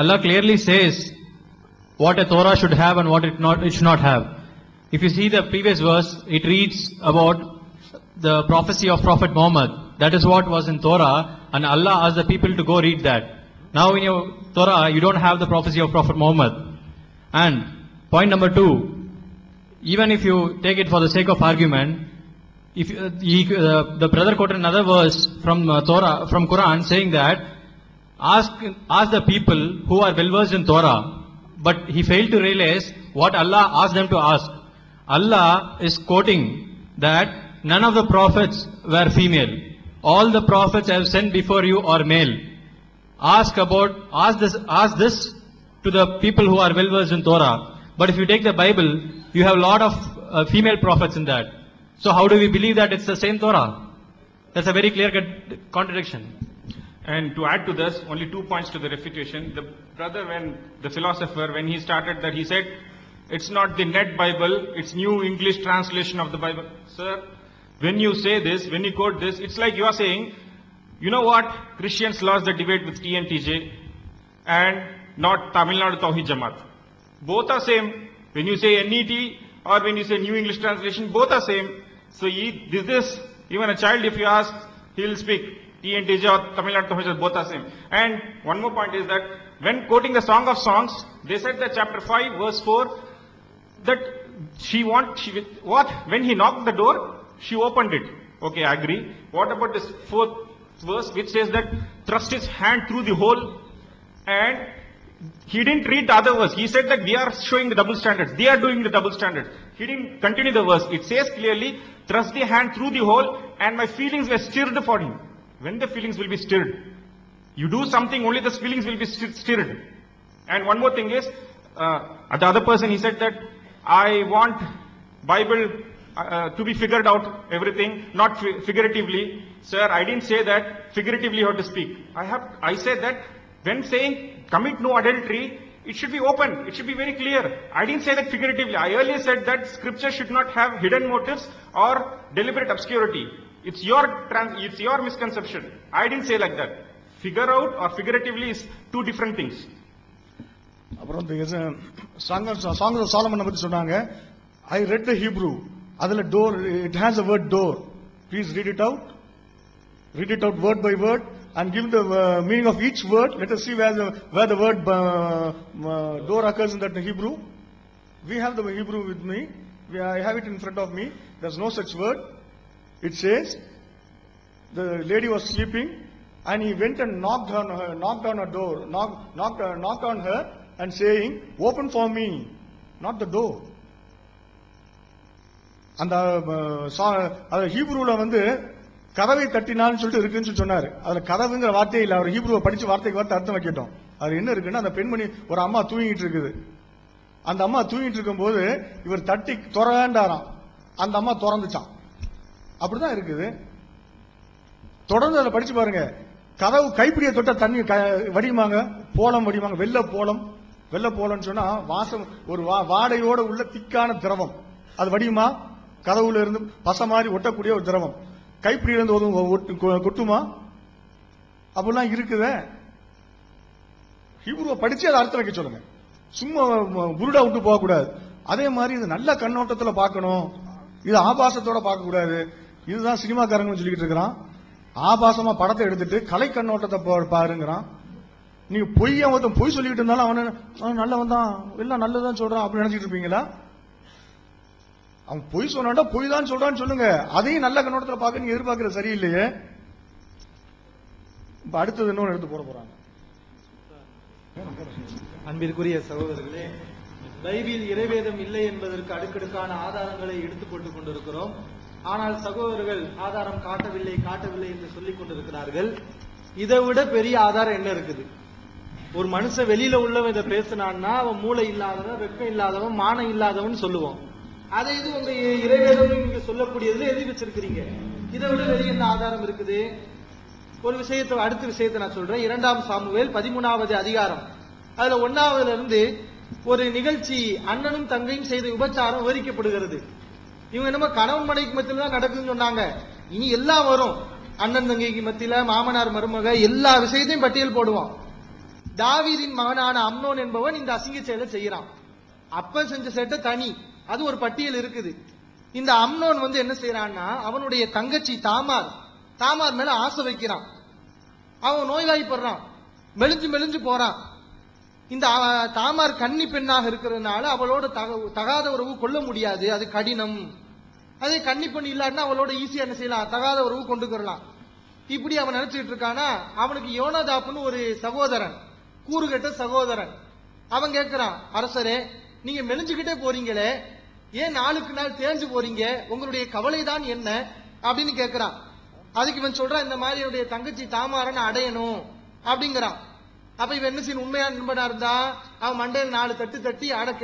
Allah clearly says what a Torah should have and what it should not have. If you see the previous verse, it reads about the prophecy of Prophet Muhammad. That is what was in Torah, and Allah asked the people to go read that. Now in your Torah, you don't have the prophecy of Prophet Muhammad. And point number 2, even if you take it for the sake of argument, if the brother quoted another verse from Torah, from Quran, saying that ask the people who are well versed in Torah, but he failed to realize what Allah asked them to ask. Allah is quoting that none of the prophets were female. All the prophets I have sent before you are male. Ask this to the people who are well versed in Torah. But if you take the Bible, you have a lot of female prophets in that. So how do we believe that it's the same Torah? That's a very clear contradiction. And to add to this, only 2 points to the refutation. The brother, the philosopher, when he started that, he said, it's not the Net Bible, it's New English translation of the Bible. Sir, when you say this, when you quote this, it's like you are saying, you know what, Christians lost the debate with TNTJ and not Tamil Nadu Tawhid Jamaat. Both are same. When you say NET or when you say New English translation, both are same. So this even a child, if you ask, he will speak. TNTJ or Tamil Nadu Tawhid Jamaat, both are same. And one more point is that when quoting the Song of Songs, they said that chapter 5 verse 4, that when he knocked the door, she opened it. Okay, I agree. What about this 4th verse which says that thrust his hand through the hole, and he didn't read the other verse. He said that we are showing the double standards. They are doing the double standard. He didn't continue the verse. It says clearly, thrust the hand through the hole, and my feelings were stirred for him. When the feelings will be stirred? You do something, only the feelings will be stirred. And one more thing is, the other person, he said that I want Bible to be figured out, everything, not figuratively. Sir, I didn't say that figuratively you have to speak. I said that when saying commit no adultery, it should be open, it should be very clear. I didn't say that figuratively. I earlier said that scripture should not have hidden motives or deliberate obscurity. It's your misconception. I didn't say like that. Figure out or figuratively is two different things. அப்புறம் Song of Solomon பத்தி சொன்னாங்க. I read the Hebrew. அதுல door, it has a word door. Please read it out. Read it out word by word and give the meaning of each word. Let us see where the word door occurs in that Hebrew. We have the Hebrew with me. I have it in front of me. There's no such word. It says the lady was sleeping and he went and knocked on her door, knocked on her and saying, open for me, not the door. அந்த ஹீப்ரூல கதவை தட்டினான்னு சொல்லிட்டு இருக்குன்னு சொன்னாரு. அதுல கதவுங்கிற வார்த்தையே இல்ல. அவர் ஹீப்ரூவை படிச்சு வார்த்தைக்கு வார்த்தை அர்த்தம் வைக்கட்டும். அது என்ன இருக்குன்னா, அந்த பெண்மணி ஒரு அம்மா தூங்கிட்டு இருக்குது. அந்த அம்மா தூங்கிட்டு இருக்கும் போது இவர் தட்டி திறந்தாராம். அந்த அம்மா திறந்துச்சான். அப்படிதான் இருக்குது. தொடர்ந்து அதை படிச்சு பாருங்க. கதவு கைப்பிடிய தொட்ட தண்ணி வடிமாங்க, போலம் வடிமாங்க, வெள்ள போலம்னு சொன்னா வாசம், ஒரு வாடையோட உள்ள திக்கான திரவம். அது வடியுமா? கதவுல இருந்து பசை மாதிரி ஒட்டக்கூடிய ஒரு திரவம். கைப்பிடியில இருந்து கொட்டுமா? அப்படிலாம் இருக்குதே. ஹீப்ரூவை படிச்சு அதை அர்த்தம் வைக்க சொல்லுங்க. சும்மா புருடா விட்டு போக கூடாது. அதே மாதிரி இது நல்ல கண்ணோட்டத்துல பார்க்கணும். இது ஆபாசத்தோட பார்க்க கூடாது. இதுதான் சினிமாக்காரங்க சொல்லிக்கிட்டு இருக்கிறான். ஆபாசமா படத்தை எடுத்துட்டு கலை கண்ணோட்டத்தை பாருங்கிறான். நீங்க பொய் சொல்லிக்கிட்டு இருந்தாலும் அவன் நல்லவன் தான், எல்லாம் நல்லதான் சொல்றான் அப்படின்னு நினைச்சிட்டு இருப்பீங்களா? அவன் பொய் சொன்னாண்டா பொய் தான் சொல்றான்னு சொல்லுங்க, அதையும் நல்ல கண்ணோட்டத்துல பார்க்க நீங்க எதிர்பார்க்கறது சரியில்லையே. இப்ப அடுத்தது இன்னொன்னு எடுத்து போட போறாங்க. அன்பிற்குரிய சகோதரர்களே, பைபிள் இறைவேதம் இல்லை என்பதற்கு அடுக்கடுக்கான ஆதாரங்களை எடுத்துக் போட்டுக் கொண்டிருக்கிறோம். ஆனால் சகோதரர்கள் ஆதாரம் காட்டவில்லை என்று சொல்லிக் கொண்டிருக்கிறார்கள். இதை விட பெரிய ஆதாரம் என்ன இருக்குது? ஒரு மனுஷன் வெளியில உள்ளவன் இதை பேசினான்னா அவன் மூளை இல்லாதவன், வெக்கம் இல்லாதவன், மானம் இல்லாதவன் சொல்லுவோம். அதை இது உங்க இறைவேதம் நீங்க சொல்லக்கூடியதுல எழுதி வச்சிருக்கிறீங்க. இதை விட வெளிய என்ன ஆதாரம் இருக்குது? ஒரு விஷயத்தை, அடுத்த விஷயத்தை நான் சொல்றேன். 2 சாமுவேல் 13வது அதிகாரம், அதுல 1வதுல இருந்து ஒரு நிகழ்ச்சி, அண்ணனும் தங்கையும் செய்த விபச்சாரம் விவரிக்கப்படுகிறது. இவங்க என்னமோ கணவன் மனைவிக்கு மத்தியில தான் நடக்குதுன்னு சொன்னாங்க. இனி எல்லாம் வரும். அண்ணன் தங்கைக்கு மத்தியில, மாமனார் மருமக, எல்லா விஷயத்தையும் பட்டியல் போடுவோம். தாவீதின் மகனான அம்னோன் என்பவன் இந்த அசிங்க செயலை செய்யறான். அப்ப செஞ்ச சேட்டை தனி, அது ஒரு பட்டியல் இருக்குது. இந்த அம்னோன் என்ன செய்யறான்னா, அவனுடைய தங்கச்சி தாமார் மேல ஆசை வைக்கிறான். அவன் நோய்வாய்ப்படுறான், மெலிஞ்சு போறான். இந்த தாமார் கன்னி பெண்ணாக இருக்கிறதுனால அவளோட தகாத உறவு கொள்ள முடியாது, அது கடினம். அதே கன்னி பெண் இல்லாட்டினா அவளோட ஈஸியா என்ன செய்யலாம், தகாத உறவு கொண்டுக்கலாம். இப்படி அவன் நினைச்சிட்டு இருக்கானா, அவனுக்கு யோனாதாப்னு ஒரு சகோதரன், கூறுகட்ட சகோதரன். அவன் கேட்கிறான், அரசரே நீங்க மெலிஞ்சுக்கிட்டே போறீங்களே, ஏன் நாளுக்கு நாள் தேஞ்சு போறீங்க, உங்களுடைய கவலைதான் என்ன அப்படின்னு கேட்கிறான். அதுக்கு இவன் சொல்றான், இந்த மாதிரி என்னுடைய தங்கச்சி தாமாரனை அடையணும் அப்படிங்கிறான். அப்ப இவன் என்ன செய்யணும், உண்மையான நண்பனா இருந்தா அவன் மண்டையில் 4 தட்டு தட்டி அடக்க,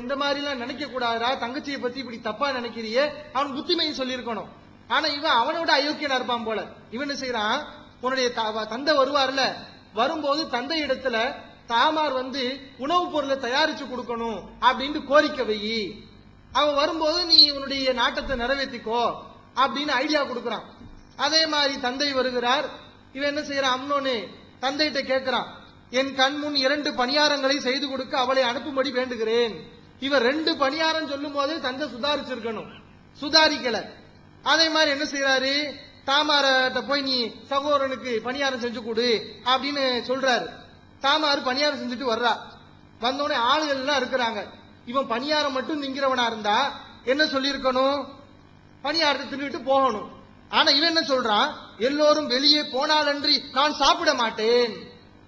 இந்த மாதிரி எல்லாம் நினைக்க கூடாதா, தங்கச்சியை பத்தி இப்படி தப்பா நினைக்கிறியே, அவன் புத்திமையை சொல்லியிருக்கணும். ஆனா இவன் அவனோட அயோக்கியனா இருப்பான் போல. இவன் என்ன செய்யறான், உன்னுடைய தந்தை வருவார்ல, வரும்போது தந்தை இடத்துல தாமார் உணவுப் பொருளை தயாரிச்சு கொடுக்கணும் அப்படின்னு கோரிக்கை வை, அவன் வரும்போது நீ உன்னுடைய நாட்டத்தை நிறைவேற்றிக்கோ அப்படின்னு ஐடியா கொடுக்கறான். அதே மாதிரி தந்தை வருகிறார். இவன் என்ன செய்யறான், அம்னோனு தந்தைகிட்ட கேட்கிறான், என் கண் முன் 2 பணியாரங்களை செய்து கொடுக்க அவளை அனுப்பும்படி வேண்டுகிறேன். இவன் 2 பணியாரம் சொல்லும் போது தந்தை சுதாரிச்சிருக்கணும், சுதாரிக்கல. அதே மாதிரி என்ன செய்யறாரு, தாமார்ட்ட போய் நீ சகோதரனுக்கு பணியாரம் செஞ்சு கொடு அப்படின்னு சொல்றாரு. தாமார் பணியாரம் செஞ்சுட்டு வர்றா. வந்தோடனே ஆளுகள் எல்லாம் இருக்கிறாங்க. இவன் பணியாரம் மட்டும் திங்கிறவனா இருந்தா என்ன சொல்லியிருக்கணும், பணியாரத்தை தின்னுட்டு போகணும். ஆனா இவன் என்ன சொல்றான், எல்லோரும் வெளியே போனாலன்றி நான் சாப்பிட மாட்டேன்.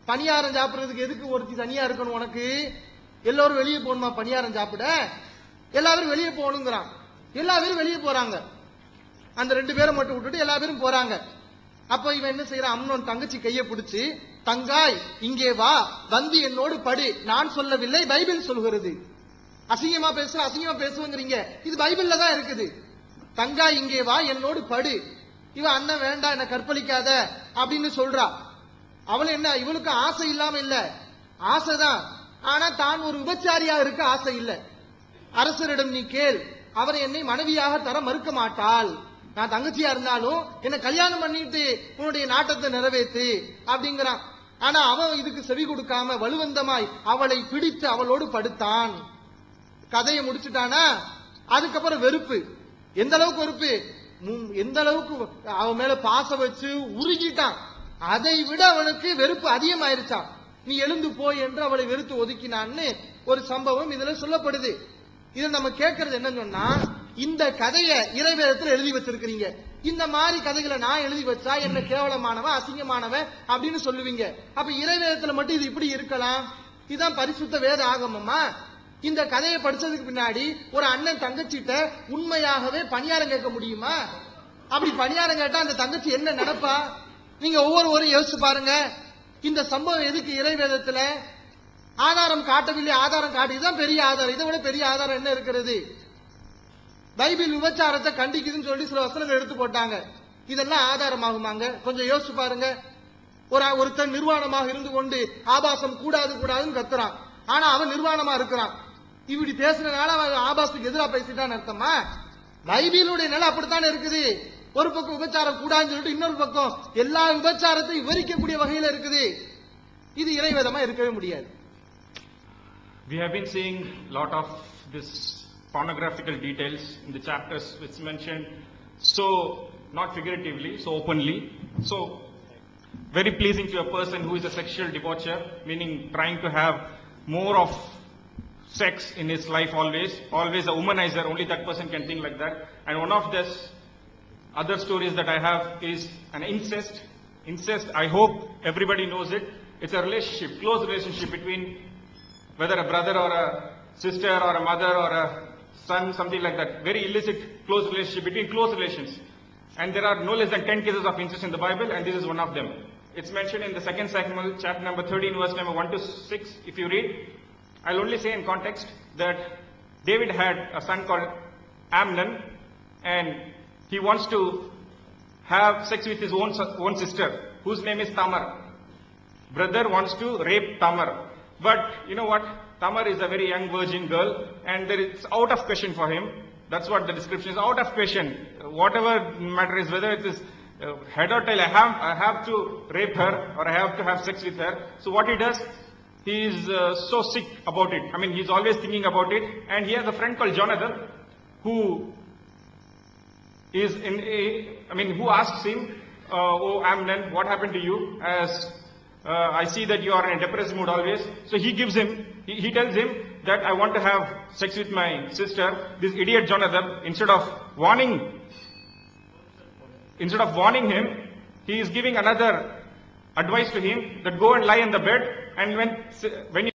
பணியாரம் சாப்பிடுறதுக்கு எதுக்கு ஒருத்தி தனியா இருக்கணும் உனக்கு, எல்லோரும் வெளியே போகணுமா பணியாரம் சாப்பிட, எல்லாரும் வெளியே போகணுங்கிறான். எல்லா பேரும் வெளியே போறாங்க, அந்த 2 பேரை மட்டும் விட்டுட்டு எல்லா பேரும் போறாங்க. அப்ப இவன் என்ன செய்யறான், அம்னோன் தங்கச்சி கையை பிடிச்சு, தங்காய் இங்கே வா, என்னோடு படு, நான் சொல்லவில்லை பைபிள் சொல்கிறது. அசிங்கமா பேசுவங்கிறீங்க, இது பைபிள்ல தான் இருக்குது. தங்காய் இங்கே வா, என்னோடு படு. இவன் அண்ணன் வேண்டாம், என்ன கற்பழிக்காத அப்படின்னு சொல்றா. அவள் என்ன, இவளுக்கு ஆசை இல்லாம இல்ல, ஆசைதான். ஆனா தான் ஒரு விபச்சாரியா இருக்க ஆசை இல்ல. அரசரிடம் நீ கேள், அவரை என்னை மனைவியாக தர மறுக்க மாட்டாள். நான் தங்கச்சியா இருந்தாலும் என்ன கல்யாணம் பண்ணிட்டு உன்னுடைய நாட்டத்தை நிறைவேற்று அப்படிங்கிறான். ஆனா அவன் இதுக்கு செவி கொடுக்காம வலுவந்தமாய் அவளை பிடித்து அவளோடு படுத்தான். கதையை முடிச்சுட்டானா, அதுக்கப்புறம் வெறுப்பு, எந்த அளவுக்கு வெறுப்பு, எந்த அளவுக்கு அவன் மேல பாசம் வச்சு உருகிட்டான். அதை விட அவனுக்கு வெறுப்பு அதிகமாயிருச்சான். நீ எழுந்து போய் என்று அவளை வெறுத்து ஒதுக்கினான்னு ஒரு சம்பவம் இதுல சொல்லப்படுது. இதை நம்ம கேட்கறது என்னன்னு சொன்னா, இந்த கதையை இறைவேதத்தில் எழுதி வச்சிருக்கிறீங்க, இந்த மாதிரி கதைகளை நான் எழுதி வச்சா என்ன கேவலமானவன், அசிங்கமானவன் அப்படின்னு சொல்லுவீங்க. அப்ப இறைவேதத்துல மட்டும் இது இப்படி இருக்கலாம்? இதுதான் பரிசுத்த வேத ஆகமமா? இந்த கதையை படிச்சதுக்கு பின்னாடி ஒரு அண்ணன் தங்கச்சிட்ட உண்மையாகவே பணியாரம் கேட்க முடியுமா? அப்படி பணியாரம் கேட்டா அந்த தங்கச்சி என்ன நினைப்பா? நீங்க ஒவ்வொருவரும் யோசிச்சு பாருங்க. இந்த சம்பவம் எதுக்கு இறைவேதத்துல ஆதாரம் காட்டவில்லை, ஆதாரம் காட்டிதான் பெரிய ஆதாரம். இதை விட பெரிய ஆதாரம் என்ன இருக்கிறது? பைபிள் விபச்சாரத்தை கண்டிக்குதுன்னு சொல்லி சில வசனங்கள் எடுத்து போட்டாங்க. இதெல்லாம் ஆதாரமாகுமாங்க? கொஞ்சம் யோசிச்சு பாருங்க. ஒருத்தன் நிர்வாணமாக இருந்து கொண்டு ஆபாசம் கூடாதுன்னு கத்துறான். ஆனா அவன் நிர்வாணமா இருக்கிறான். இப்படி பேசுறதுனால அவன் ஆபாசத்துக்கு எதிராக பேசிட்டான்னு அர்த்தமா? பைபிளுடைய நிலை அப்படித்தானே இருக்குது. ஒரு பக்கம் விபச்சாரம் கூடாதுன்னு சொல்லிட்டு இன்னொரு பக்கம் எல்லா விபச்சாரத்தையும் விவரிக்கக்கூடிய வகையில இருக்குது. இது இறைவேதமா இருக்கவே முடியாது. We have been seeing a lot of this pornographical details in the chapters which mentioned, so not figuratively, so openly, so very pleasing to a person who is a sexual debaucher, meaning trying to have more of sex in his life always a womanizer, only that person can think like that. And one of this other stories that I have is an incest. Incest, I hope everybody knows it. It's a relationship, close relationship between whether a brother or a sister or a mother or a son, something like that. Very illicit, close relationship between close relations. And there are no less than 10 cases of incest in the Bible, and this is one of them. It's mentioned in the 2 Samuel chapter number 13, verse number 1 to 6. If you read, I'll only say in context that David had a son called Amnon, and he wants to have sex with his own sister, whose name is Tamar. Brother wants to rape Tamar. But you know what? Tamar is a very young virgin girl, and it's out of question for him. That's what the description is, out of question. Whatever matter is, whether it is head or tail, I have to rape her or I have to have sex with her. So what he does, he is so sick about it. I mean, he's always thinking about it. And he has a friend called Jonathan, who is who asks him, "Oh Amnon, what happened to you? As I see that you are in a depressed mood always." So he gives him, he tells him that I want to have sex with my sister. This idiot Jonathan, instead of warning him, he is giving another advice to him that go and lie in the bed, and when you